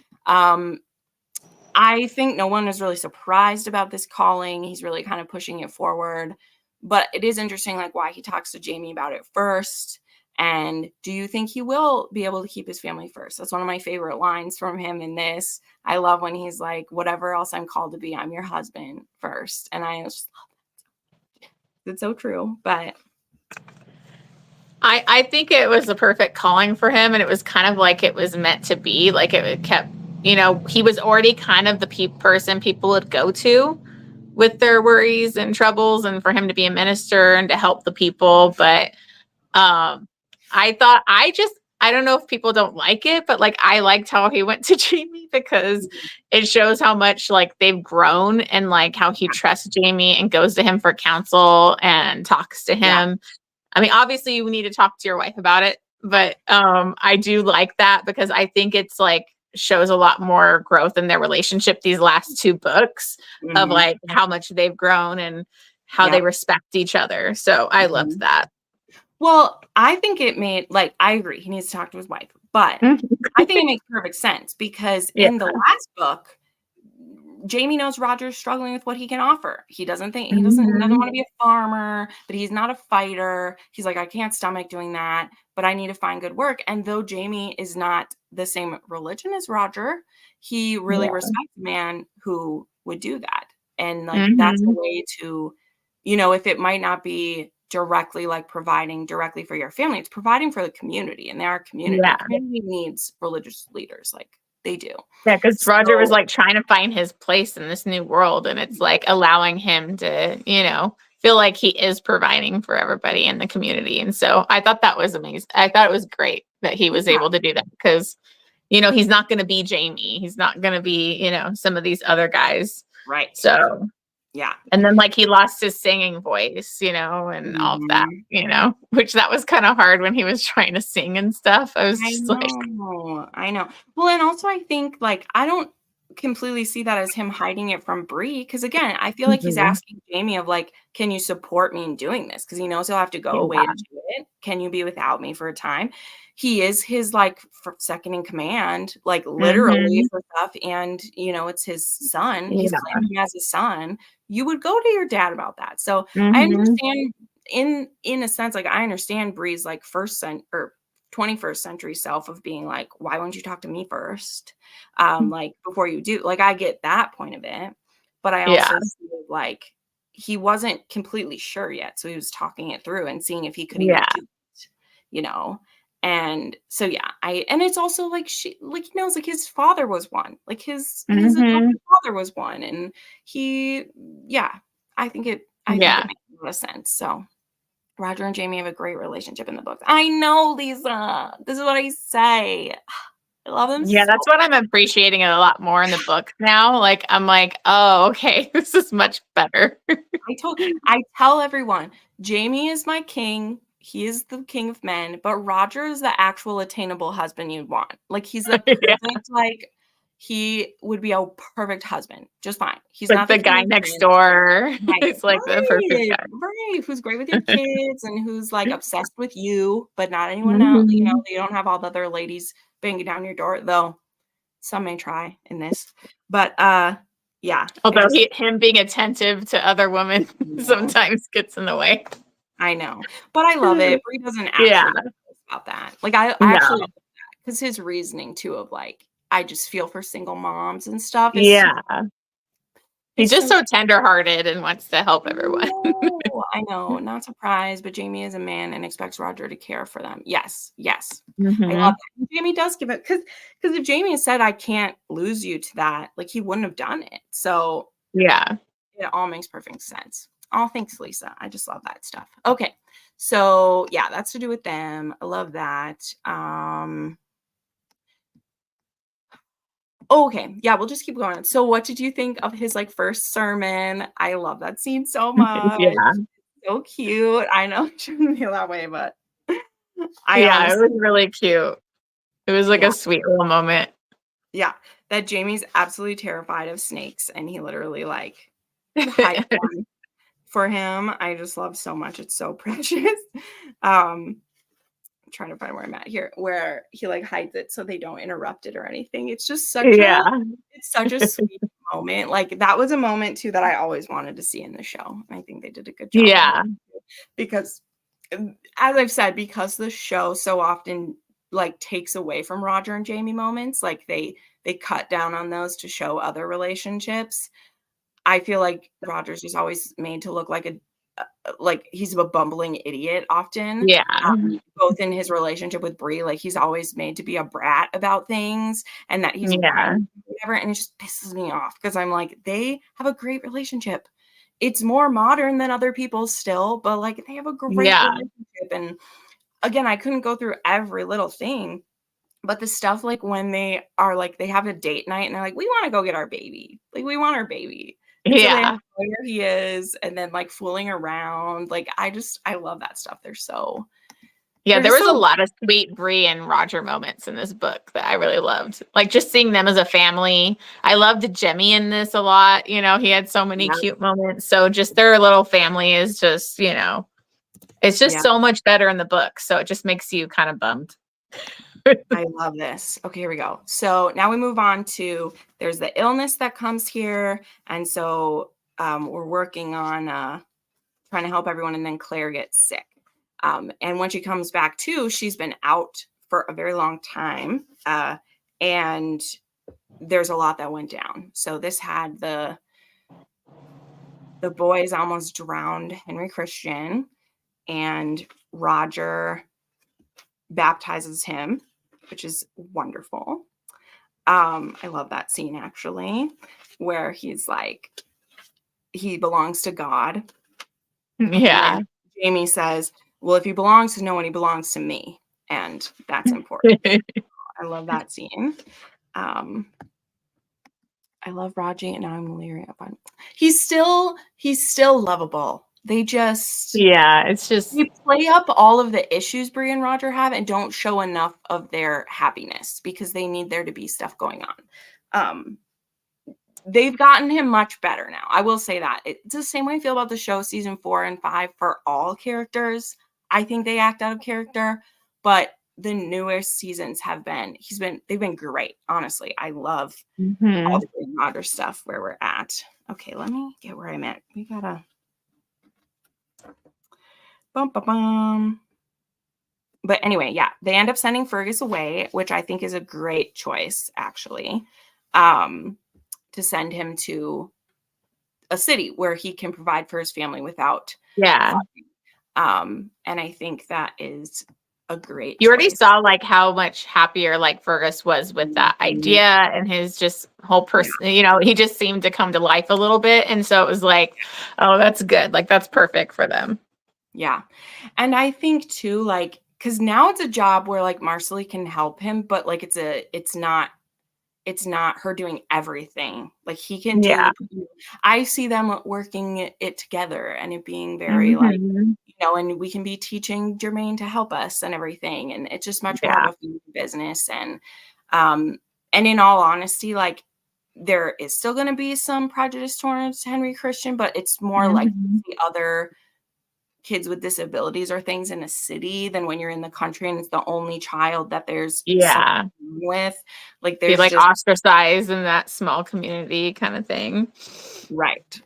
I think no one is really surprised about this calling. He's really kind of pushing it forward. But it is interesting, like, why he talks to Jamie about it first. And do you think he will be able to keep his family first? That's one of my favorite lines from him in this. I love when he's like, whatever else I'm called to be, I'm your husband first. And I just it's so true. But I think it was the perfect calling for him, and it was kind of like it was meant to be. Like it kept, he was already kind of the person people would go to with their worries and troubles, and for him to be a minister and to help the people. But I thought I don't know if people don't like it, but like I liked how he went to Jamie because it shows how much like they've grown and like how he trusts Jamie and goes to him for counsel and talks to him. Yeah. I mean, obviously you need to talk to your wife about it, but I do like that because I think it's like shows a lot more growth in their relationship these last two books of like how much they've grown and how they respect each other. So I loved that. Well, I think it made, like, I agree. He needs to talk to his wife. But I think it makes perfect sense because in the last book, Jamie knows Roger's struggling with what he can offer. He doesn't want to be a farmer, but he's not a fighter. He's like, I can't stomach doing that, but I need to find good work. And though Jamie is not the same religion as Roger, he really respects a man who would do that. And like, that's a way to, if it might not be directly like providing directly for your family, it's providing for the community, and their community. The community needs religious leaders, like they do. Yeah, because Roger was like trying to find his place in this new world, and it's like allowing him to, feel like he is providing for everybody in the community. And so I thought that was amazing. I thought it was great that he was able to do that because, he's not going to be Jamie. He's not going to be, some of these other guys. Right. So yeah. And then like he lost his singing voice, and all of that, which that was kind of hard when he was trying to sing and stuff. I know. Well, and also I think like I don't completely see that as him hiding it from Bree, because again, I feel like he's asking Jamie of like, can you support me in doing this? Because he knows he'll have to go away to do it. Can you be without me for a time? He is his like second in command, like literally for stuff, and it's his son. He's claiming him as his son. You would go to your dad about that. So I understand in a sense, like I understand Bree's like 21st century self of being like, why won't you talk to me first? Like before you do, like I get that point of it, but I also feel like he wasn't completely sure yet. So he was talking it through and seeing if he could even do it, And so, and it's also like he knows like his father was one, like his adopted father was one. And I think it makes a lot of sense. So Roger and Jamie have a great relationship in the book. I know, Lisa. This is what I say. I love them. Yeah, that's what I'm appreciating it a lot more in the book now. Like, I'm like, oh, okay, this is much better. I tell everyone, Jamie is my king. He is the king of men, but Roger is the actual attainable husband you'd want. Like, he's the perfect, like, he would be a perfect husband, just fine. He's like not the guy next door. He's like the perfect guy. Right. Who's great with your kids and who's like obsessed with you, but not anyone else. You don't have all the other ladies banging down your door, though some may try in this. But although him being attentive to other women sometimes gets in the way. I know, but I love it. Bree doesn't actually about that. Like I actually love that because his reasoning too of like I just feel for single moms and stuff. He's just so tenderhearted and wants to help everyone. I know, not surprised, but Jamie is a man and expects Roger to care for them. Yes. I love that. Jamie does give it because if Jamie had said, I can't lose you to that, like he wouldn't have done it. So it all makes perfect sense. Oh, thanks, Lisa. I just love that stuff. Okay. So that's to do with them. I love that. Okay. Yeah, we'll just keep going. So what did you think of his like first sermon? I love that scene so much. So cute. I know it shouldn't feel that way, but it was really cute. It was like a sweet little moment. Yeah. That Jamie's absolutely terrified of snakes and he literally like hides them for him. I just love so much. It's so precious. I'm trying to find where I'm at here, where he like hides it so they don't interrupt it or anything. It's just such a sweet moment. Like that was a moment too that I always wanted to see in the show. I think they did a good job. Yeah. Because as I've said, because the show so often like takes away from Roger and Jamie moments, like they cut down on those to show other relationships. I feel like Roger's just always made to look like he's a bumbling idiot often. Yeah. Both in his relationship with Bree, like he's always made to be a brat about things and that he's whatever, and it just pisses me off because I'm like, they have a great relationship. It's more modern than other people's still, but like they have a great relationship. And again, I couldn't go through every little thing, but the stuff like when they are like they have a date night and they're like, we want to go get our baby. Like we want our baby. And so they have to know where he is and then like fooling around. Like I love that stuff. There was a lot of sweet Bree and Roger moments in this book that I really loved. Like just seeing them as a family. I loved Jemmy in this a lot. You know, he had so many cute moments. So just their little family is just, you know, it's just so much better in the book. So it just makes you kind of bummed. I love this. Okay, here we go. So now we move on to there's the illness that comes here. And so we're working on trying to help everyone. And then Claire gets sick. And when she comes back too, she's been out for a very long time. And there's a lot that went down. So this had the boys almost drowned Henry Christian, and Roger baptizes him, which is wonderful. I love that scene actually, where he's like, he belongs to God. Yeah. Jamie says, well, if he belongs to no one, he belongs to me. And that's important. I love that scene. I love Raji, and now I'm leery of him. He's still lovable. They just it's just they play up all of the issues Bree and Roger have and don't show enough of their happiness because they need there to be stuff going on. They've gotten him much better now. I will say that. It's the same way I feel about the show season 4 and 5 for all characters. I think they act out of character, but the newest seasons they've been great. Honestly, I love all the Roger stuff where we're at. Okay, let me get where I'm at. We gotta bum. But anyway, yeah, they end up sending Fergus away, which I think is a great choice, actually, to send him to a city where he can provide for his family without. And I think that is a great You already saw like how much happier like Fergus was with that idea and his just whole person, you know, he just seemed to come to life a little bit. And so it was like, oh, that's good. Like that's perfect for them. Yeah. And I think too, like, because now it's a job where like Marsali can help him, but like it's not her doing everything. Like he can do. I see them working it together and it being very like, you know, and we can be teaching Jermaine to help us and everything. And it's just much more of a family business. And in all honesty, like there is still going to be some prejudice towards Henry Christian, but it's more like the other kids with disabilities or things in a city than when you're in the country and it's the only child that there's something with. Like there's like ostracized in that small community kind of thing. Right.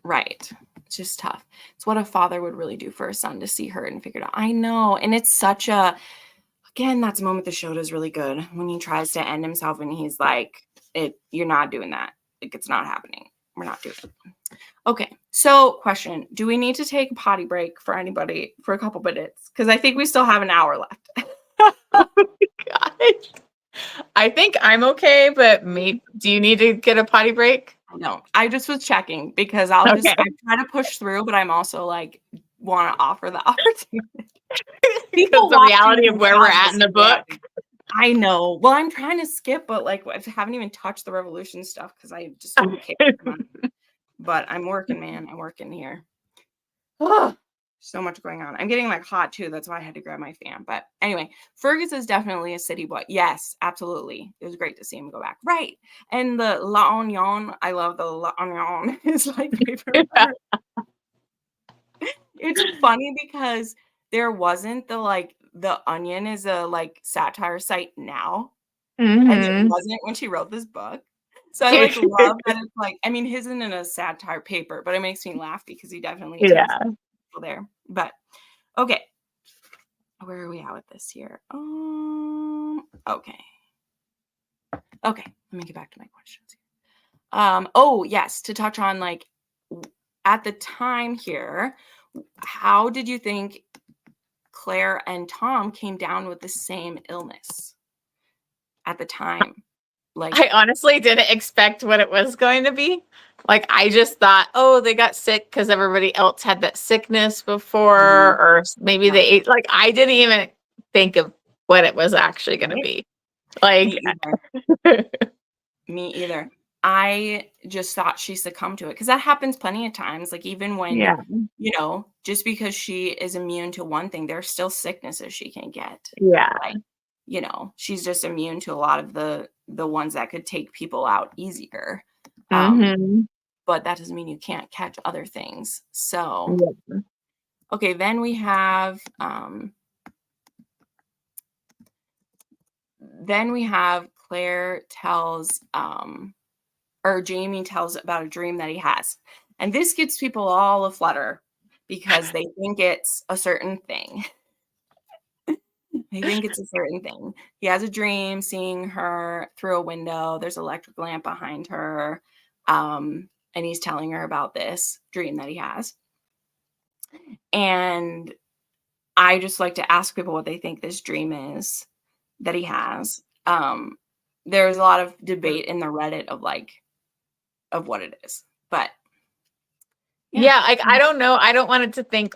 It's just tough. It's what a father would really do for a son to see hurt and figure it out. I know. And it's such again, that's a moment the show does really good when he tries to end himself and he's like, you're not doing that. Like it's not happening. We're not doing it. Okay, so question. Do we need to take a potty break for anybody for a couple minutes? Because I think we still have an hour left. Oh my gosh. I think I'm okay, but do you need to get a potty break? No, I just was checking because I try to push through, but I'm also like want to offer the opportunity. Because the reality of where we're at in the book. I know. Well, I'm trying to skip, but like I haven't even touched the revolution stuff because I just don't care. But I'm working, man. I'm working here. Oh, so much going on. I'm getting like hot too. That's why I had to grab my fan. But anyway, Fergus is definitely a city boy. Yes, absolutely. It was great to see him go back. Right. And the La Onion, I love the La Onion. It's like my favorite part. It's funny because there wasn't the Onion is a satire site now, and it wasn't when she wrote this book. So I love that it's I mean, his isn't in a satire paper, but it makes me laugh because he definitely takes people there. But okay, where are we at with this here? Okay. Okay, let me get back to my questions here. Oh yes, to touch on at the time here, how did you think Claire and Tom came down with the same illness at the time? I honestly didn't expect what it was going to be. I just thought, oh, they got sick because everybody else had that sickness before, or maybe they ate. I didn't even think of what it was actually going to be. Me either. I just thought she succumbed to it because that happens plenty of times. Even when, just because she is immune to one thing, there's still sicknesses she can get. Yeah. She's just immune to a lot of the ones that could take people out easier. But that doesn't mean you can't catch other things. So, okay, then we have Claire tells or Jamie tells about a dream that he has. And this gets people all aflutter because they think it's a certain thing. They think it's a certain thing. He has a dream seeing her through a window. There's an electric lamp behind her. And he's telling her about this dream that he has. And I just like to ask people what they think this dream is that he has. There's a lot of debate in the Reddit of what it is. But I don't know. I don't want it to think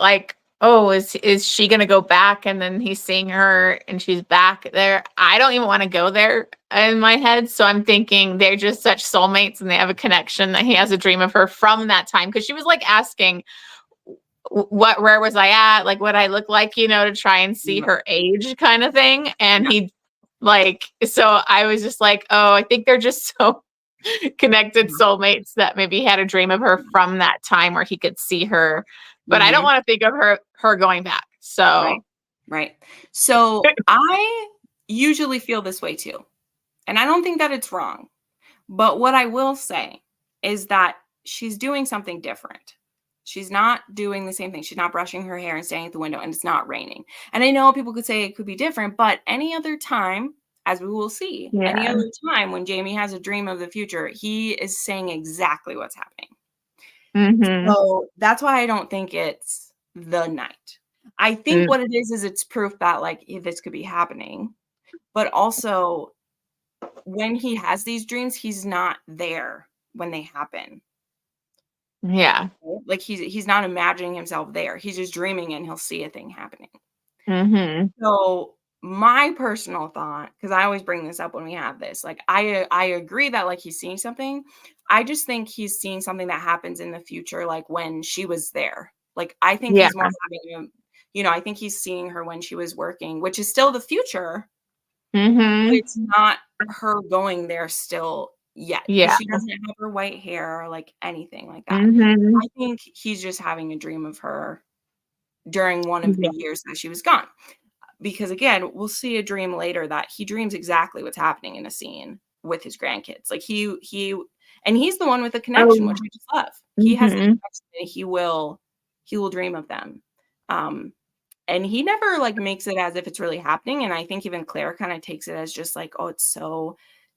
oh, is she gonna go back and then he's seeing her and she's back there? I don't even want to go there in my head. So I'm thinking they're just such soulmates and they have a connection that he has a dream of her from that time. Because she was asking where was I at? What I look like, to try and see her age kind of thing. And he so I was just oh, I think they're just so connected soulmates that maybe he had a dream of her from that time where he could see her. But I don't want to think of her going back. So right. So I usually feel this way too. And I don't think that it's wrong. But what I will say is that she's doing something different. She's not doing the same thing. She's not brushing her hair and standing at the window and it's not raining. And I know people could say it could be different, but any other time, as we will see, any other time when Jamie has a dream of the future, he is saying exactly what's happening. So that's why I don't think it's the night. I think what it is it's proof that this could be happening. But also when he has these dreams, he's not there when they happen. Yeah. He's not imagining himself there. He's just dreaming and he'll see a thing happening. So my personal thought, because I always bring this up when we have this, I agree that he's seeing something. I just think he's seeing something that happens in the future, when she was there. I think he's more having I think he's seeing her when she was working, which is still the future. It's not her going there still yet. She doesn't have her white hair or anything like that. I think he's just having a dream of her during one of the years that she was gone. Because again, we'll see a dream later that he dreams exactly what's happening in a scene with his grandkids. And he's the one with the connection, which I just love. He has the connection and he will dream of them. And he never makes it as if it's really happening. And I think even Claire kind of takes it as just oh,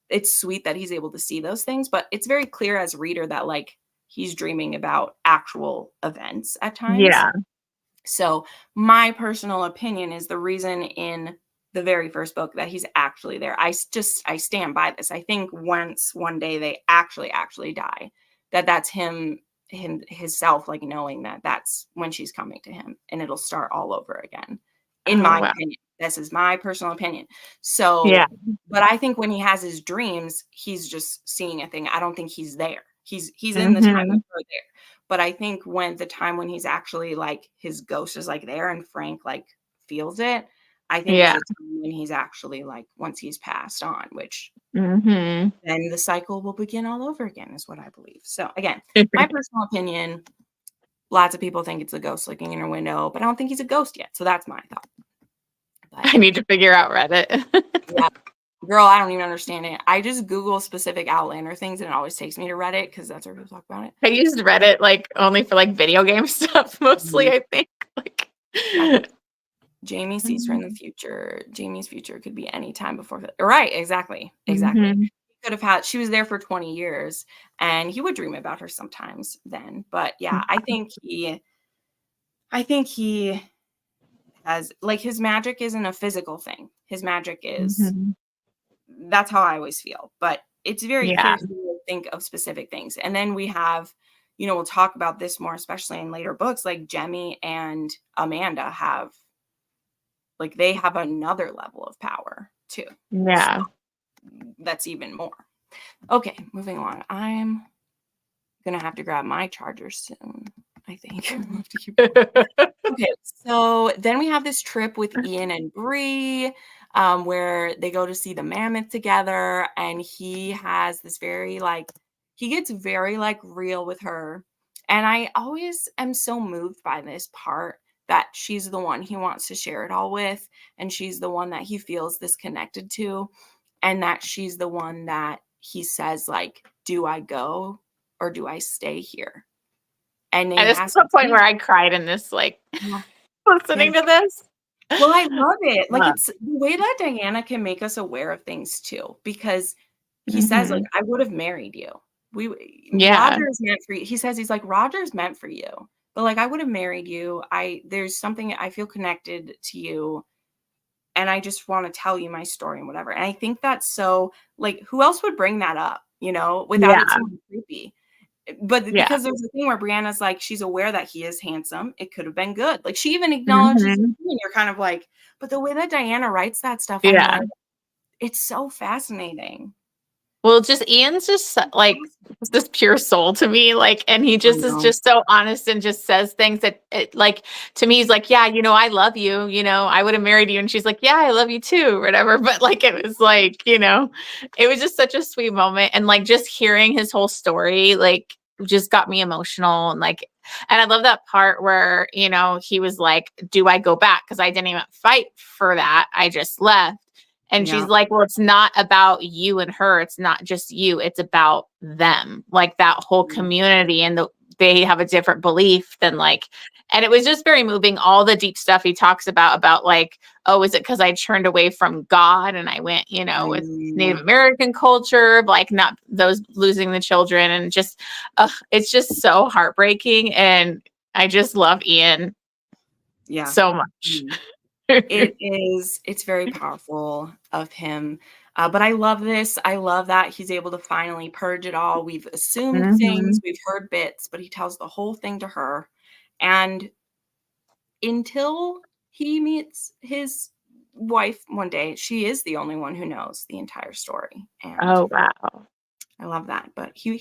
it's sweet that he's able to see those things, but it's very clear as a reader that he's dreaming about actual events at times. Yeah. So my personal opinion is the reason in the very first book that he's actually there. I stand by this. I think once one day they actually die, that's his self knowing that that's when she's coming to him and it'll start all over again. In my opinion, this is my personal opinion. So, but I think when he has his dreams, he's just seeing a thing. I don't think he's there. He's in the time of her there. But I think when he's actually his ghost is there and Frank feels it, I think it's a time when he's actually once he's passed on, which then the cycle will begin all over again is what I believe. So again, my personal opinion, Lots of people think it's a ghost looking in her window, but I don't think he's a ghost yet. So that's my thought. But, I need to figure out Reddit. Yeah. Girl, I don't even understand it. I just Google specific Outlander things and it always takes me to Reddit because that's where people talk about it. I used Reddit like only for like video game stuff mostly, I think. Like Jamie sees her in the future. Jamie's future could be any time before. Right, exactly. He could have had, she was there for 20 years and he would dream about her sometimes then. But yeah, I think he has, like, his magic isn't a physical thing. His magic is, that's how I always feel. But it's very clear to think of specific things. And then we have, you know, we'll talk about this more, especially in later books, like Jemmy and Amanda have, like, they have another level of power too. Yeah. So that's even more. Okay, moving along. I'm going to have to grab my charger soon, I think. I'll have to keep okay, so then we have this trip with Ian and Bree, where they go to see the mammoth together, and he has this very, like, he gets very, like, real with her. And I always am so moved by this part that she's the one he wants to share it all with, and she's the one that he feels this connected to, and that she's the one that he says, like, do I go or do I stay here? And this is the point where I cried in this, like, listening to this. Well, I love it. Like, it's the way that Diana can make us aware of things too, because he says, like, I would have married you. Roger's meant for you. He says, he's like, Roger's meant for you, but like, I would have married you. There's something, I feel connected to you. And I just want to tell you my story and whatever. And I think that's so, like, who else would bring that up, you know, without it sounding creepy? But because there's a thing where Brianna's like, she's aware that he is handsome. It could have been good. Like, she even acknowledges it, and you're kind of like, but the way that Diana writes that stuff, I'm like, it's so fascinating. Well, just Ian's just like this pure soul to me, like, and he just is just so honest and just says things that, like, to me, he's like, yeah, you know, I love you, you know, I would have married you, and she's like, yeah, I love you too, or whatever. But like, it was like, you know, it was just such a sweet moment, and like just hearing his whole story, like, just got me emotional, and like, and I love that part where, you know, he was like, do I go back? Because I didn't even fight for that, I just left. And she's like, well, it's not about you and her. It's not just you. It's about them. Like, that whole community, and they have a different belief than, like, and it was just very moving. All the deep stuff he talks about like, oh, is it because I turned away from God and I went, you know, with Native American culture, like, not those losing the children, and just, it's just so heartbreaking. And I just love Ian so much. It's very powerful of him. But I love this. I love that he's able to finally purge it all. We've assumed things, we've heard bits, but he tells the whole thing to her. And until he meets his wife one day, she is the only one who knows the entire story. And oh, wow. I love that. But he'll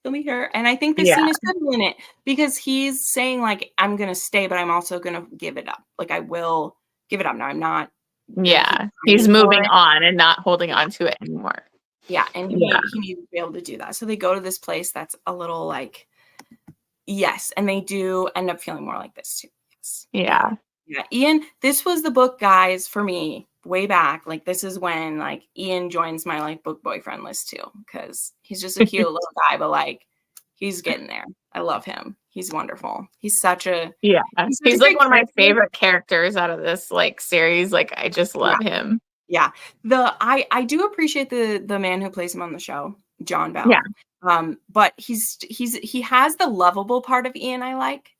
meet her. And I think this scene is good in it, because he's saying, like, I'm going to stay, but I'm also going to give it up. Like, I will give it up. Now I'm not. Yeah. He's moving on and not holding on to it anymore. Yeah. And he needs to be able to do that. So they go to this place that's a little like, and they do end up feeling more like this too. Yes. Yeah. Yeah. Ian, this was the book, guys, for me way back. Like, this is when, like, Ian joins my, like, book boyfriend list too, because he's just a cute little guy, but like, he's getting there. I love him. He's wonderful. He's such a he's like one of my favorite characters out of this, like, series. Like, I just love him. Yeah. I do appreciate the man who plays him on the show, John Bell. Yeah. But he has the lovable part of Ian I like,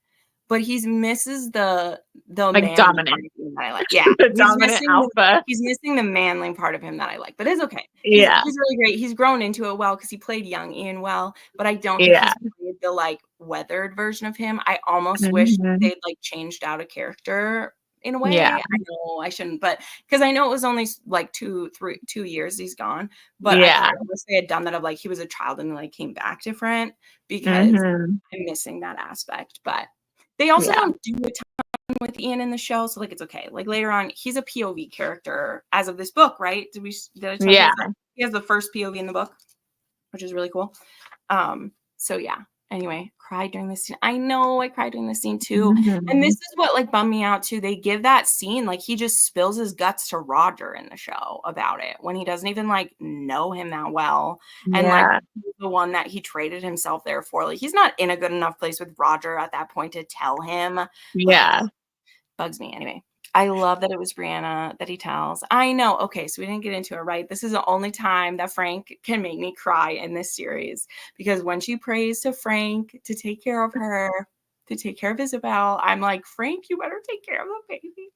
but he misses the like dominant that I like. Yeah. The dominant alpha. He's missing the manling part of him that I like, but it's okay. He's really great. He's grown into it well, because he played young Ian well, but I don't think he's played the, like, weathered version of him. I almost wish they'd, like, changed out a character in a way. I know I shouldn't, but because I know it was only like 2 years he's gone, but I wish they had done that, of like, he was a child and like came back different, because I'm missing that aspect. But they also don't do a ton with Ian in the show, so like, it's okay. Like, later on, he's a POV character as of this book, right? Did I tell you that? He has the first POV in the book, which is really cool. So yeah, Anyway, cried during this scene. I know, I cried during this scene too. And this is what like bummed me out too. They give that scene like he just spills his guts to Roger in the show about it when he doesn't even like know him that well. And like the one that he traded himself there for. Like he's not in a good enough place with Roger at that point to tell him. Yeah. Bugs me. Anyway, I love that it was Brianna that he tells. I know. Okay, so we didn't get into it, right? This is the only time that Frank can make me cry in this series because when she prays to Frank to take care of her, to take care of Isabel, I'm like, Frank, you better take care of the baby.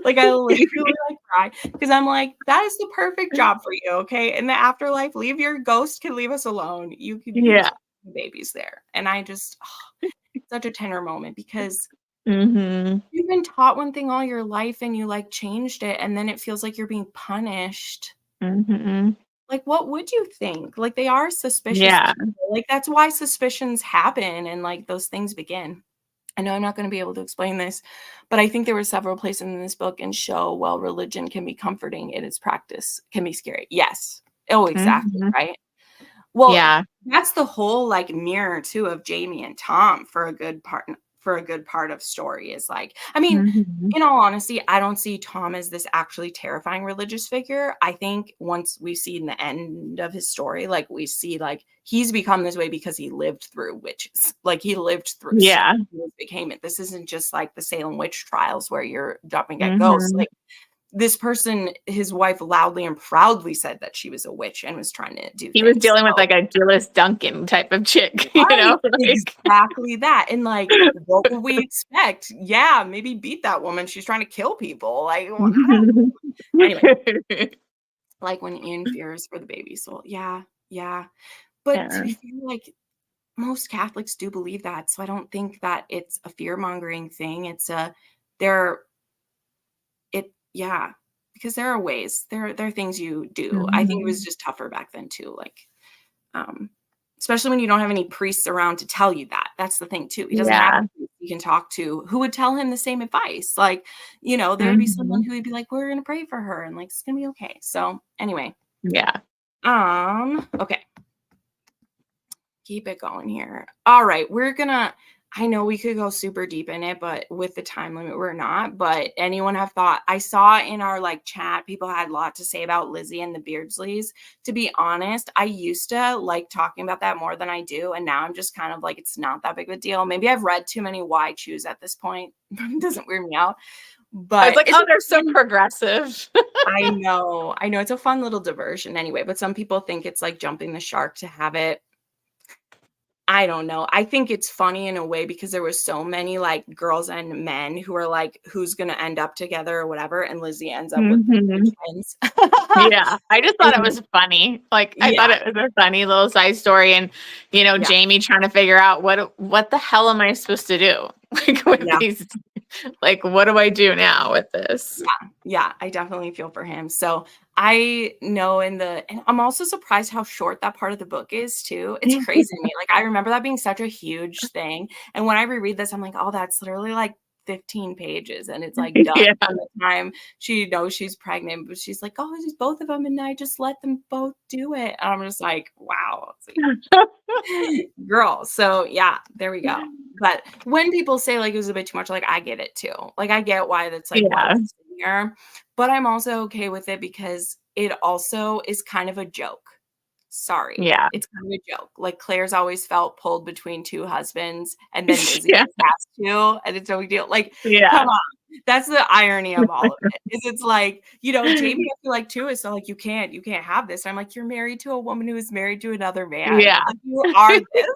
Like I literally like cry because I'm like, that is the perfect job for you. Okay, in the afterlife, leave your ghost can leave us alone. You could be the babies there, and I just such a tender moment because. You've been taught one thing all your life and you like changed it and then it feels like you're being punished. Like, what would you think? Like, they are suspicious people. Like, that's why suspicions happen and like those things begin. I know I'm not going to be able to explain this, but I think there were several places in this book and show, well, religion can be comforting in its practice, can be scary. Yes. Oh, exactly. Right. Well, that's the whole like mirror too of Jamie and Tom for a good part of story is like, I mean, in all honesty, I don't see Tom as this actually terrifying religious figure. I think once we see in the end of his story, like we see like he's become this way because he lived through witches. Like he lived through stuff and became it. This isn't just like the Salem witch trials where you're jumping at ghosts. Like this person, his wife loudly and proudly said that she was a witch and was trying to do He was dealing with like a Gillis Duncan type of chick, you know? Like... Exactly that. And like, what would we expect? Yeah, maybe beat that woman. She's trying to kill people. Like, well, anyway, like when Ian fears for the baby soul. Yeah. But to be fair, like most Catholics do believe that. So I don't think that it's a fear mongering thing. It's because there are ways, there are things you do. I think it was just tougher back then too. Like, especially when you don't have any priests around to tell you that. That's the thing too. He doesn't have a priest you can talk to who would tell him the same advice. Like, you know, there would be someone who would be like, we're going to pray for her and like, it's going to be okay. So anyway. Okay. Keep it going here. All right. I know we could go super deep in it, but with the time limit, we're not. But anyone have thought? I saw in our like chat, people had a lot to say about Lizzie and the Beardsleys. To be honest, I used to like talking about that more than I do. And now I'm just kind of like, it's not that big of a deal. Maybe I've read too many Why Choose at this point. It doesn't weird me out. But it's like, oh, they're so progressive. I know. It's a fun little diversion anyway. But some people think it's like jumping the shark to have it. I don't know. I think it's funny in a way because there was so many like girls and men who are like, who's going to end up together or whatever. And Lizzie ends up with the twins. I just thought it was funny. Like, I thought it was a funny little side story. And, you know, Jamie trying to figure out what the hell am I supposed to do? Like with these, like, what do I do now with this? Yeah, I definitely feel for him. So I know and I'm also surprised how short that part of the book is too. It's crazy to me. Like I remember that being such a huge thing. And when I reread this, I'm like, oh, that's literally like 15 pages and it's like done from the time she knows she's pregnant, but she's like, oh, it's just both of them and I just let them both do it. And I'm just like, wow. Girl. So yeah, there we go. But when people say like it was a bit too much, like I get it too. Like I get why that's like why it's here. But I'm also okay with it because it also is kind of a joke. Sorry. Yeah. It's kind of a joke. Like Claire's always felt pulled between two husbands and then Lizzie has to, and it's no big deal. Like, come on. That's the irony of all of it. Is it's like, you know, Jamie, I feel like too is so like you can't have this. And I'm like, you're married to a woman who is married to another man. Yeah. Like, you are this.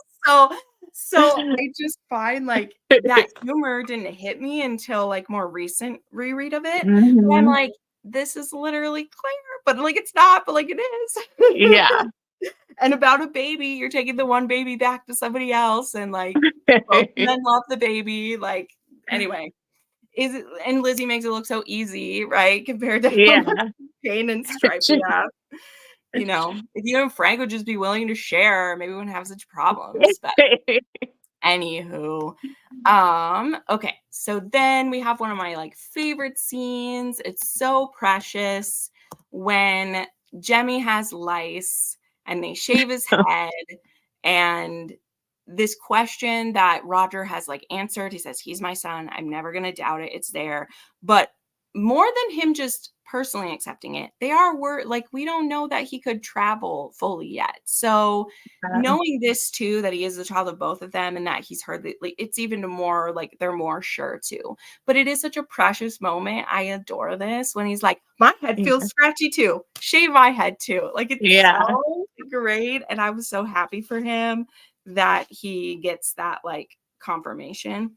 So I just find like that humor didn't hit me until like more recent reread of it. But I'm like, this is literally Claire, but like it's not, but like it is. Yeah. And about a baby, you're taking the one baby back to somebody else, and like both men love the baby. Like anyway, and Lizzie makes it look so easy, right? Compared to pain and strife. You know, if you and Frank would just be willing to share, maybe we wouldn't have such problems. But anywho, okay. So then we have one of my like favorite scenes. It's so precious when Jemmy has lice and they shave his head and this question that Roger has like answered. He says, he's my son. I'm never going to doubt it. It's there. But more than him just personally accepting it, we don't know that he could travel fully yet. So knowing this too, that he is the child of both of them and that he's heard that, like, it's even more like they're more sure too. But it is such a precious moment. I adore this when he's like, my head feels scratchy too. Shave my head too. Like, it's so great. And I was so happy for him that he gets that like confirmation.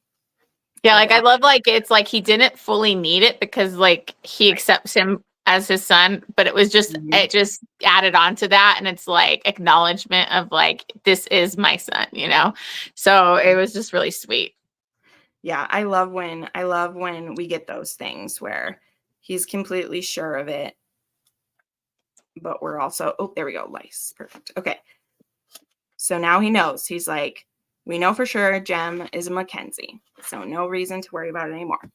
Yeah, like I love like it's like he didn't fully need it because like he accepts him as his son, but it was just it just added on to that, and it's like acknowledgement of like this is my son, you know. So it was just really sweet. Yeah, I love when we get those things where he's completely sure of it, but we're also there we go, lice. Perfect. Okay. So now he knows. He's like, we know for sure Jem is a Mackenzie. So no reason to worry about it anymore.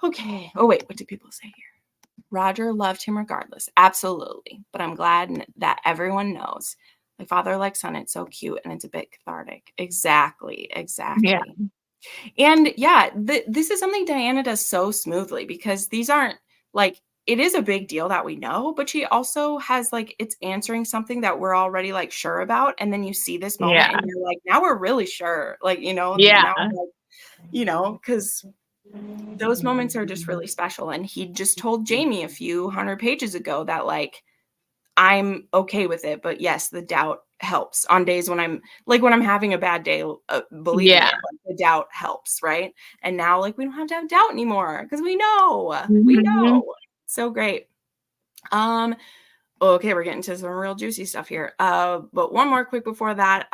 Okay. Oh, wait. What do people say here? Roger loved him regardless. Absolutely. But I'm glad that everyone knows. Like father like son, it's so cute and it's a bit cathartic. Exactly. Yeah. And yeah, this is something Diana does so smoothly because these aren't like, it is a big deal that we know, but she also has like, it's answering something that we're already like sure about. And then you see this moment and you're like, now we're really sure. Like, you know, now, like, you know, because those moments are just really special. And he just told Jamie a few hundred pages ago that like, I'm okay with it, but yes, the doubt helps on days when I'm having a bad day, believing it, like, the doubt helps, right? And now like we don't have to have doubt anymore because we know. So great. Okay, we're getting to some real juicy stuff here. But one more quick before that.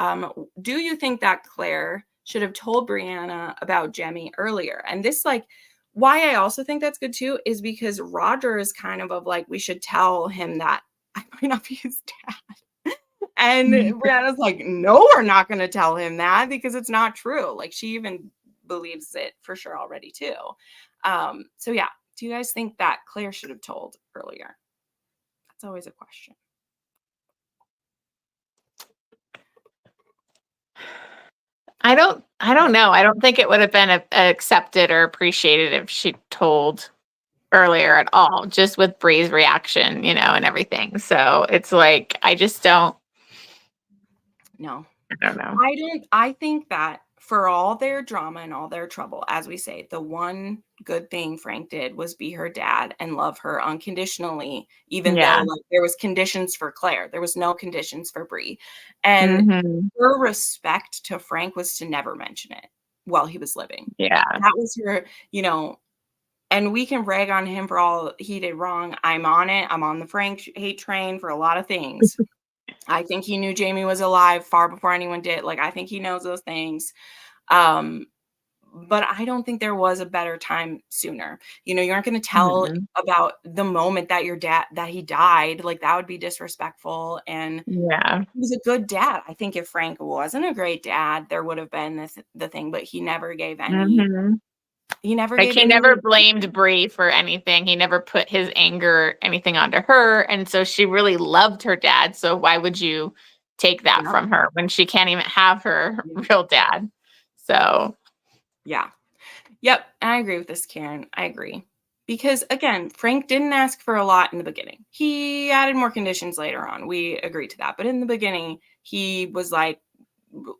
Do you think that Claire should have told Brianna about Jemmy earlier? And this, like, why I also think that's good too is because Roger is kind of like, we should tell him that I might not be his dad. And Brianna's like, no, we're not going to tell him that because it's not true. Like, she even believes it for sure already too. So yeah, do you guys think that Claire should have told earlier? That's always a question. I don't know. I don't think it would have been accepted or appreciated if she told earlier at all, just with Bree's reaction, you know, and everything. So it's like, I just don't. No. I don't know. I think that for all their drama and all their trouble, as we say, the one good thing Frank did was be her dad and love her unconditionally, even though like there was conditions for Claire. There was no conditions for Bree. And her respect to Frank was to never mention it while he was living. Yeah. That was her, you know, and we can rag on him for all he did wrong. I'm on it. I'm on the Frank hate train for a lot of things. I think he knew Jamie was alive far before anyone did. Like, I think he knows those things. But I don't think there was a better time sooner. You know, you aren't going to tell about the moment that your dad, that he died. Like, that would be disrespectful. And he was a good dad. I think if Frank wasn't a great dad, there would have been the thing, but he never gave any. He never like he never blamed Bree for anything. He never put his anger anything onto her, and so she really loved her dad. So why would you take that from her when she can't even have her real dad? So yeah, yep, I agree with this, Karen. I agree because again, Frank didn't ask for a lot in the beginning. He added more conditions later on. We agreed to that, but in the beginning, he was like,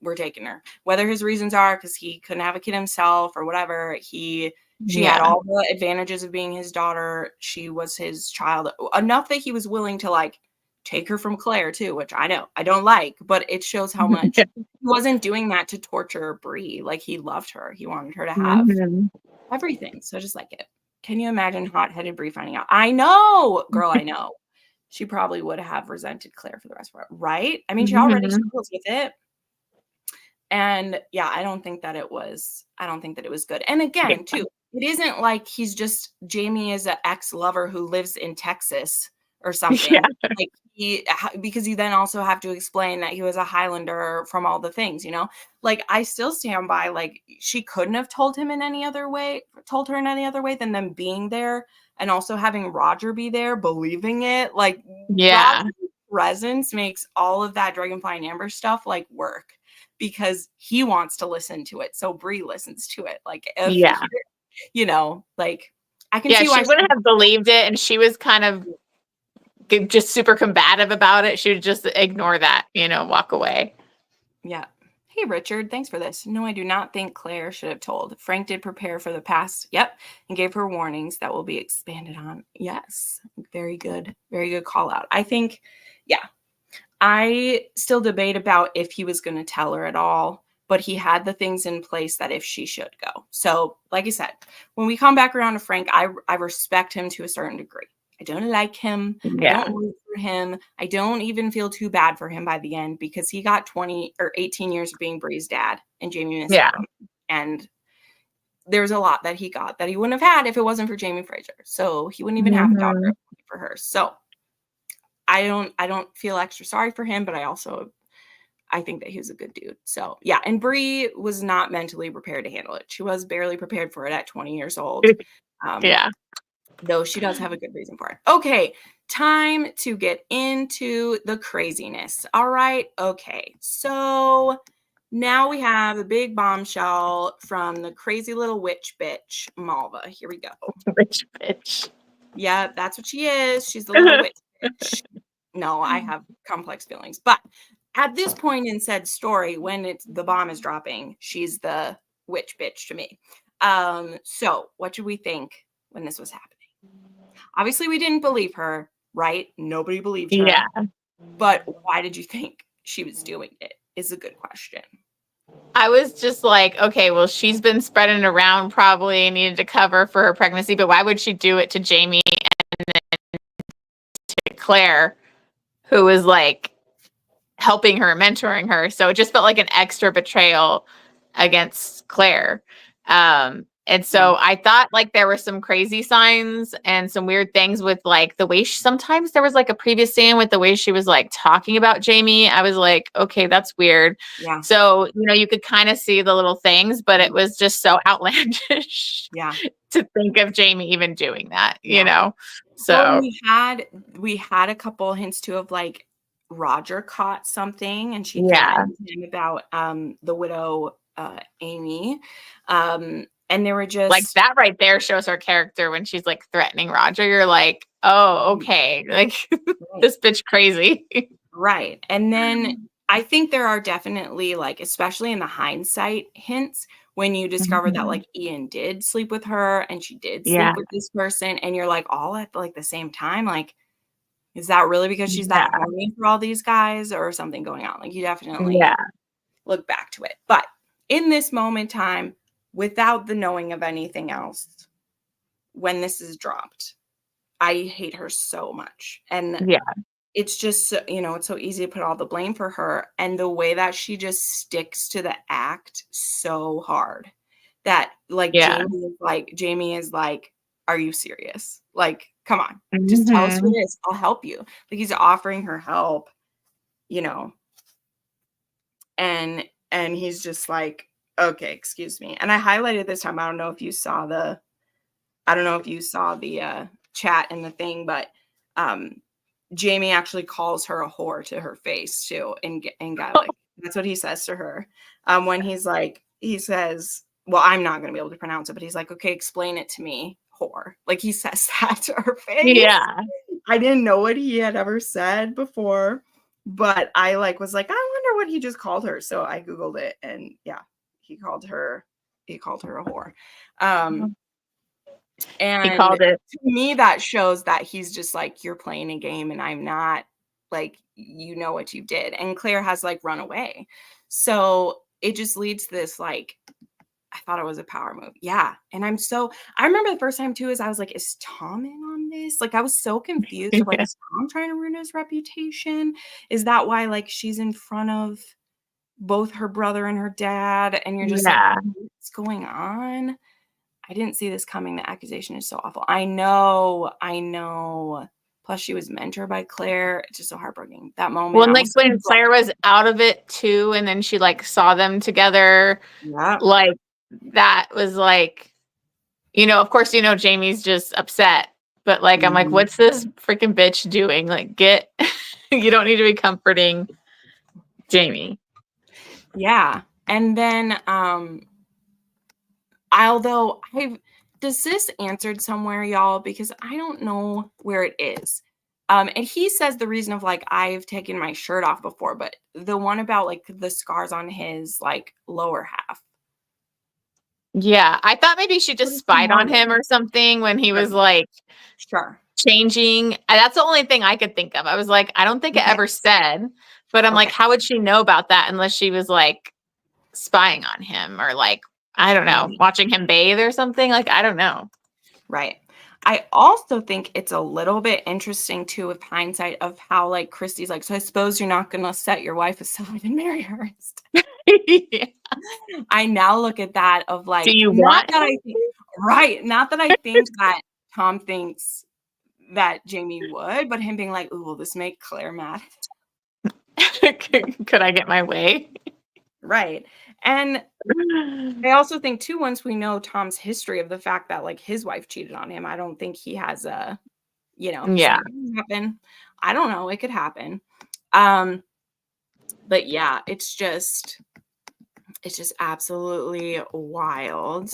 we're taking her, whether his reasons are because he couldn't have a kid himself or whatever. She had all the advantages of being his daughter. She was his child enough that he was willing to like take her from Claire too, which I know I don't like, but it shows how much he wasn't doing that to torture Bree. Like, he loved her. He wanted her to have everything. So just like it. Can you imagine hot-headed Bree finding out? I know, girl, I know. She probably would have resented Claire for the rest of her, right? I mean, she already struggles with it. And yeah, I don't think that it was good. And again, too, it isn't like he's just Jamie is an ex-lover who lives in Texas or something. Like because you then also have to explain that he was a Highlander from all the things, you know? Like, I still stand by, like, she couldn't have told her in any other way than them being there and also having Roger be there, believing it. Like, Roger's presence makes all of that Dragonfly and Amber stuff like work. because he wants to listen to it. So Bree listens to it. Like, if you know, like, I can see why she wouldn't have believed it, and she was kind of just super combative about it. She would just ignore that, you know, walk away. Yeah. Hey, Richard, thanks for this. No, I do not think Claire should have told. Frank did prepare for the past. Yep. And gave her warnings that will be expanded on. Yes. Very good. Very good call out. I think, yeah. I still debate about if he was going to tell her at all, but he had the things in place that if she should go. So, like I said, when we come back around to Frank, I respect him to a certain degree. I don't like him. Yeah. I don't root for him. I don't even feel too bad for him by the end because he got 20 or 18 years of being Bree's dad and Jamie missed him. And there's a lot that he got that he wouldn't have had if it wasn't for Jamie Fraser. So he wouldn't even have a daughter for her. So I don't feel extra sorry for him, but I think that he was a good dude. So yeah, and Bree was not mentally prepared to handle it. She was barely prepared for it at 20 years old. Though she does have a good reason for it. Okay, time to get into the craziness. All right, okay. So now we have a big bombshell from the crazy little witch bitch, Malva. Here we go. Witch bitch. Yeah, that's what she is. She's the little witch bitch. No, I have complex feelings. But at this point in said story, when the bomb is dropping, she's the witch bitch to me. So what should we think when this was happening? Obviously, we didn't believe her, right? Nobody believed her. Yeah. But why did you think she was doing it is a good question. I was just like, okay, well, she's been spreading around, probably needed to cover for her pregnancy, but why would she do it to Jamie and then to Claire, who was like helping her, mentoring her? So it just felt like an extra betrayal against Claire. And so I thought like there were some crazy signs and some weird things with like the way sometimes there was like a previous scene with the way she was like talking about Jamie. I was like, okay, that's weird. Yeah. So, you know, you could kind of see the little things, but it was just so outlandish to think of Jamie even doing that, you know? So well, we had a couple hints too of like Roger caught something and she threatened him about the widow Amy. And they were just like that right there shows her character when she's like threatening Roger. You're like, oh, okay. Like this bitch crazy. Right. And then I think there are definitely like, especially in the hindsight hints, when you discover that like Ian did sleep with her and she did sleep with this person and you're like all at like the same time, like, is that really because she's that horny for all these guys or something going on? Like you definitely look back to it. But in this moment in time, without the knowing of anything else, when this is dropped, I hate her so much. And it's just, you know, it's so easy to put all the blame for her. And the way that she just sticks to the act so hard that like Jamie is like, are you serious? Like, come on, just tell us who it is. I'll help you. Like he's offering her help, you know, and he's just like, okay, excuse me. And I highlighted this time. I don't know if you saw the chat and the thing, but Jamie actually calls her a whore to her face too in Gaelic. That's what he says to her. When he says, well, I'm not going to be able to pronounce it, but he's like, okay, explain it to me, whore. Like he says that to her face. Yeah. I didn't know what he had ever said before, but I was like, I wonder what he just called her. So I Googled it and he called her a whore. And he called it. To me, that shows that he's just like, you're playing a game and I'm not, like, you know what you did. And Claire has like run away. So it just leads to this, like, I thought it was a power move. Yeah. And I remember the first time too, is I was like, is Tom in on this? Like, I was so confused. Like, is Tom trying to ruin his reputation? Is that why like she's in front of both her brother and her dad? And you're just like, what's going on? I didn't see this coming. The accusation is so awful. I know. Plus, she was mentored by Claire. It's just so heartbreaking. That moment. Well, and like when Claire was out of it too, and then she like saw them together. Yeah. Like that was like, you know, of course, you know, Jamie's just upset. But like, I'm like, what's this freaking bitch doing? Like, you don't need to be comforting Jamie. Yeah. And then although does this answered somewhere, y'all, because I don't know where it is. And he says the reason of like I've taken my shirt off before, but the one about like the scars on his like lower half. Yeah, I thought maybe she just spied on him or something when he was like Sure. changing. That's the only thing I could think of. I was like, I don't think it ever said, but I'm like, how would she know about that unless she was like spying on him or like, I don't know, watching him bathe or something? Like, I don't know. Right. I also think it's a little bit interesting too with hindsight of how like Christie's like, so I suppose you're not gonna set your wife aside and marry her. Yeah. I now look at that of like, Do you not want that I think, right, not that I think that Tom thinks that Jamie would, but him being like, "Ooh, will this make Claire mad?" could I get my way? Right. And I also think too, once we know Tom's history of the fact that like his wife cheated on him, I don't think he has a, he's Yeah. like, "It can happen." I don't know, it could happen. But yeah, it's just absolutely wild.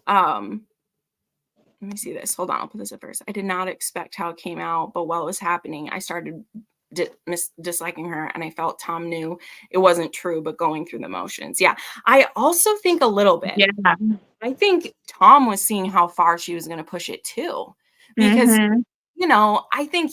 Let me see this. Hold on, I'll put this up first. I did not expect how it came out, but while it was happening, I started disliking her, and I felt Tom knew it wasn't true, but going through the motions. Yeah, I also think a little bit. Yeah. I think Tom was seeing how far she was going to push it too, because Mhm. I think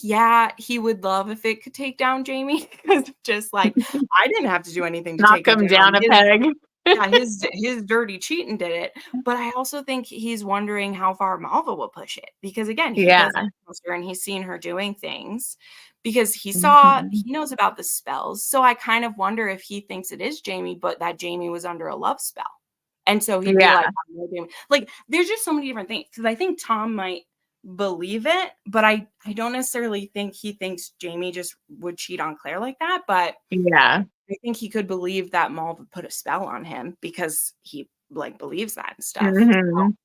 he would love if it could take down Jamie because just like I didn't have to do anything to Knock take it him down. down a peg. Yeah, his dirty cheating did it, but I also think he's wondering how far Malva will push it because again, he Yeah. doesn't trust her and he's seen her doing things because he Mhm. knows about the spells. So I kind of wonder if he thinks it is Jamie, but that Jamie was under a love spell. And so he'd be like, Yeah. "I'm not doing-" like there's just so many different things because I think Tom might believe it, but I don't necessarily think he thinks Jamie just would cheat on Claire like that, but Yeah. I think he could believe that Malva put a spell on him because he like believes that and stuff. Mhm.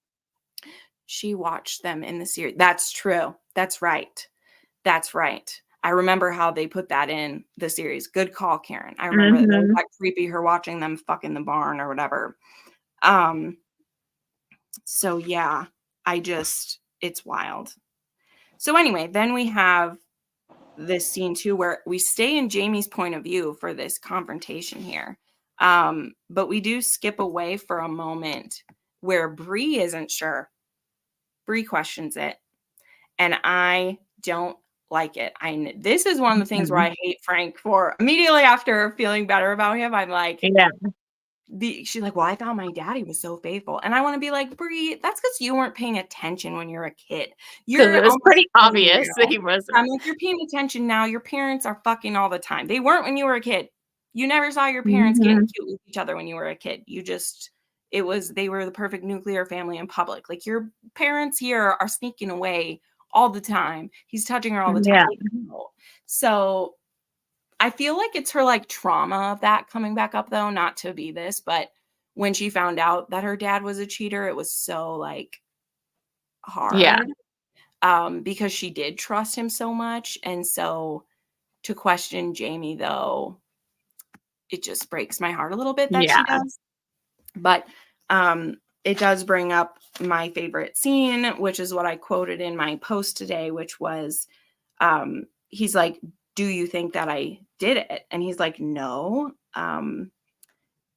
She watched them in the series. That's true. That's right. That's right. I remember how they put that in the series. Good call, Karen. I remember that was Mhm. like creepy her watching them fuck in the barn or whatever. Um so yeah, it's wild. So anyway, then we have this scene too where we stay in Jamie's point of view for this confrontation here. But we do skip away for a moment where Bree isn't sure. Bree questions it, and I don't like it. This is one of the things where Mhm. I hate Frank for immediately after feeling better about him. I'm like, Yeah. she's like, well, I thought my daddy was so faithful. And I want to be like, Bree, that's because you weren't paying attention when you're a kid. Because You're it was almost pretty 20 obvious that now. he I'm wasn't. like, you're paying attention now. Your parents are fucking all the time. They weren't when you were a kid. You never saw your parents getting Mhm. cute with each other when you were a kid. They were the perfect nuclear family in public. Like your parents here are sneaking away all the time. He's touching her all the time. Yeah. Like, no. So I feel like it's her like trauma of that coming back up though, not to be this, but when she found out that her dad was a cheater, it was so like Yeah. hard because she did trust him so much. And so to question Jamie though, it just breaks my heart a little bit that she Yeah. does. But it does bring up my favorite scene, which is what I quoted in my post today, which was he's like, do you think that I did it? And he's like, no.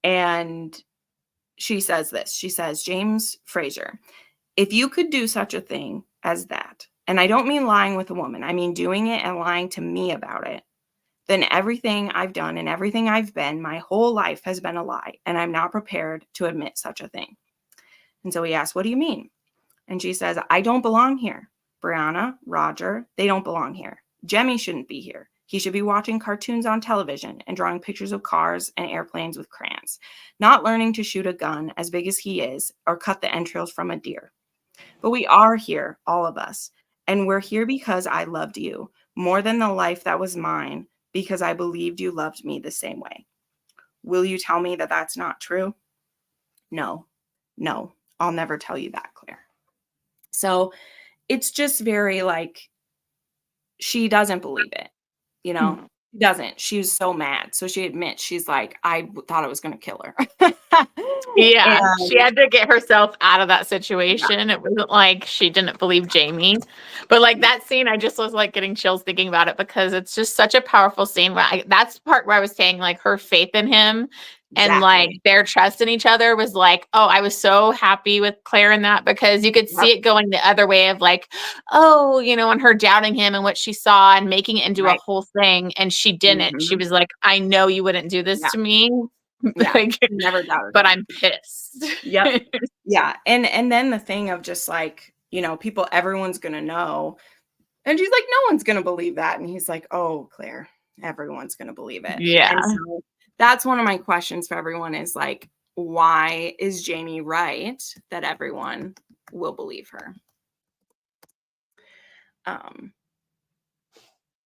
And she says this. She says, James Fraser, if you could do such a thing as that, and I don't mean lying with a woman, I mean doing it and lying to me about it, then everything I've done and everything I've been my whole life has been a lie, and I'm not prepared to admit such a thing. And so he asks, what do you mean? And she says, I don't belong here. Brianna, Roger, they don't belong here. Jemmy shouldn't be here. He should be watching cartoons on television and drawing pictures of cars and airplanes with crayons, not learning to shoot a gun as big as he is or cut the entrails from a deer. But we are here, all of us. And we're here because I loved you more than the life that was mine, because I believed you loved me the same way. Will you tell me that that's not true? No, no, I'll never tell you that, Claire. So it's just very like, she doesn't believe it, you know? She doesn't. She was so mad. So she admits, she's like, I thought I was going to kill her. Yeah, she And had to get herself out of that yeah, situation. It wasn't like she didn't believe Jamie. But like that scene, I just was like getting chills thinking about it because it's just such a powerful scene. That's the part where I was saying like her faith in him and like exactly. their trust in each other was like, oh, I was so happy with Claire in that because you could Yep. see it going the other way of like, oh, and her doubting him and what she saw and making it into a Right. whole thing. And she didn't. She Mhm. was like, I know you wouldn't do this Yeah. to me. Yeah. Like, She never doubted but him. I'm pissed. Yep. Yeah. And then the thing of just like, people, everyone's going to know. And she's like, no one's going to believe that. And he's like, oh, Claire, everyone's going to believe it. Yeah. And so that's one of my questions for everyone is like, why is Jamie right that everyone will believe her?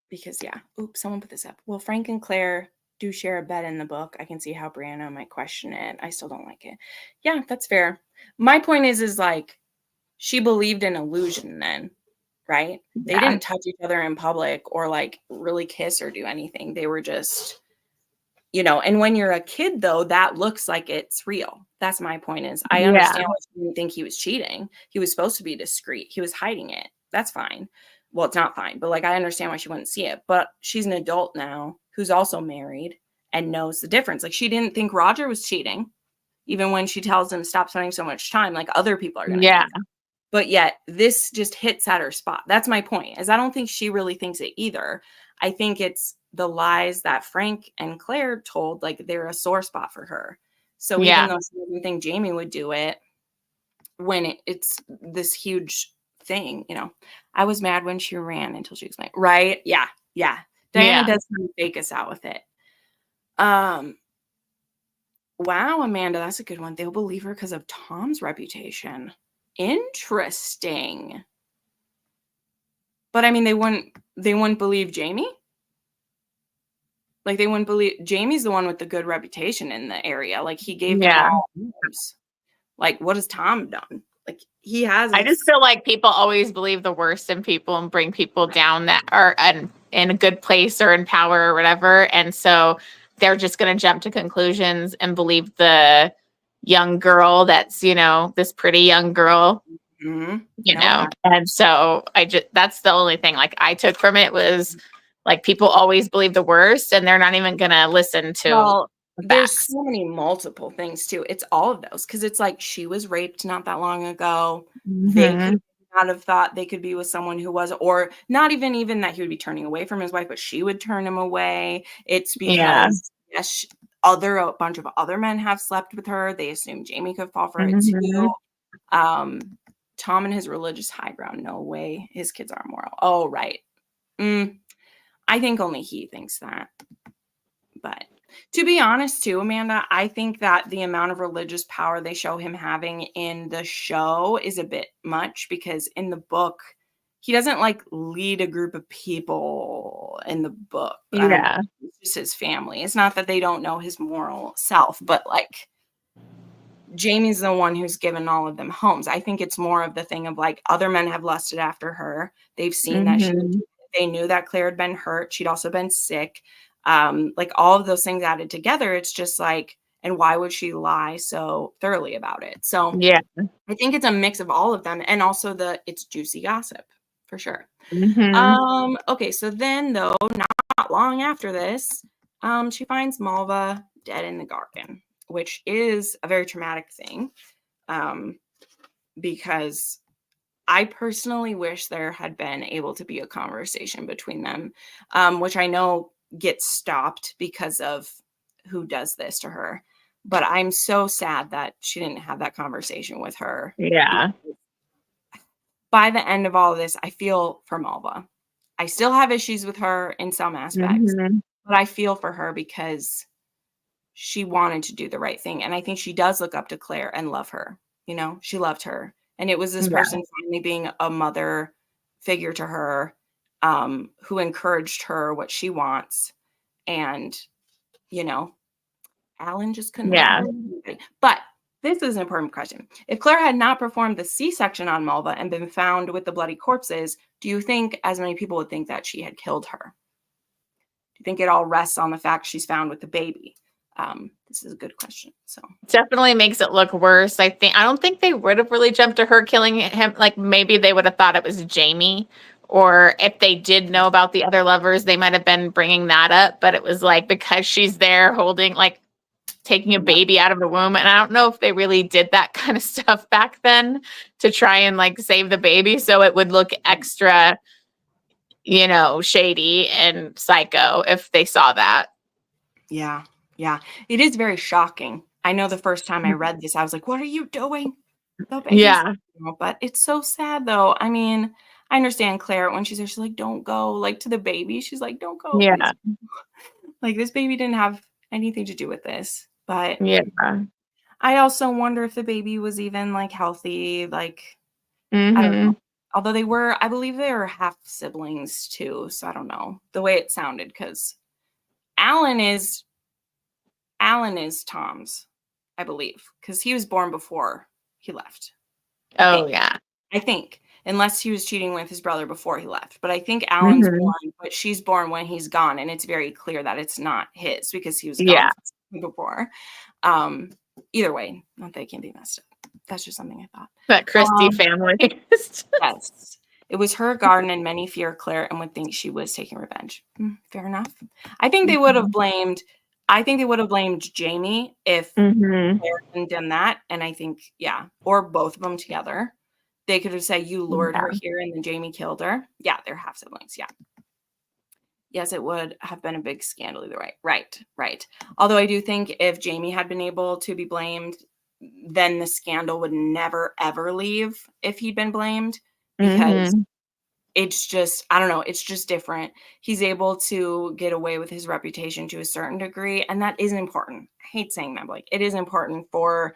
Because yeah, oops, someone put this up. Well, Frank and Claire do share a bed in the book. I can see how Brianna might question it. I still don't like it. Yeah, that's fair. My point is like, she believed in illusion then, right? They Yeah. didn't touch each other in public or like really kiss or do anything. They were just, and when you're a kid though, that looks like it's real. That's my point is I Yeah. understand why she didn't think he was cheating. He was supposed to be discreet. He was hiding it. That's fine. Well, it's not fine, but like I understand why she wouldn't see it. But she's an adult now who's also married and knows the difference. Like she didn't think Roger was cheating, even when she tells him stop spending so much time, like other people are gonna Yeah. think. But yet this just hits at her spot. That's my point, is I don't think she really thinks it either. I think it's the lies that Frank and Claire told, like they're a sore spot for her. So even Yeah. though she doesn't think Jamie would do it, when it's this huge thing, I was mad when she ran until she was mad. Right? Yeah. Yeah. Diana Yeah. does kind of fake us out with it. Wow, Amanda, that's a good one. They'll believe her because of Tom's reputation. Interesting. But I mean, they wouldn't believe Jamie? Like they wouldn't believe Jamie's the one with the good reputation in the area. Like he gave them Yeah. all news. Like what has Tom done? Like he I just hasn't. feel like people always believe the worst in people and bring people down that are in a good place or in power or whatever. And so they're just going to jump to conclusions and believe the young girl that's, this pretty young girl, Mhm. No, And so that's the only thing like I took from it was like people always believe the worst and they're not even going to listen to well, the there's facts. so many multiple things too. It's all of those because it's like she was raped not that long ago. They could not have thought they could be with someone who was, or not even that he would be turning away from his wife, but she would turn him away. It's Yeah. because yes, a bunch of other men have slept with her. They assume Jamie could fall for it too. Tom and his religious high ground. No way, his kids aren't moral. Oh, right. I think only he thinks that. But to be honest, too, Amanda, I think that the amount of religious power they show him having in the show is a bit much because in the book, he doesn't like lead a group of people in the book. I don't Yeah. think it's just his family. It's not that they don't know his moral self, but like Jamie's the one who's given all of them homes. I think it's more of the thing of like other men have lusted after her. They've seen that they knew that Claire had been hurt. She'd also been sick. Like all of those things added together, it's just like, and why would she lie so thoroughly about it? So Yeah. I think it's a mix of all of them and also it's juicy gossip for sure. Okay, so then though, not long after this, she finds Malva dead in the garden, which is a very traumatic thing. Because I personally wish there had been able to be a conversation between them, which I know gets stopped because of who does this to her. But I'm so sad that she didn't have that conversation with her. Yeah. By the end of all of this, I feel for Malva. I still have issues with her in some aspects, but I feel for her because she wanted to do the right thing. And I think she does look up to Claire and love her. She loved her. And it was this person finally being a mother figure to her, who encouraged her what she wants. And, Alan just couldn't let Yeah. her. But this is an important question. If Claire had not performed the C-section on Malva and been found with the bloody corpses, do you think as many people would think that she had killed her? you think it all rests on the fact she's found with the baby? This is a good question. So definitely makes it look worse. I don't think they would have really jumped to her killing him. Like maybe they would have thought it was Jamie, or if they did know about the other lovers, they might have been bringing that up. But it was like because she's there holding, like taking a baby out of the womb, and I don't know if they really did that kind of stuff back then to try and like save the baby, so it would look extra, shady and psycho if they saw that. Yeah. It is very shocking. I know the first time I read this, I was like, what are you doing? The baby's Yeah. But it's so sad though. I mean, I understand Claire when she's there, she's like, don't go, like to the baby. She's like, don't go. Yeah. Please. Like this baby didn't have anything to do with this. But Yeah. I also wonder if the baby was even like healthy. Like, Mm-hmm. I don't know. Although I believe they were half siblings too. So I don't know the way it sounded, because Alan is Tom's, I believe, because he was born before he left. Oh, yeah. I think, unless he was cheating with his brother before he left. But I think Alan's born, but she's born when he's gone. And it's very clear that it's not his because he was gone before. Either way, not that it can't be messed up. That's just something I thought. That Christie family. Yes. It was her garden, and many fear Claire and would think she was taking revenge. Fair enough. I think they would have blamed Jamie if Claire hadn't done that. And I think, or both of them together. They could have said, you lured her here and then Jamie killed her. Yeah, they're half siblings. Yeah. Yes, it would have been a big scandal either way. Right. Although I do think if Jamie had been able to be blamed, then the scandal would never, ever leave if he'd been blamed. Because it's just, I don't know, it's just different. He's able to get away with his reputation to a certain degree, and that is important. I hate saying that, but like it is important for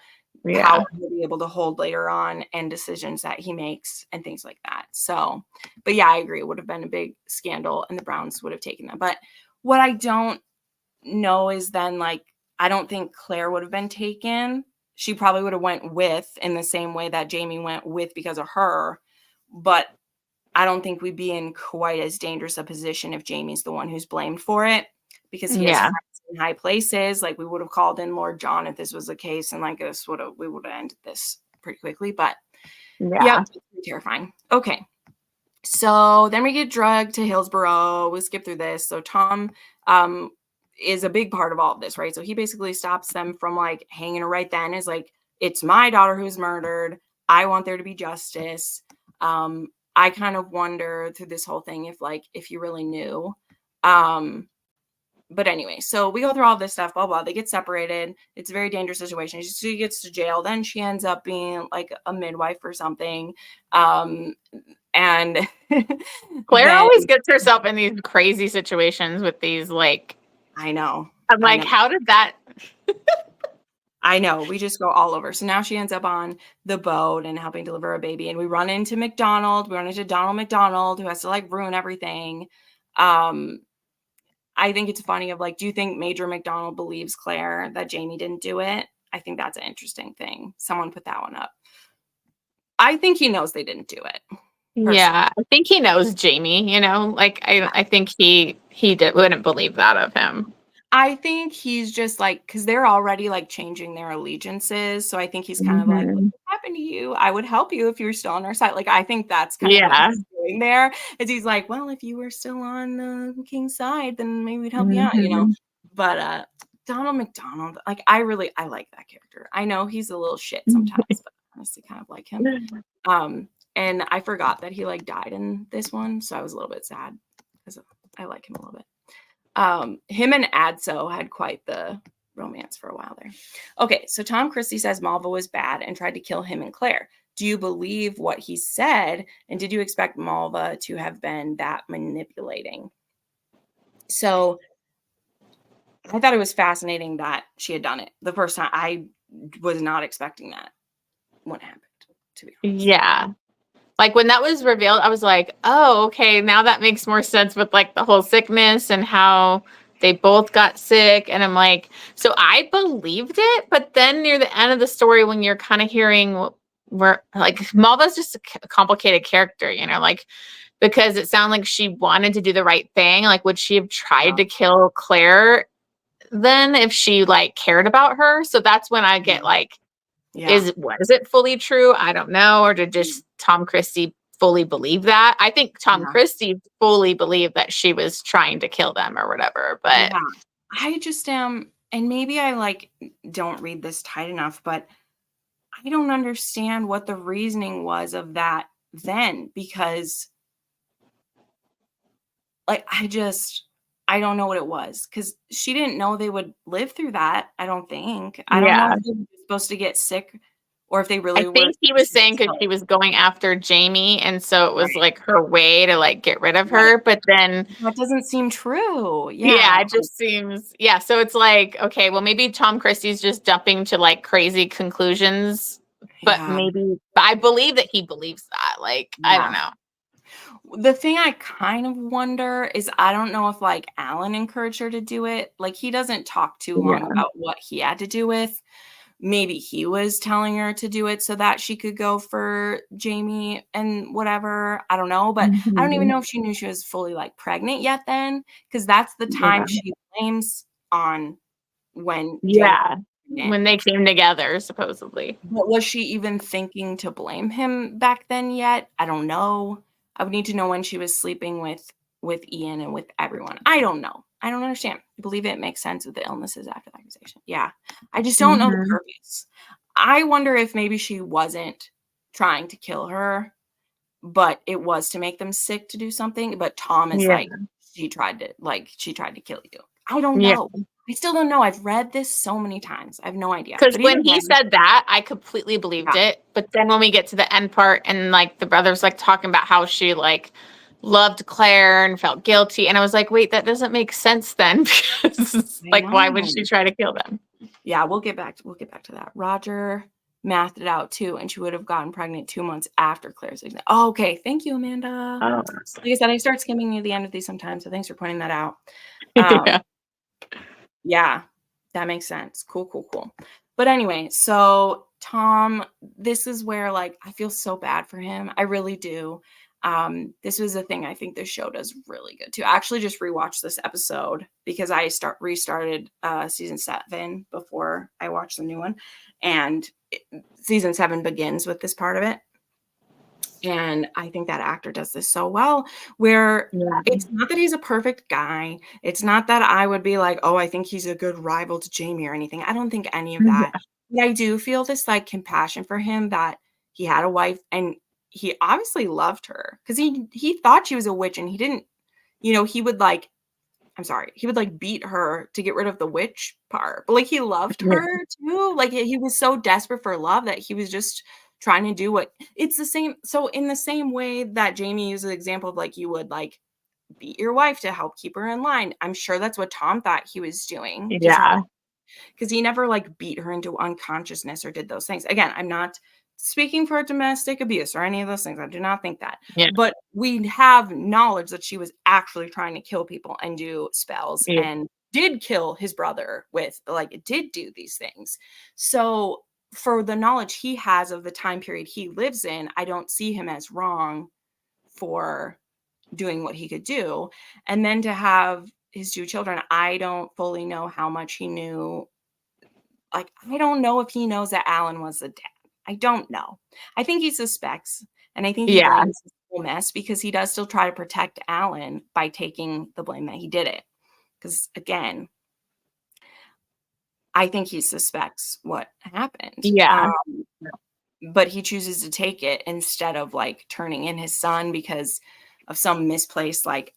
how he'll be able to hold later on and decisions that he makes and things like that. So, but yeah, I agree. It would have been a big scandal and the Browns would have taken them. But what I don't know is then, like, I don't think Claire would have been taken. She probably would have went with in the same way that Jamie went with because of her. But I don't think we'd be in quite as dangerous a position if Jamie's the one who's blamed for it, because he has friends in high places. Like, we would have called in Lord John if this was the case, and like we would have ended this pretty quickly. But yeah, it's terrifying. Okay, so then we get drugged to Hillsborough. We'll skip through this. So Tom is a big part of all of this, right? So he basically stops them from like hanging her right then. Is like, it's my daughter who's murdered. I want there to be justice. I kind of wonder through this whole thing if you really knew. But anyway, so we go through all this stuff, blah, blah. They get separated. It's a very dangerous situation. She gets to jail. Then she ends up being like a midwife or something. And Claire always gets herself in these crazy situations with these, like, I know. I'm like, how did that? I know. We just go all over. So now she ends up on the boat and helping deliver a baby. And we run into McDonald. We run into Donald McDonald, who has to like ruin everything. I think it's funny of like, do you think Major McDonald believes Claire that Jamie didn't do it? I think that's an interesting thing. Someone put that one up. I think he knows they didn't do it. Personally. Yeah, I think he knows Jamie, like I think he wouldn't believe that of him. I think he's just like, because they're already like changing their allegiances. So I think he's kind of like, what happened to you? I would help you if you were still on our side. Like, I think that's kind of what he's doing there. Is he's like, well, if you were still on the king's side, then maybe we'd help you out, But Donald McDonald, like, I like that character. I know he's a little shit sometimes, but I honestly kind of like him. And I forgot that he like died in this one. So I was a little bit sad because I like him a little bit. Him and Adso had quite the romance for a while there. Okay, so Tom Christie says Malva was bad and tried to kill him and Claire. Do you believe what he said? And did you expect Malva to have been that manipulating? So I thought it was fascinating that she had done it the first time. I was not expecting that when it happened, to be honest. Yeah. Like when that was revealed, I was like, oh, okay, now that makes more sense with like the whole sickness and how they both got sick. And I'm like, so I believed it. But then near the end of the story, when you're kind of hearing where like Malva's just a complicated character, like because it sounded like she wanted to do the right thing. Like, would she have tried to kill Claire then if she like cared about her? So that's when I get like, was it fully true? I don't know. Or did just Tom Christie fully believe that? I think Tom Christie fully believed that she was trying to kill them or whatever. But I just am, and maybe I like don't read this tight enough, but I don't understand what the reasoning was of that then, because like I don't know what it was, because she didn't know they would live through that. I don't think. I don't know if they were supposed to get sick or if they really I were. think he was saying because she was going after Jamie, and so it was like her way to like get rid of her. But then that doesn't seem true. Yeah, it just seems so it's like, okay, well maybe Tom Christie's just jumping to like crazy conclusions, but I believe that he believes that. Like, I don't know. The thing I kind of wonder is, I don't know if like Alan encouraged her to do it. Like, he doesn't talk too long about what he had to do with. Maybe he was telling her to do it so that she could go for Jamie and whatever. I don't know, but I don't even know if she knew she was fully like pregnant yet then, because that's the time she blames on when when they came together, supposedly. But was she even thinking to blame him back then yet? I don't know. I would need to know when she was sleeping with Ian and with everyone. I don't know. I don't understand. I believe it makes sense with the illnesses after the accusation. Yeah. I just don't know the purpose. I wonder if maybe she wasn't trying to kill her, but it was to make them sick to do something. But Tom is like, she tried to kill you. I don't know. I still don't know. I've read this so many times. I have no idea. Because when he said that, I completely believed it. But then when we get to the end part and like the brothers like talking about how she like loved Claire and felt guilty, and I was like, wait, that doesn't make sense then. Because like, why would she try to kill them? Yeah, we'll get back to that. Roger mathed it out too, and she would have gotten pregnant 2 months after Claire's exam. Oh, okay. Thank you, Amanda. Like I said, I start skimming near the end of these sometimes, so thanks for pointing that out. Yeah, that makes sense. Cool. But anyway, so Tom, this is where like I feel so bad for him. I really do. This was a thing I think this show does really good too. I actually just rewatched this episode because I restarted season 7 before I watched the new one, and season 7 begins with this part of it. And I think that actor does this so well, where it's not that he's a perfect guy. It's not that I would be like, oh, I think he's a good rival to Jamie or anything. I don't think any of that. But I do feel this like compassion for him, that he had a wife and he obviously loved her, because he thought she was a witch, and he didn't, he would like, he would like beat her to get rid of the witch part. But like, he loved her too. Like, he was so desperate for love that he was just trying to do what it's the same. So in the same way that Jamie uses the example of like, you would like beat your wife to help keep her in line. I'm sure that's what Tom thought he was doing. Because he never like beat her into unconsciousness or did those things. Again, I'm not speaking for domestic abuse or any of those things. I do not think that. But we have knowledge that she was actually trying to kill people and do spells and did kill his brother with, like, did do these things. So for the knowledge he has of the time period he lives in, I don't see him as wrong for doing what he could do. And then to have his 2 children, I don't fully know how much he knew. Like, I don't know if he knows that Alan was the dad. I don't know. I think he suspects, and I think he blames this whole mess because he does still try to protect Alan by taking the blame that he did it. Because again, I think he suspects what happened. But he chooses to take it instead of like turning in his son because of some misplaced, like,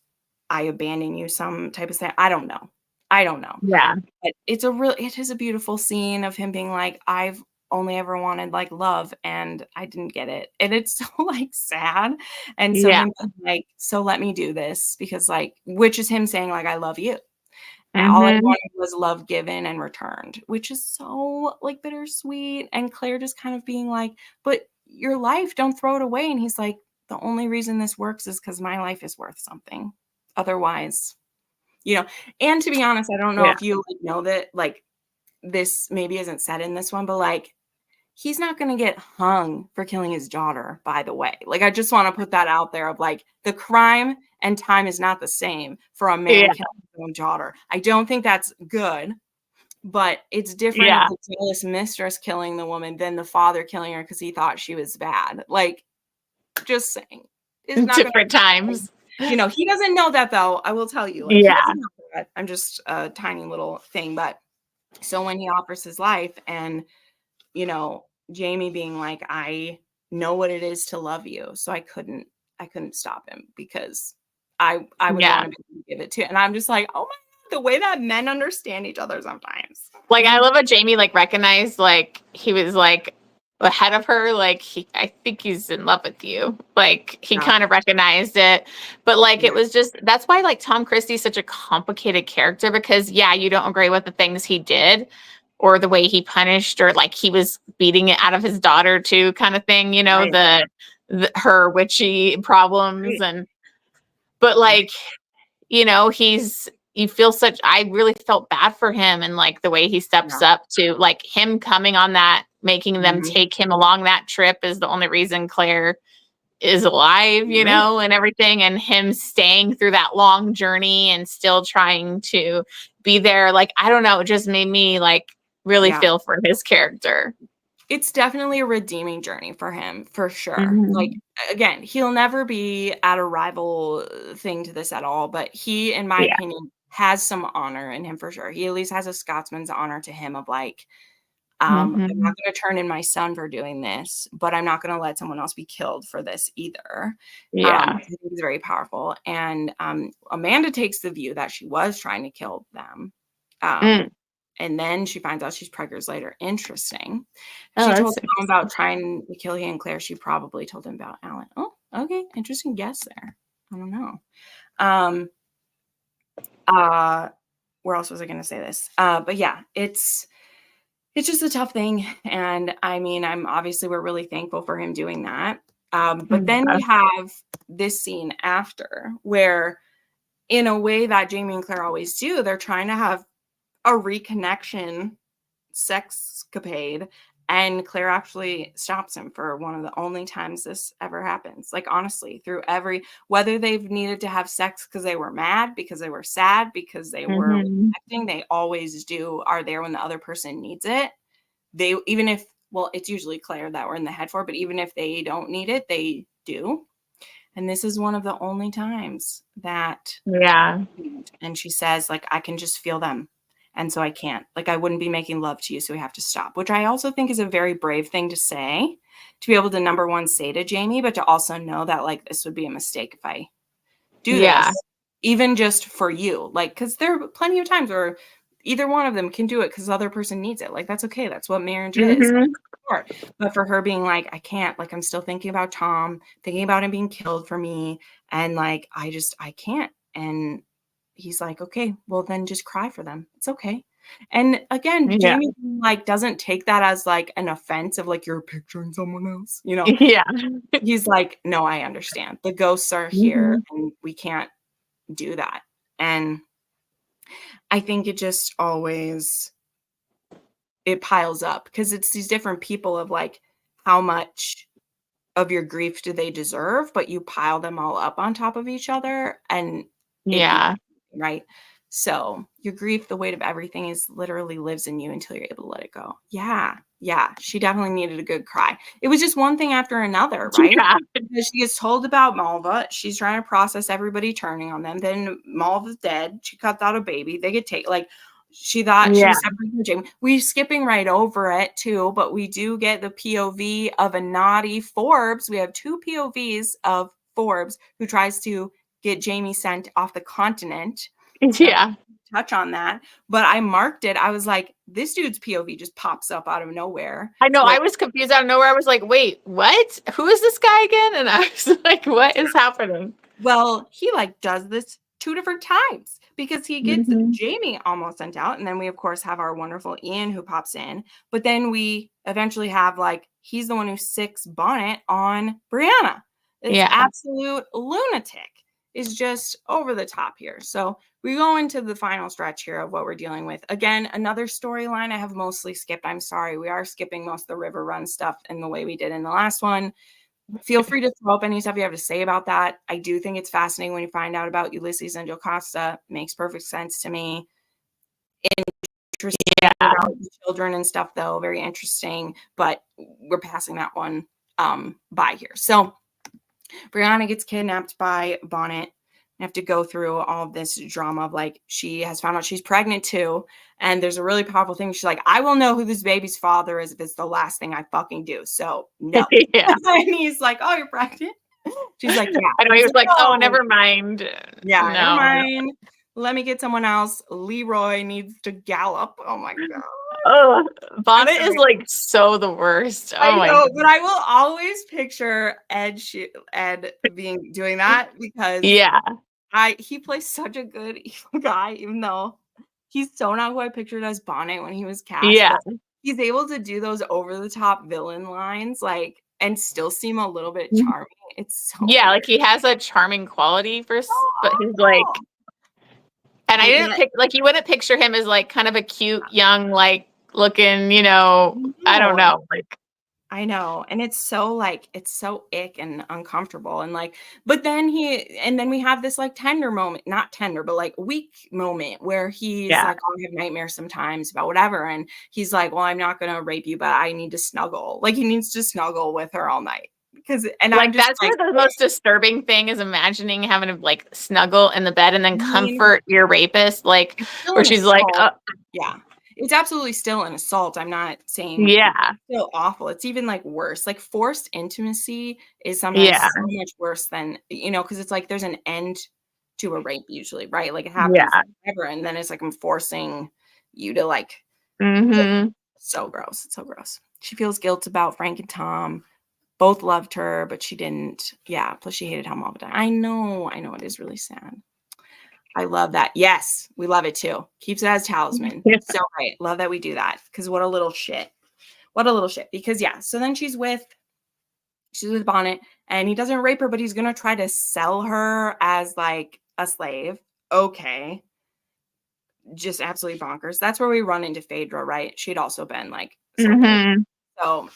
I abandon you, some type of thing. I don't know. But it is a beautiful scene of him being like, I've only ever wanted like love and I didn't get it. And it's so like sad. And so him being like, so let me do this, because like, which is him saying like, I love you. And all I wanted was love given and returned, which is so like bittersweet. And Claire just kind of being like, but your life, don't throw it away. And he's like, the only reason this works is because my life is worth something. Otherwise, and to be honest, I don't know if you like know that like this maybe isn't said in this one, but like he's not going to get hung for killing his daughter, by the way. Like, I just want to put that out there of like, the crime and time is not the same for a man killing his own daughter. I don't think that's good, but it's different of the jealous mistress killing the woman than the father killing her because he thought she was bad. Like, just saying. It's not different times. You know, he doesn't know that, though. I will tell you. Like, he doesn't know that. I'm just a tiny little thing. But so when he offers his life and, you know, Jamie being like, I know what it is to love you. So I couldn't stop him because I would want to be able to give it to. And I'm just like, oh my God, the way that men understand each other sometimes. Like, I love how Jamie like recognized like he was like ahead of her. Like, I think he's in love with you. Like, he kind of recognized it. But like, it was just, that's why like Tom Christie's such a complicated character, because you don't agree with the things he did or the way he punished, or like he was beating it out of his daughter too, kind of thing, you know, her witchy problems. But like, you know, I really felt bad for him, and like the way he steps up to like him coming on that, making them take him along that trip is the only reason Claire is alive, you know, and everything, and him staying through that long journey and still trying to be there. Like, I don't know, it just made me like really feel for his character. It's definitely a redeeming journey for him, for sure. Like, again, he'll never be at a rival thing to this at all, but he, in my opinion, has some honor in him for sure. He at least has a Scotsman's honor to him of like, I'm not going to turn in my son for doing this, but I'm not going to let someone else be killed for this either. I think it's very powerful. And Amanda takes the view that she was trying to kill them. And then she finds out she's preggers later. Interesting. She told him about trying to kill he and Claire. She probably told him about Alan. Oh, okay. Interesting guess there. I don't know. Where else was I going to say this? But yeah, it's just a tough thing. And I mean, we're really thankful for him doing that. But then we have this scene after where, in a way that Jamie and Claire always do, they're trying to have a reconnection sexcapade, and Claire actually stops him for one of the only times this ever happens. Like, honestly, through whether they've needed to have sex because they were mad, because they were sad, because they were acting, they always are there when the other person needs it. It's usually Claire that we're in the head for, but even if they don't need it, they do. And this is one of the only times that and she says, like, I can just feel them. And so I can't, like, I wouldn't be making love to you, so we have to stop, which I also think is a very brave thing to say, to be able to, number one, say to Jamie, but to also know that, like, this would be a mistake if I do this, even just for you. Like, because there are plenty of times where either one of them can do it because the other person needs it. Like, that's okay. That's what marriage is. But for her being like, I can't, like, I'm still thinking about Tom, thinking about him being killed for me. And like, I can't. And he's like, okay, well then just cry for them. It's okay. And again, Jamie like doesn't take that as like an offense of like, you're picturing someone else, you know? He's like, no, I understand. The ghosts are here and we can't do that. And I think it just always, it piles up because it's these different people of like, how much of your grief do they deserve? But you pile them all up on top of each other and right? So your grief, the weight of everything is literally lives in you until you're able to let it go. Yeah. She definitely needed a good cry. It was just one thing after another, right? Because she gets told about Malva. She's trying to process everybody turning on them. Then Malva's dead. She cuts out a baby. They get taken. Like, she thought she was separated from Jamie. We're skipping right over it too, but we do get the POV of a naughty Forbes. We have two POVs of Forbes who tries to get Jamie sent off the continent. Touch on that, but I marked it. I was like, this dude's POV just pops up out of nowhere. I know. Like, I was confused out of nowhere. I was like, wait, what? Who is this guy again? And I was like, what is happening? Well, he like does this 2 different times because he gets Jamie almost sent out. And then we, of course, have our wonderful Ian who pops in. But then we eventually have like, he's the one who sicks Bonnet on Brianna. It's absolute lunatic. is just over the top here. So we go into the final stretch here of what we're dealing with. Again, another storyline I have mostly skipped. I'm sorry. We are skipping most of the river run stuff in the way we did in the last one. Feel free to throw up any stuff you have to say about that. I do think it's fascinating when you find out about Ulysses and Jocasta. Makes perfect sense to me. Interesting about the children and stuff, though. Very interesting. But we're passing that one by here. So Brianna gets kidnapped by Bonnet. I have to go through all of this drama of like she has found out she's pregnant too. And there's a really powerful thing. She's like, I will know who this baby's father is if it's the last thing I fucking do. So no. And he's like, oh, you're pregnant? She's like, yeah. I know, he was like, oh, never mind. Yeah, no. Never mind. Let me get someone else. Leroy needs to gallop. Oh my God. Oh, Bonnet is like so the worst. Oh I know, but I will always picture Ed doing that because he plays such a good evil guy, even though he's so not who I pictured as Bonnet when he was cast. Yeah. He's able to do those over the top villain lines, like, and still seem a little bit charming. It's so weird. Like he has a charming quality but he's like, and I didn't pick, like, you wouldn't picture him as like kind of a cute young, like looking, you know, I don't know, like. I know. And it's so like, it's so ick and uncomfortable. And like, but then we have this like tender moment, not tender, but like weak moment where he's like, oh, I have nightmares sometimes about whatever. And he's like, well, I'm not going to rape you, but I need to snuggle. Like he needs to snuggle with her all night. And like, that's like, the most disturbing thing is imagining having to like snuggle in the bed and then comfort your rapist. Like where she's like, yeah. It's absolutely still an assault. I'm not saying it's still awful. It's even like worse. Like forced intimacy is sometimes so much worse than, you know, because it's like there's an end to a rape usually, right? Like it happens forever, and then it's like I'm forcing you to like. So gross. It's so gross. She feels guilt about Frank and Tom. Both loved her, but she didn't. Yeah. Plus she hated how Malva died. I know. It is really sad. I love that. Yes, we love it too. Keeps it as talisman. So right. Love that we do that. Because what a little shit. What a little shit. Because so then she's with Bonnet, and he doesn't rape her, but he's gonna try to sell her as like a slave. Okay. Just absolutely bonkers. That's where we run into Phaedra, right? She'd also been like so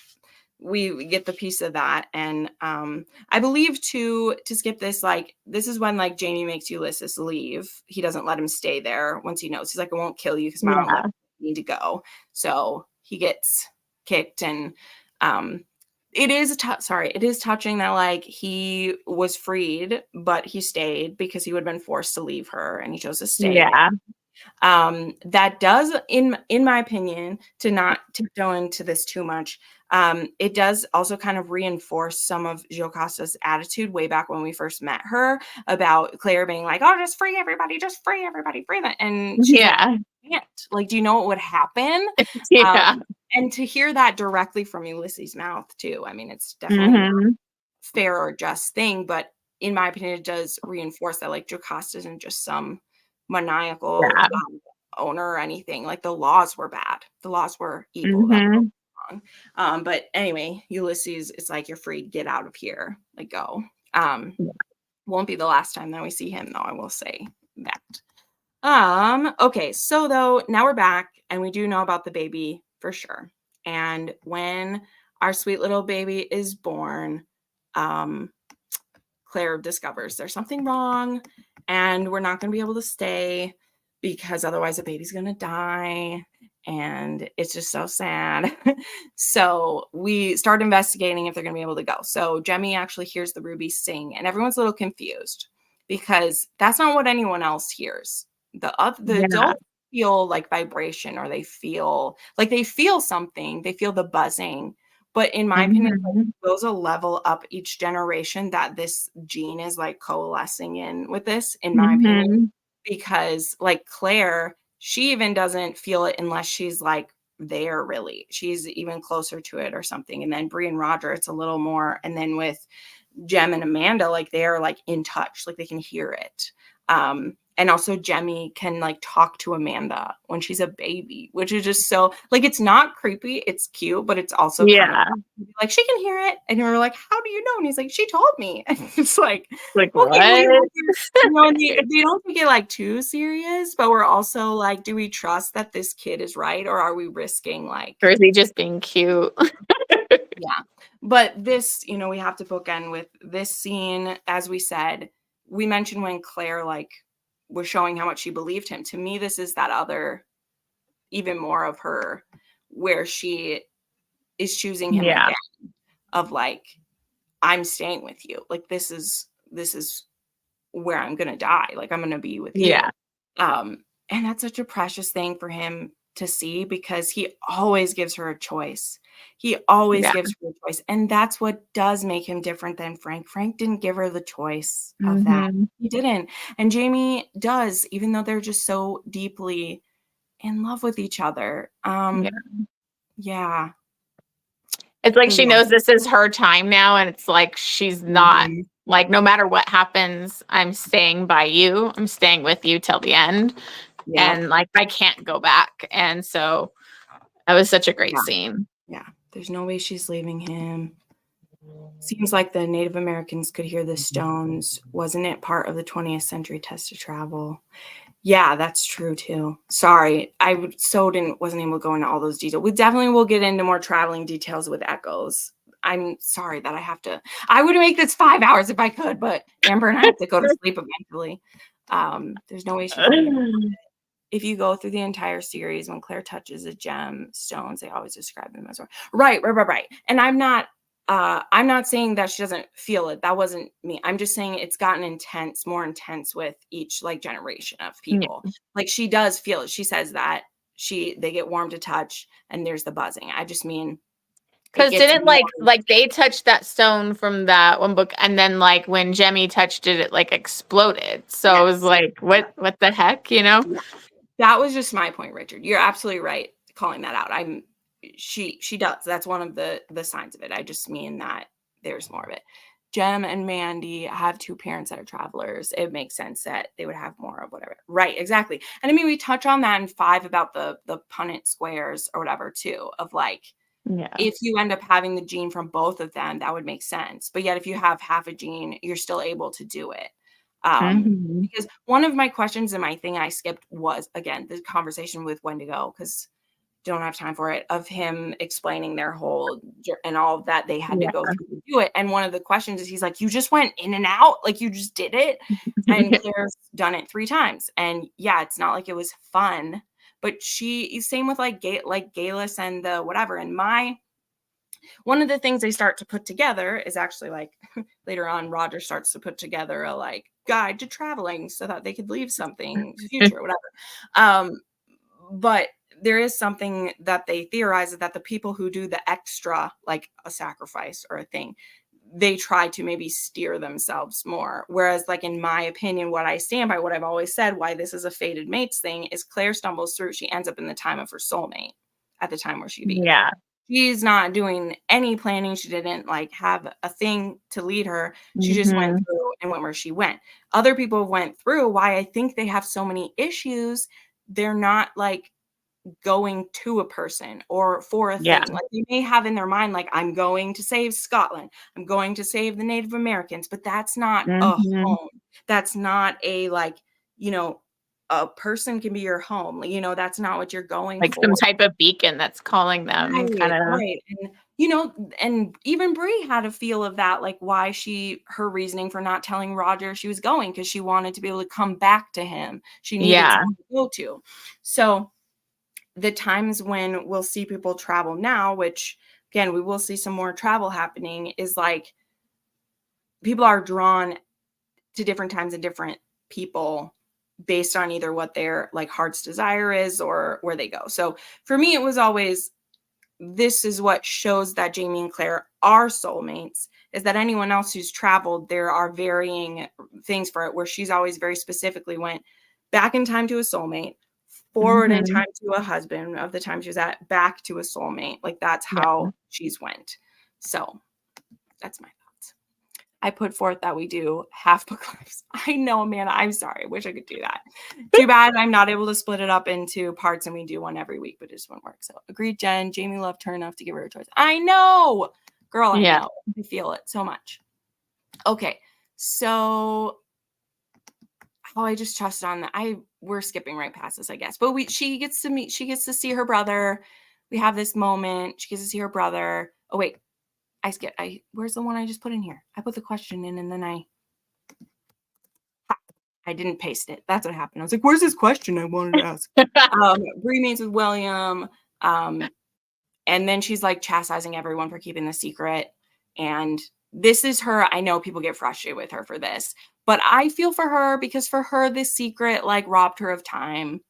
we get the piece of that. And I believe to skip this, like this is when like Jamie makes Ulysses leave. He doesn't let him stay there once he knows. He's like, I won't kill you because mom need to go. So he gets kicked. And it is touching that like he was freed, but he stayed because he would have been forced to leave her, and he chose to stay. That does, in my opinion, to not tiptoe into this too much, it does also kind of reinforce some of Jocasta's attitude way back when we first met her about Claire being like, oh, just free everybody, free that. And she's like, do you know what would happen? And to hear that directly from Ulysses' mouth too, I mean, it's definitely not a fair or just thing, but in my opinion, it does reinforce that like Jocasta isn't just some maniacal owner or anything. Like the laws were bad. The laws were evil. But anyway, Ulysses, it's like, you're free, get out of here, like go. Won't be the last time that we see him though, I will say that. Okay, so though now we're back and we do know about the baby for sure. And when our sweet little baby is born, Claire discovers there's something wrong and we're not going to be able to stay because otherwise the baby's going to die. And it's just so sad. So we start investigating if they're going to be able to go. So Jemmy actually hears the rubies sing, and everyone's a little confused because that's not what anyone else hears. The adults feel like vibration, or they feel something. They feel the buzzing. But in my opinion, like, goes a level up each generation that this gene is like coalescing in with this, in my opinion, because like Claire, she even doesn't feel it unless she's like there, really. She's even closer to it or something. And then Bree and Roger, it's a little more. And then with Jem and Amanda, like they're like in touch, like they can hear it. and also Jemmy can like talk to Amanda when she's a baby, which is just so like, it's not creepy, it's cute, but it's also kind of like, she can hear it. And you're like, how do you know? And he's like, she told me. And it's like, Like, okay, what? they don't take it like too serious, but we're also like, do we trust that this kid is right, or are we risking like, Or is he just being cute? yeah. But this, we have to bookend with this scene. As we said, we mentioned when Claire like was showing how much she believed him. To me, this is that other, even more of her, where she is choosing him again, of like, I'm staying with you. Like, this is where I'm gonna die. Like, I'm gonna be with you. And that's such a precious thing for him to see, because he always gives her a choice. He always gives her a choice. And that's what does make him different than Frank. Frank didn't give her the choice of that. He didn't. And Jamie does, even though they're just so deeply in love with each other. Yeah. It's like she knows this is her time now, and it's like she's not like, no matter what happens, I'm staying by you. I'm staying with you till the end. And like, I can't go back. And so that was such a great scene. Yeah. There's no way she's leaving him. Seems like the Native Americans could hear the stones. Wasn't it part of the 20th century test of travel? Yeah, that's true too. Sorry, wasn't able to go into all those details. We definitely will get into more traveling details with echoes. I'm sorry that I would make this 5 hours if I could, but Amber and I have to go to sleep eventually. There's no way she's leaving. If you go through the entire series, when Claire touches the gem stones, they always describe them as right. And I'm not saying that she doesn't feel it. That wasn't me. I'm just saying it's gotten more intense with each like generation of people. Like, she does feel it. She says that they get warm to touch, and there's the buzzing. I just mean, because didn't like they touched that stone from that one book, and then like when Jemmy touched it, it like exploded. So it was like, what the heck, That was just my point, Richard. You're absolutely right calling that out. She does. That's one of the signs of it. I just mean that there's more of it. Jem and Mandy have two parents that are travelers. It makes sense that they would have more of whatever. Right, exactly. And I mean, we touch on that in 5 about the Punnett squares or whatever too, of like, if you end up having the gene from both of them, that would make sense. But yet if you have half a gene, you're still able to do it. Because one of my questions and my thing I skipped was, again, the conversation with Wendigo, because don't have time for it, of him explaining their whole and all of that they had to go through to do it. And one of the questions is, he's like, you just went in and out, like you just did it. And Claire's done it 3 times. And yeah, it's not like it was fun, but same with like Galus and the whatever. And one of the things they start to put together is actually like later on, Roger starts to put together a like guide to traveling so that they could leave something to the future or whatever. But there is something that they theorize, that the people who do the extra, like a sacrifice or a thing, they try to maybe steer themselves more. Whereas, like, in my opinion, what I stand by, what I've always said, why this is a fated mates thing, is Claire stumbles through. She ends up in the time of her soulmate at the time where she be. She's not doing any planning. She didn't like have a thing to lead her. She just went through and went where she went. Other people went through. Why I think they have so many issues. They're not like going to a person or for a thing. Like, they may have in their mind, like, I'm going to save Scotland. I'm going to save the Native Americans, but that's not a home. That's not a, like, a person can be your home. That's not what you're going like for. some type of beacon that's calling them. Right. And, and even Brie had a feel of that, like why her reasoning for not telling Roger she was going, because she wanted to be able to come back to him. She needed someone to go to. So the times when we'll see people travel now, which again, we will see some more travel happening, is like people are drawn to different times and different people based on either what their like heart's desire is or where they go. So for me, it was always, this is what shows that Jamie and Claire are soulmates, is that anyone else who's traveled, there are varying things for it, where she's always very specifically went back in time to a soulmate, forward in time to a husband of the time she was at, back to a soulmate. Like, that's how she's went. So that's my thoughts. I put forth that we do half book clubs. I know, Amanda. I'm sorry. I wish I could do that. Too bad I'm not able to split it up into parts and we do one every week, but it just won't work. So agreed, Jen. Jamie loved her enough to give her a choice. I know. Girl, I know. I feel it so much. Okay. So I just trust on that. We're skipping right past this, I guess. But she gets to see her brother. We have this moment. She gets to see her brother. Oh, wait. Where's the one I just put in here? I put the question in and then I didn't paste it. That's what happened. I was like, where's this question I wanted to ask? Bree meets with William. And then she's like chastising everyone for keeping the secret. And this is her. I know people get frustrated with her for this, but I feel for her because for her, this secret like robbed her of time.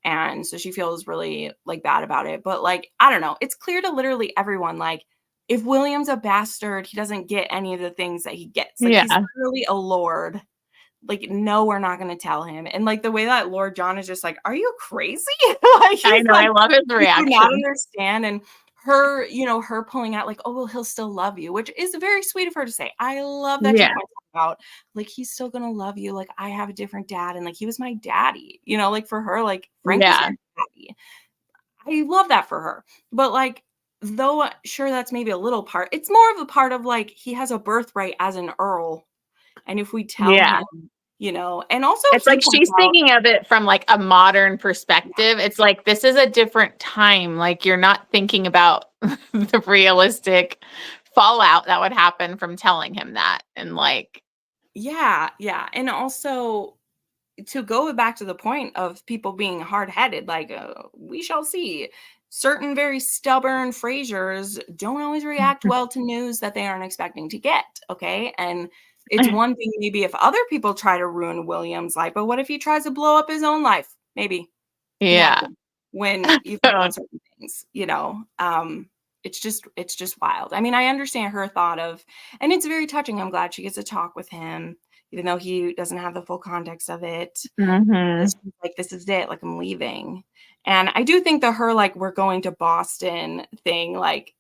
And so she feels really like bad about it. But like, I don't know. It's clear to literally everyone, like, if William's a bastard, he doesn't get any of the things that he gets. Like, he's literally a lord. Like, no, we're not going to tell him. And like the way that Lord John is just like, are you crazy? Like, I know. like, I love his reaction. Do not understand. And her, her pulling out like, oh, well, he'll still love you, which is very sweet of her to say. I love that she points out, like, he's still going to love you. Like, I have a different dad. And like, he was my daddy, like for her, like Frank was her daddy. I love that for her. But like, though sure that's maybe a little part, it's more of a part of like, he has a birthright as an earl. And if we tell him, and also it's like she's thinking of it from like a modern perspective. It's like, this is a different time. Like, you're not thinking about the realistic fallout that would happen from telling him that. And like, yeah. And also to go back to the point of people being hard-headed, like we shall see. Certain very stubborn Frasers don't always react well to news that they aren't expecting to get. Okay. And it's one thing maybe if other people try to ruin William's life, but what if he tries to blow up his own life? Maybe. Yeah. When you think about certain things, it's just wild. I mean, I understand her thought of, and it's very touching. I'm glad she gets to talk with him, even though he doesn't have the full context of it. She's like, this is it. Like, I'm leaving. And I do think that her, like, we're going to Boston thing, like,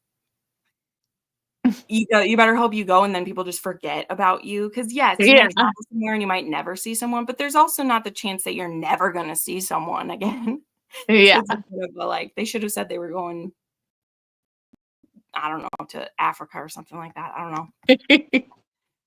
you better hope you go and then people just forget about you. Because yes, you might travel somewhere and you might never see someone, but there's also not the chance that you're never going to see someone again. Yeah. So like, they should have said they were going, I don't know, to Africa or something like that. I don't know.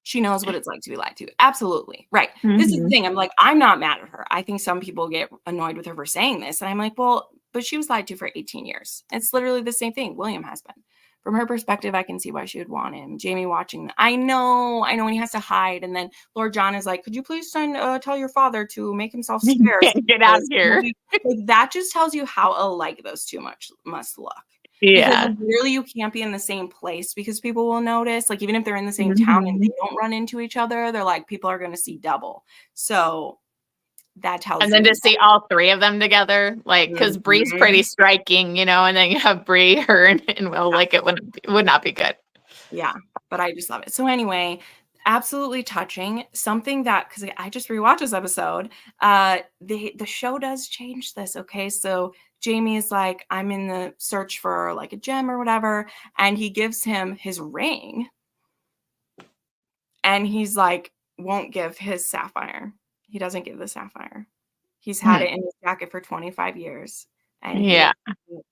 She knows what it's like to be lied to. Absolutely. Right. This is the thing. I'm like, I'm not mad at her. I think some people get annoyed with her for saying this. And I'm like, well, but she was lied to for 18 years. It's literally the same thing William has been. From her perspective, I can see why she would want him. Jamie watching. I know when he has to hide. And then Lord John is like, could you please tell your father to make himself scarce? Get out of here. Like, that just tells you how alike those two must look. Yeah. Because really, you can't be in the same place because people will notice. Like, even if they're in the same town and they don't run into each other, they're like, people are going to see double. So that tells you. And then to see all three of them together, like, because Bree's pretty striking, and then you have Bree, her, and Will, like, it would not be good. Yeah, but I just love it. So anyway, absolutely touching. Something that, because I just rewatched this episode, the show does change this. Okay, so Jamie is like, I'm in the search for like a gem or whatever, and he gives him his ring, and he's like, won't give his sapphire. He doesn't give the sapphire. He's had it in his jacket for 25 years. And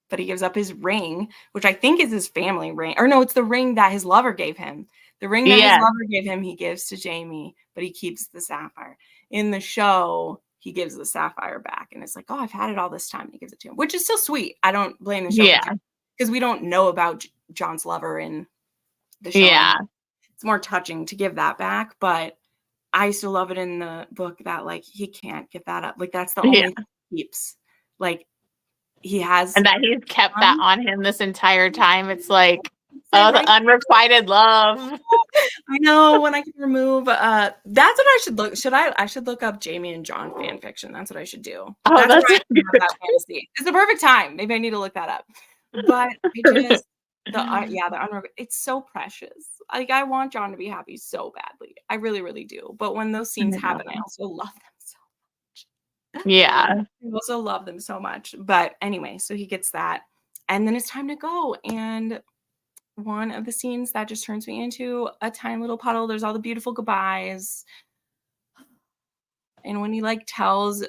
but he gives up his ring, which I think is his family ring. Or no, it's the ring that his lover gave him. The ring that his lover gave him, he gives to Jamie, but he keeps the sapphire. In the show, he gives the sapphire back. And it's like, oh, I've had it all this time. And he gives it to him, which is still sweet. I don't blame the show. Because we don't know about John's lover in the show. Yeah. It's more touching to give that back. But I still love it in the book that, like, he can't give that up. Like, that's the only thing he keeps. Like, he has. And that he's kept that on him this entire time. It's like, the unrequited love. I know, when I can remove. That's what I should look. I should look up Jamie and John fan fiction. That's what I should do. Oh, that's that fantasy. It's the perfect time. Maybe I need to look that up. But I just. It's so precious. Like, I want John to be happy so badly. I really, really do. But when those scenes happen, I also love them so much. Yeah. I also love them so much. But anyway, so he gets that. And then it's time to go. And one of the scenes that just turns me into a tiny little puddle. There's all the beautiful goodbyes. And when he like tells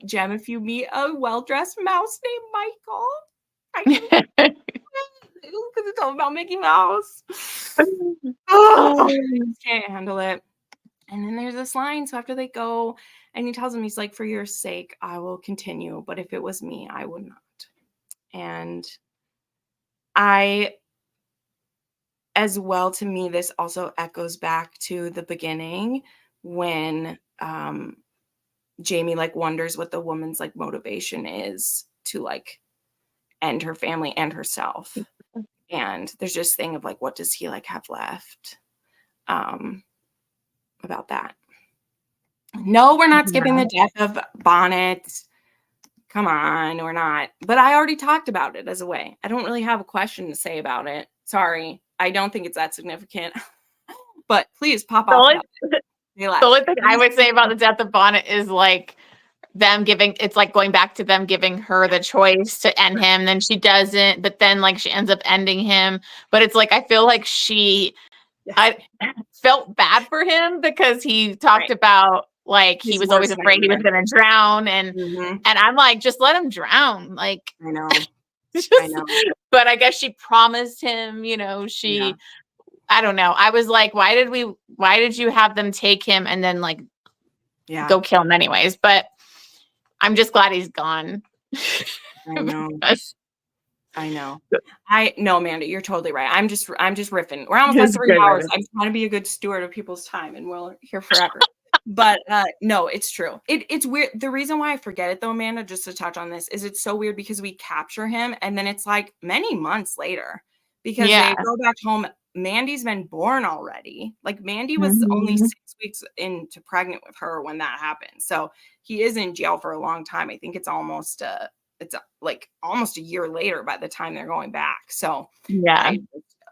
Jem, if you meet a well-dressed mouse named Michael, I can because it's all about Mickey Mouse. Oh, I just can't handle it. And then there's this line. So after they go, and he tells him, he's like, for your sake, I will continue. But if it was me, I would not. And as well, to me, this also echoes back to the beginning when Jamie like wonders what the woman's like motivation is to like end her family and herself. And there's this thing of like, what does he like have left about that? No, we're not skipping the death of Bonnet. Come on, we're not. But I already talked about it as a way. I don't really have a question to say about it. Sorry. I don't think it's that significant. But please pop off about it. The only thing I would say about the death of Bonnet is like them giving, it's like going back to them giving her the choice to end him. Then she doesn't, but then like she ends up ending him. But it's like, I feel like I felt bad for him because he talked about like he was always afraid he was going to drown. And I'm like, just let him drown. Like, I know. I know. But I guess she promised him, you know, I don't know. I was like, why did you have them take him and then like go kill him anyways? But I'm just glad he's gone. I know. I know. No, Amanda, you're totally right. I'm just riffing. We're almost at 3 hours. I'm trying to be a good steward of people's time and we're here forever. But no, it's true. It's weird. The reason why I forget it though, Amanda, just to touch on this, is it's so weird because we capture him and then it's like many months later because they go back home. Mandy's been born already. Like Mandy was only 6 weeks into pregnant with her when that happened. So he is in jail for a long time. I think it's almost like almost a year later by the time they're going back. So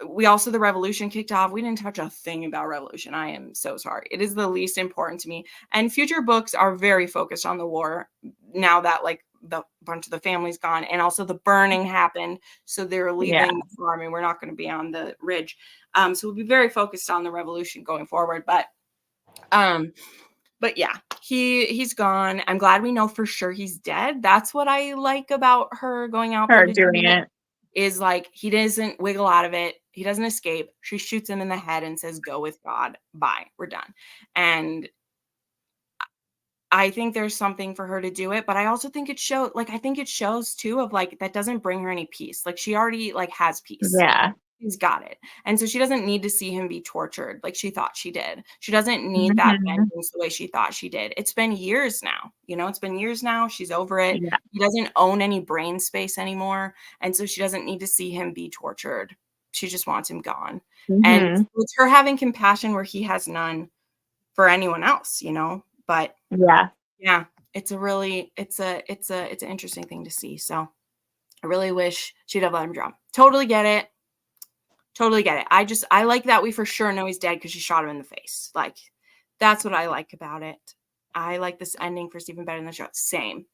we also, the revolution kicked off. We didn't touch a thing about revolution. I am so sorry. It is the least important to me. And future books are very focused on the war now that like the bunch of the family's gone, and also the burning happened. So they're leaving the farm and we're not going to be on the ridge. So we'll be very focused on the revolution going forward. But yeah, he's gone. I'm glad we know for sure he's dead. That's what I like about her going out there doing it. Is like he doesn't wiggle out of it. He doesn't escape. She shoots him in the head and says, "Go with God. Bye. We're done." And I think there's something for her to do it, but I also think it shows too of like that doesn't bring her any peace. Like she already like has peace. Yeah. She's got it. And so she doesn't need to see him be tortured like she thought she did. She doesn't need that vengeance the way she thought she did. It's been years now. You know, it's been years now. She's over it. Yeah. He doesn't own any brain space anymore. And so she doesn't need to see him be tortured. She just wants him gone. And it's her having compassion where he has none for anyone else, you know? But yeah, it's an interesting thing to see. So I really wish she'd have let him drown. Totally get it. I like that we for sure know he's dead because she shot him in the face. Like, that's what I like about it. I like this ending for Stephen better than the show. Same.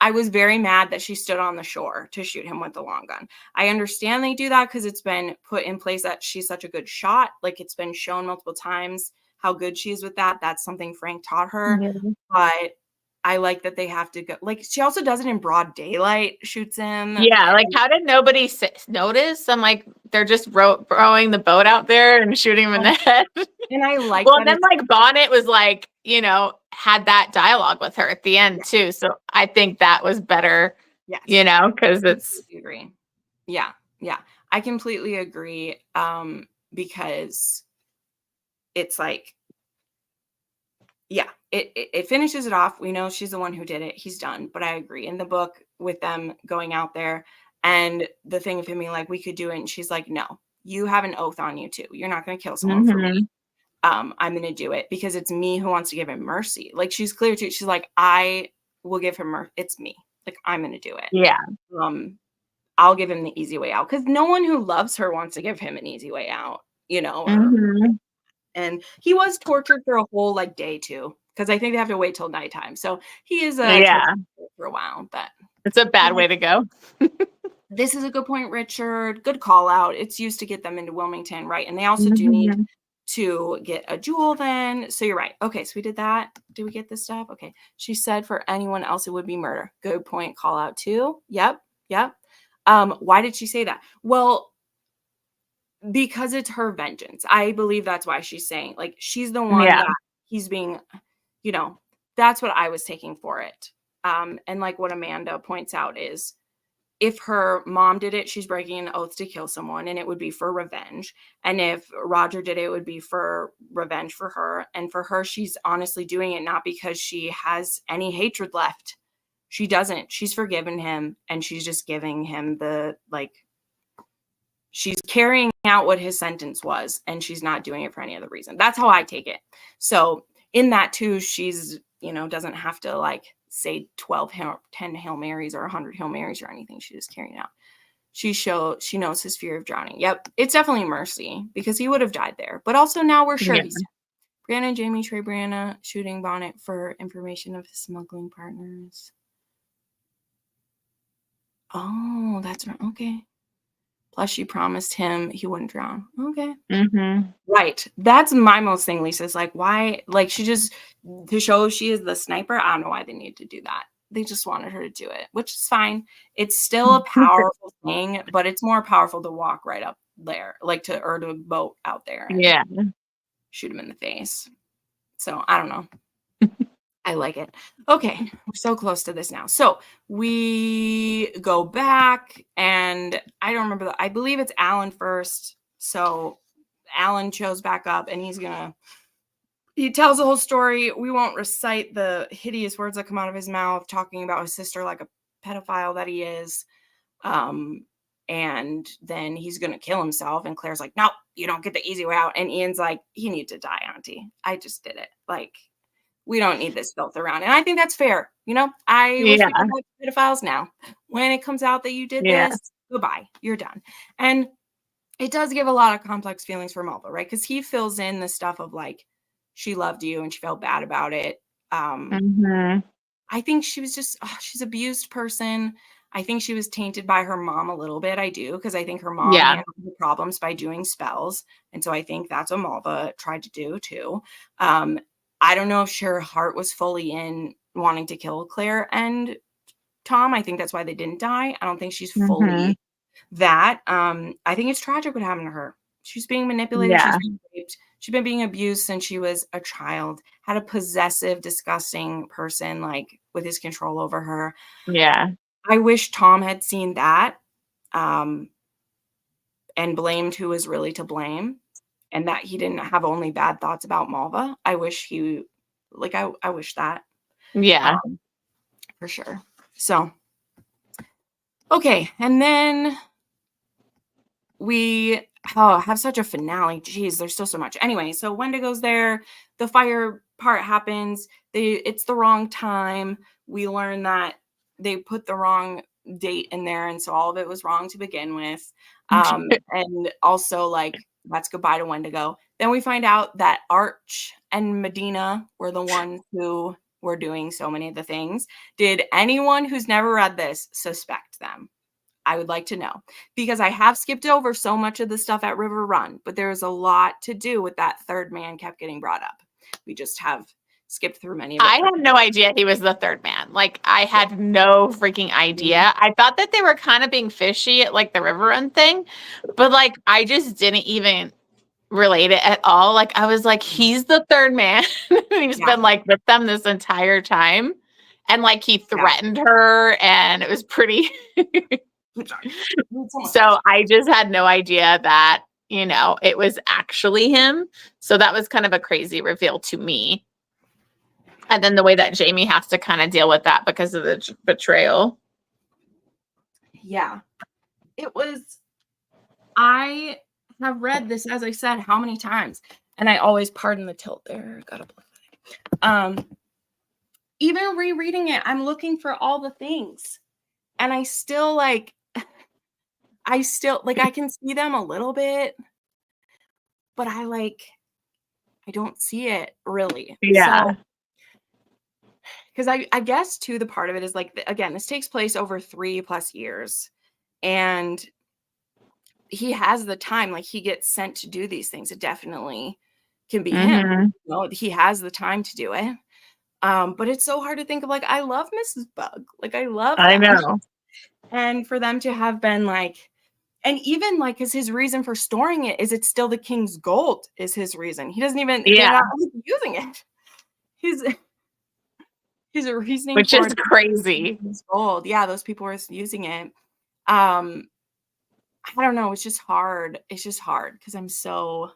I was very mad that she stood on the shore to shoot him with the long gun. I understand they do that because it's been put in place that she's such a good shot. Like, it's been shown multiple times how good she is with that. That's something Frank taught her. But I like that they have to go. Like, she also does it in broad daylight, shoots him. Yeah, like how did nobody notice? I'm like, they're just rowing the boat out there and shooting him in the head. And I like well, then like Bonnet was like, you know, had that dialogue with her at the end too. So I think that was better, you know, because it's. I agree. Yeah. I completely agree. Because it's like, it finishes it off. We know she's the one who did it. He's done. But I agree. In the book with them going out there and the thing of him being like, we could do it. And she's like, no, you have an oath on you too. You're not going to kill someone for me. I'm going to do it because it's me who wants to give him mercy. Like, she's clear too. She's like, I will give him mercy. It's me. Like, I'm going to do it. Yeah. I'll give him the easy way out because no one who loves her wants to give him an easy way out, you know? And he was tortured for a whole like day too, because I think they have to wait till nighttime. So he is for a while, but it's a bad way to go. This is a good point, Richard. Good call out. It's used to get them into Wilmington, right? And they also do need to get a jewel then. So you're right. Okay, so we did that. Did we get this stuff? Okay. She said for anyone else, it would be murder. Good point. Call out too. Yep. Why did she say that? Well, because it's her vengeance. I believe that's why she's saying, like, she's the one that he's being, that's what I was taking for it. And like what Amanda points out is, if her mom did it, she's breaking an oath to kill someone, and it would be for revenge. And if Roger did it, it would be for revenge for her. And for her, she's honestly doing it not because she has any hatred left. She doesn't. She's forgiven him, and she's just giving him she's carrying out what his sentence was, and she's not doing it for any other reason. That's how I take it. So in that too, she's, doesn't have to say 10 Hail Marys or 100 Hail Marys or anything. She just carrying out. She knows his fear of drowning. Yep. It's definitely mercy because he would have died there. But also now we're sure he's dead. Brianna and Jamie Trey Brianna shooting Bonnet for information of his smuggling partners. Oh, that's right. Okay. Plus she promised him he wouldn't drown. Okay. Right. That's my most thing, Lisa's like, why? Like, she just, to show she is the sniper. I don't know why they need to do that. They just wanted her to do it, which is fine. It's still a powerful thing, but it's more powerful to walk right up there, or to boat out there and shoot him in the face. So I don't know. I like it. Okay, we're so close to this now. So we go back, and I don't remember. I believe it's Alan first. So Alan shows back up, and he tells the whole story. We won't recite the hideous words that come out of his mouth, talking about his sister like a pedophile that he is. And then he's going to kill himself. And Claire's like, no, you don't get the easy way out. And Ian's like, you need to die, Auntie. I just did it. We don't need this filth around. And I think that's fair. I wish people like pedophiles now. When it comes out that you did this, goodbye, you're done. And it does give a lot of complex feelings for Malva, right? Because he fills in the stuff of she loved you and she felt bad about it. I think she was just, she's an abused person. I think she was tainted by her mom a little bit. I do, because I think her mom handled the problems by doing spells. And so I think that's what Malva tried to do too. I don't know if her heart was fully in wanting to kill Claire and Tom. I think that's why they didn't die. I don't think she's fully that. I think it's tragic what happened to her. She's being manipulated. She's being raped. She's been being abused since she was a child. Had a possessive, disgusting person with his control over her. Yeah. I wish Tom had seen that and blamed who was really to blame. And that he didn't have only bad thoughts about Malva. I wish I wish that. Yeah. For sure. So, okay. And then we have such a finale. Jeez, there's still so much. Anyway, so Wendigo's there. The fire part happens. It's the wrong time. We learn that they put the wrong date in there. And so all of it was wrong to begin with. And also that's goodbye to Wendigo. Then we find out that Arch and Medina were the ones who were doing so many of the things. Did anyone who's never read this suspect them? I would like to know, because I have skipped over so much of the stuff at River Run, but there's a lot to do with that third man kept getting brought up. We just have skipped through many of it. I had no idea he was the third man. I had no freaking idea. I thought that they were kind of being fishy at the River Run thing, but I just didn't even relate it at all. I was like, he's the third man. He's been with them this entire time. And he threatened her, and it was pretty. So I just had no idea that, it was actually him. So that was kind of a crazy reveal to me. And then the way that Jamie has to kind of deal with that because of the betrayal. Yeah. It was, I have read this, as I said, how many times? And I always pardon the tilt there. Gotta even rereading it, I'm looking for all the things. And I still I can see them a little bit, but I don't see it really. Yeah. Because I guess too, the part of it is again, this takes place over 3+ years. and he has the time, like, he gets sent to do these things. It definitely can be him. Mhm. You know, he has the time to do it. But it's so hard to think of, like, I love Mrs. Bug. Like, I love I them. know. And for them to have been like, and even like, because his reason for storing it is it's still the king's gold is his reason. He doesn't even, they're Yeah, not using it. His his reasoning which for is it crazy. is gold. Yeah, those people were using it. Um, I don't know. It's just hard. It's just hard because I'm so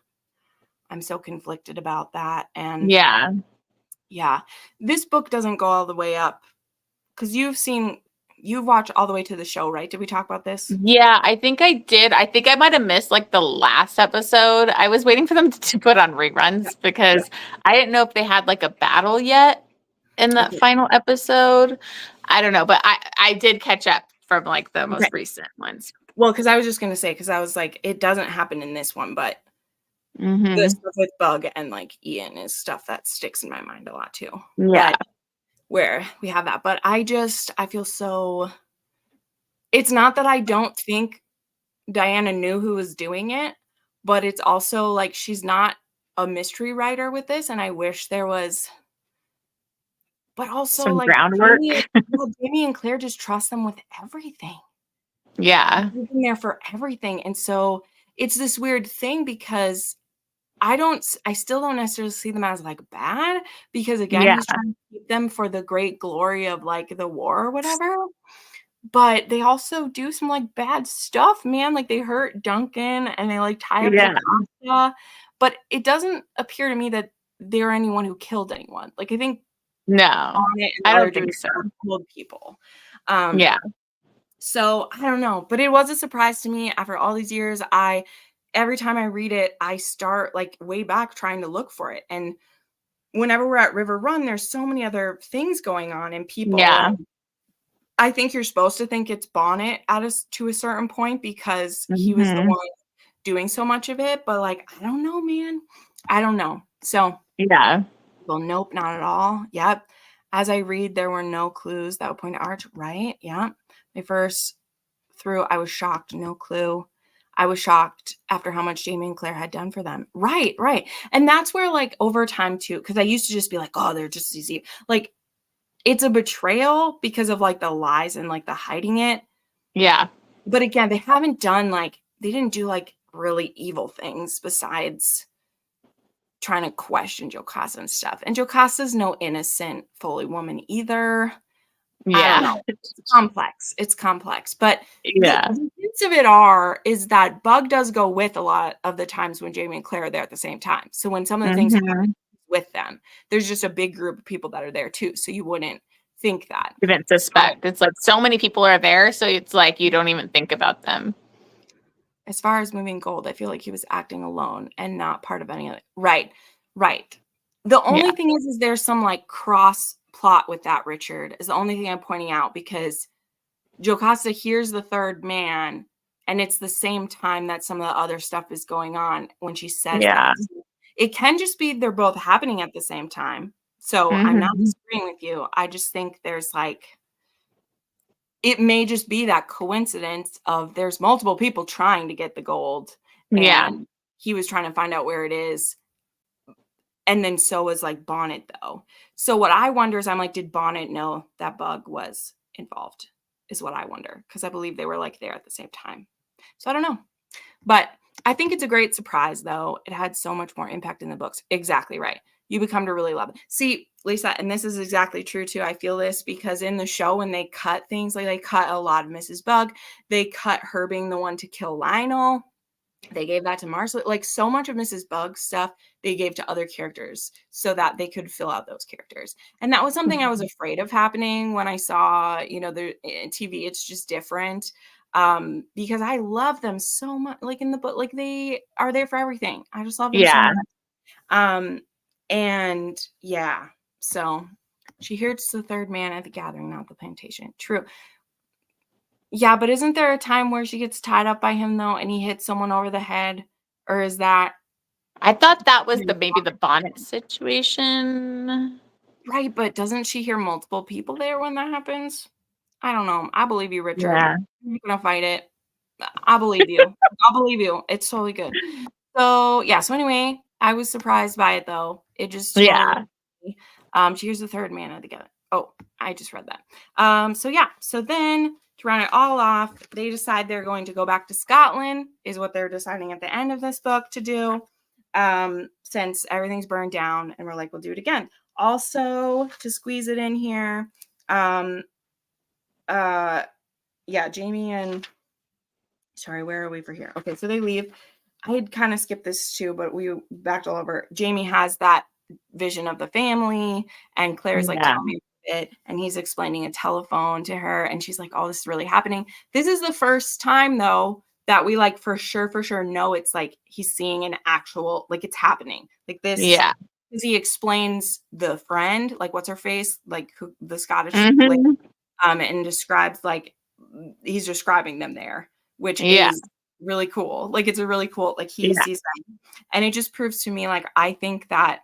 conflicted about that. And Yeah. yeah, this book doesn't go all the way up because you've watched all the way to the show, right? Did we talk about this? Yeah, I think I did. I think I might have missed like the last episode. I was waiting for them to put on reruns because I didn't know if they had like a battle yet in that Okay. final episode. I don't know, but I did catch up from like the Okay. most recent ones. Well, because I was just gonna say, because I was like, it doesn't happen in this one, but the Mhm. stuff with Bug and like Ian is stuff that sticks in my mind a lot too. Yeah. But where we have that, but I feel so. It's not that I don't think Diana knew who was doing it, but it's also like she's not a mystery writer with this, and I wish there was. But also, Some like groundwork. Jamie and Claire just trust them with everything. Yeah. They've been there for everything, and so it's this weird thing because I still don't necessarily see them as, like, bad because, again, Yeah. he's trying to keep them for the great glory of, like, the war or whatever, but they also do some, like, bad stuff, man, like, they hurt Duncan and they, like, tie up Yeah. Jocasta, but it doesn't appear to me that they're anyone who killed anyone. Like, I think No, Bonnet and I the other don't dude think so. killed people. Um, Yeah. so I don't know, but it was a surprise to me after all these years. Every time I read it, I start like way back trying to look for it. And whenever we're at River Run, there's so many other things going on and people. Yeah. And I think you're supposed to think it's Bonnet to a certain point because he was the Mhm. one doing so much of it. But like, I don't know, man. I don't know. So, Yeah. well, nope, not at all. Yep. As I read, there were no clues that would point to Arch. Right. Yeah. My first through, I was shocked. No clue. I was shocked after how much Jamie and Claire had done for them. Right, right. And that's where, like, over time, too, because I used to just be like, oh, they're just easy. Like, it's a betrayal because of, like, the lies and, like, the hiding it. Yeah. But again, they haven't done, like, they didn't do, like, really evil things besides trying to question Jocasta and stuff. And Jocasta's no innocent Foley woman either. I don't Yeah. know. It's complex. It's complex. But Yeah. the hints of it is that Bug does go with a lot of the times when Jamie and Claire are there at the same time. So when some of the things happen Mhm. with them, there's just a big group of people that are there too. So you wouldn't think that. Even suspect. It's like so many people are there, so it's like you don't even think about them. As far as moving gold, I feel like he was acting alone and not part of any of it. Right. Right. The only Yeah. thing is there's some like cross plot with that, Richard, is the only thing I'm pointing out because Jocasta hears the third man, and it's the same time that some of the other stuff is going on when she says Yeah. that. It can just be they're both happening at the same time. So I'm not Mhm. disagreeing with you. I just think there's like, it may just be that coincidence of there's multiple people trying to get the gold, Yeah. and he was trying to find out where it is. And then so was like Bonnet though. So what I wonder is I'm like, did Bonnet know that Bug was involved? Is what I wonder. Because I believe they were like there at the same time. So I don't know. But I think it's a great surprise though. It had so much more impact in the books. Exactly right. You become to really love it. See, Lisa, and this is exactly true too. I feel this because in the show, when they cut things, like they cut a lot of Mrs. Bug, they cut her being the one to kill Lionel. They gave that to Marsali. Like so much of Mrs. Bug's stuff, they gave to other characters so that they could fill out those characters. And that was something I was afraid of happening when I saw, the TV. It's just different because I love them so much. Like in the book, like they are there for everything. I just love them so Yeah. much. And yeah, so she hears the third man at the gathering, not the plantation. True. Yeah, but isn't there a time where she gets tied up by him though, and he hits someone over the head? Or is that I thought that was maybe the Bonnet situation. right? But doesn't she hear multiple people there when that happens? I don't know. I believe you, Richard. Yeah. You're gonna fight it. I believe you. I'll believe you. It's totally good. So yeah. So anyway, I was surprised by it though. It just totally. She hears the third man of the together. Oh, I just read that. So yeah. So then to round it all off, they decide they're going to go back to Scotland. Is what they're deciding at the end of this book to do. Since everything's burned down, and we're like, we'll do it again. Also, to squeeze it in here, yeah, Jamie and sorry, where are we for here? Okay, so they leave. I had kind of skipped this too, but we backed all over. Jamie has that vision of the family, and Claire's like, tell me it, and he's explaining a telephone to her, and she's like, oh, this is really happening. This is the first time though that we like for sure know it's like he's seeing an actual, like it's happening. Like this, Yeah. because he explains the friend, like what's her face, like who, the Scottish lady, and describes like he's describing them there, which is really cool. Like it's a really cool, like he sees them, and it just proves to me like I think that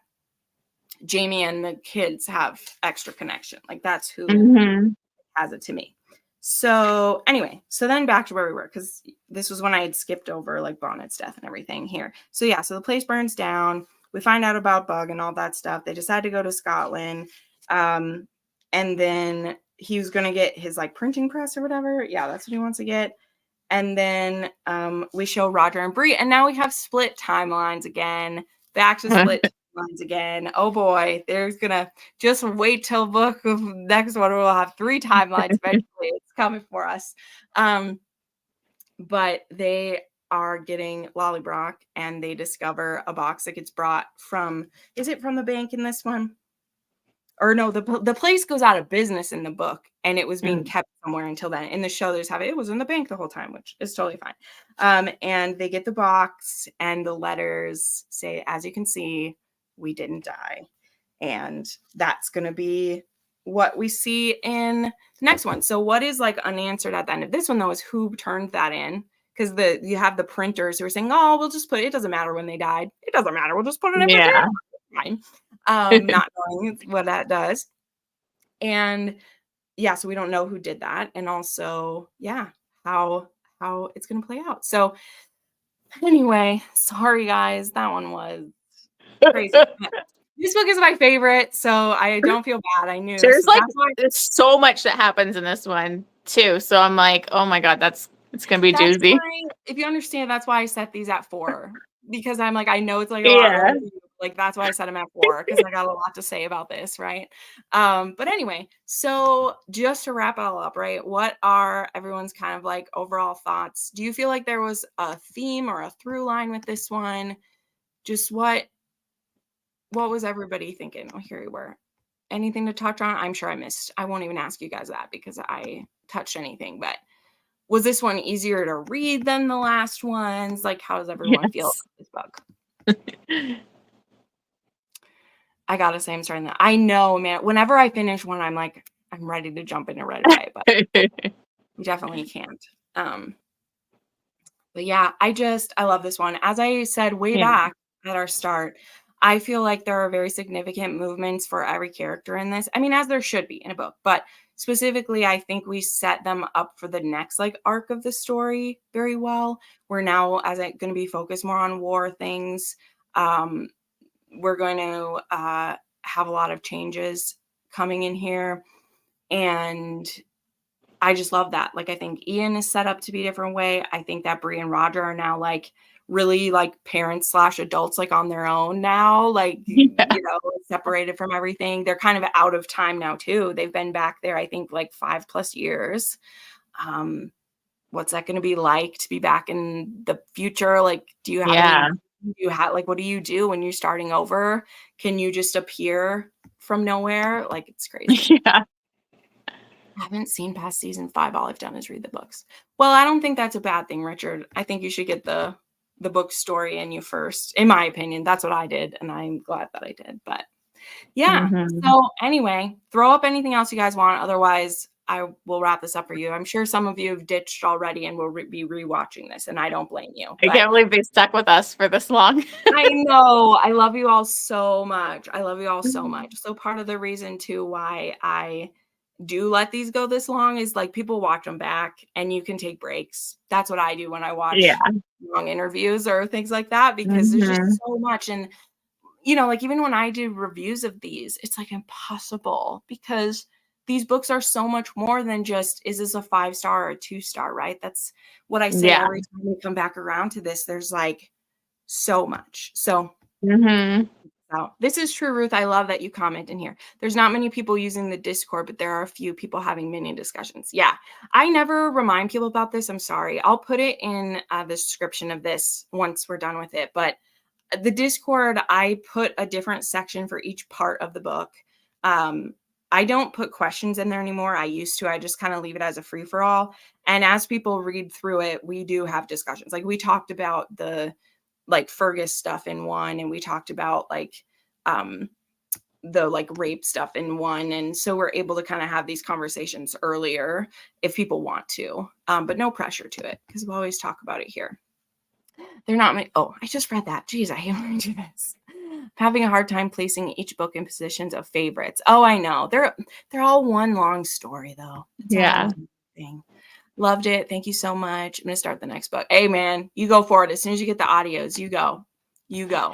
Jamie and the kids have extra connection. Like that's who has it to me. So anyway, so then back to where we were, because this was when I had skipped over like Bonnet's death and everything here. So yeah, so the place burns down. We find out about Bug and all that stuff. They decide to go to Scotland. And then he was going to get his like printing press or whatever. Yeah, that's what he wants to get. And then we show Roger and Bree, and now we have split timelines again. Back to split timelines again. Oh boy, there's gonna just wait till book of next one. We'll have 3 timelines eventually. It's coming for us. But they are getting Lollybrock, and they discover a box that gets brought from. Is it from the bank in this one? Or no, the place goes out of business in the book, and it was being kept somewhere until then. In the show, there's how it was in the bank the whole time, which is totally fine. And they get the box, and the letters say, as you can see, we didn't die. And that's going to be what we see in the next one. So what is like unanswered at the end of this one, though, is who turned that in. Because you have the printers who are saying, oh, we'll just put it doesn't matter when they died. It doesn't matter. We'll just put it in for fine. Not knowing what that does. And yeah, so we don't know who did that. And also, yeah, how it's going to play out. So anyway, sorry guys, that one was crazy. This book is my favorite, so I don't feel bad. I knew there's like there's so much that happens in this one too. So I'm like, oh my God, it's gonna be doozy. Why, if you understand, that's why I set these at 4. Because I'm like, I know it's like a lot. Like that's why I set them at 4, because I got a lot to say about this, right? But anyway, so just to wrap it all up, right? What are everyone's kind of like overall thoughts? Do you feel like there was a theme or a through line with this one? Just what was everybody thinking? Oh, here we were. Anything to touch on? I'm sure I missed. I won't even ask you guys that because I touched anything, but was this one easier to read than the last ones? Like, how does everyone feel about this book? I gotta say, I'm starting that. I know, man. Whenever I finish one, I'm like, I'm ready to jump in it right away, but we definitely can't. But yeah, I love this one. As I said way back at our start, I feel like there are very significant movements for every character in this. I mean, as there should be in a book, but specifically, I think we set them up for the next like arc of the story very well. We're now, as it's going to be focused more on war things, we're going to have a lot of changes coming in here. And I just love that. Like, I think Ian is set up to be a different way. I think that Bree and Roger are now like really like parents / adults, like on their own now, like, you know, separated from everything. They're kind of out of time now too. They've been back there, I think like 5+ years. What's that going to be like to be back in the future? Like, do you have like, what do you do when you're starting over? Can you just appear from nowhere? Like, it's crazy. I haven't seen past season 5. All I've done is read the books. Well, I don't think that's a bad thing, Richard. I think you should get the book story in you first. In my opinion, that's what I did, and I'm glad that I did. But yeah. So anyway, throw up anything else you guys want. Otherwise, I will wrap this up for you. I'm sure some of you have ditched already and will be rewatching this, and I don't blame you. I can't believe they stuck with us for this long. I know. I love you all so much. I love you all so much. So part of the reason too why I do let these go this long is like people watch them back and you can take breaks. That's what I do when I watch long interviews or things like that, because there's just so much. And, like even when I do reviews of these, it's like impossible because these books are so much more than just, is this a 5-star or a 2-star, right? That's what I say every time we come back around to this. There's like so much. So this is true, Ruth. I love that you comment in here. There's not many people using the Discord, but there are a few people having mini discussions. Yeah, I never remind people about this. I'm sorry. I'll put it in the description of this once we're done with it. But the Discord, I put a different section for each part of the book. I don't put questions in there anymore. I used to. I just kind of leave it as a free-for-all. And as people read through it, we do have discussions. Like we talked about the Fergus stuff in one, and we talked about the rape stuff in one. And so we're able to kind of have these conversations earlier if people want to, but no pressure to it because we'll always talk about it here. They're not my, oh, I just read that. Geez, I hate when I do this. I'm having a hard time placing each book in positions of favorites. Oh, I know. They're all one long story though. It's thing. Loved it. Thank you so much. I'm going to start the next book. Hey, man, you go for it. As soon as you get the audios, you go. You go.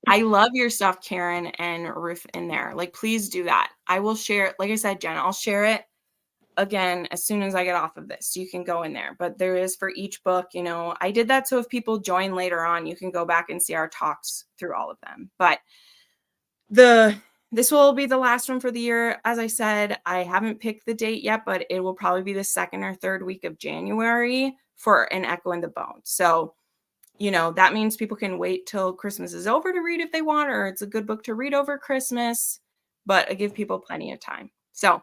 I love your stuff, Karen and Ruth in there. Like, please do that. I will share it. Like I said, Jenna, I'll share it again as soon as I get off of this. You can go in there. But there is for each book, I did that so if people join later on, you can go back and see our talks through all of them. But this will be the last one for the year. As I said, I haven't picked the date yet, but it will probably be the 2nd or 3rd week of January for An Echo in the Bone. So, that means people can wait till Christmas is over to read if they want, or it's a good book to read over Christmas, but I give people plenty of time. So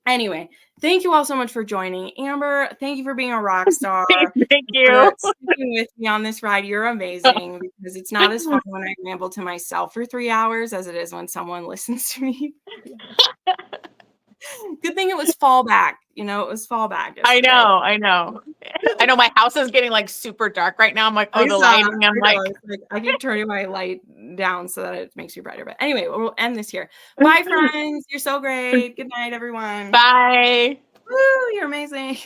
anyway, thank you all so much for joining. Amber, thank you for being a rock star. Thank you. For sticking with me on this ride. You're amazing because it's not as fun when I ramble to myself for 3 hours as it is when someone listens to me. Good thing it was fallback. It was fallback. I know. I know. My house is getting super dark right now. I'm like, the lighting. I keep turning my light down so that it makes you brighter. But anyway, we'll end this here. Bye, friends. You're so great. Good night, everyone. Bye. Woo, you're amazing.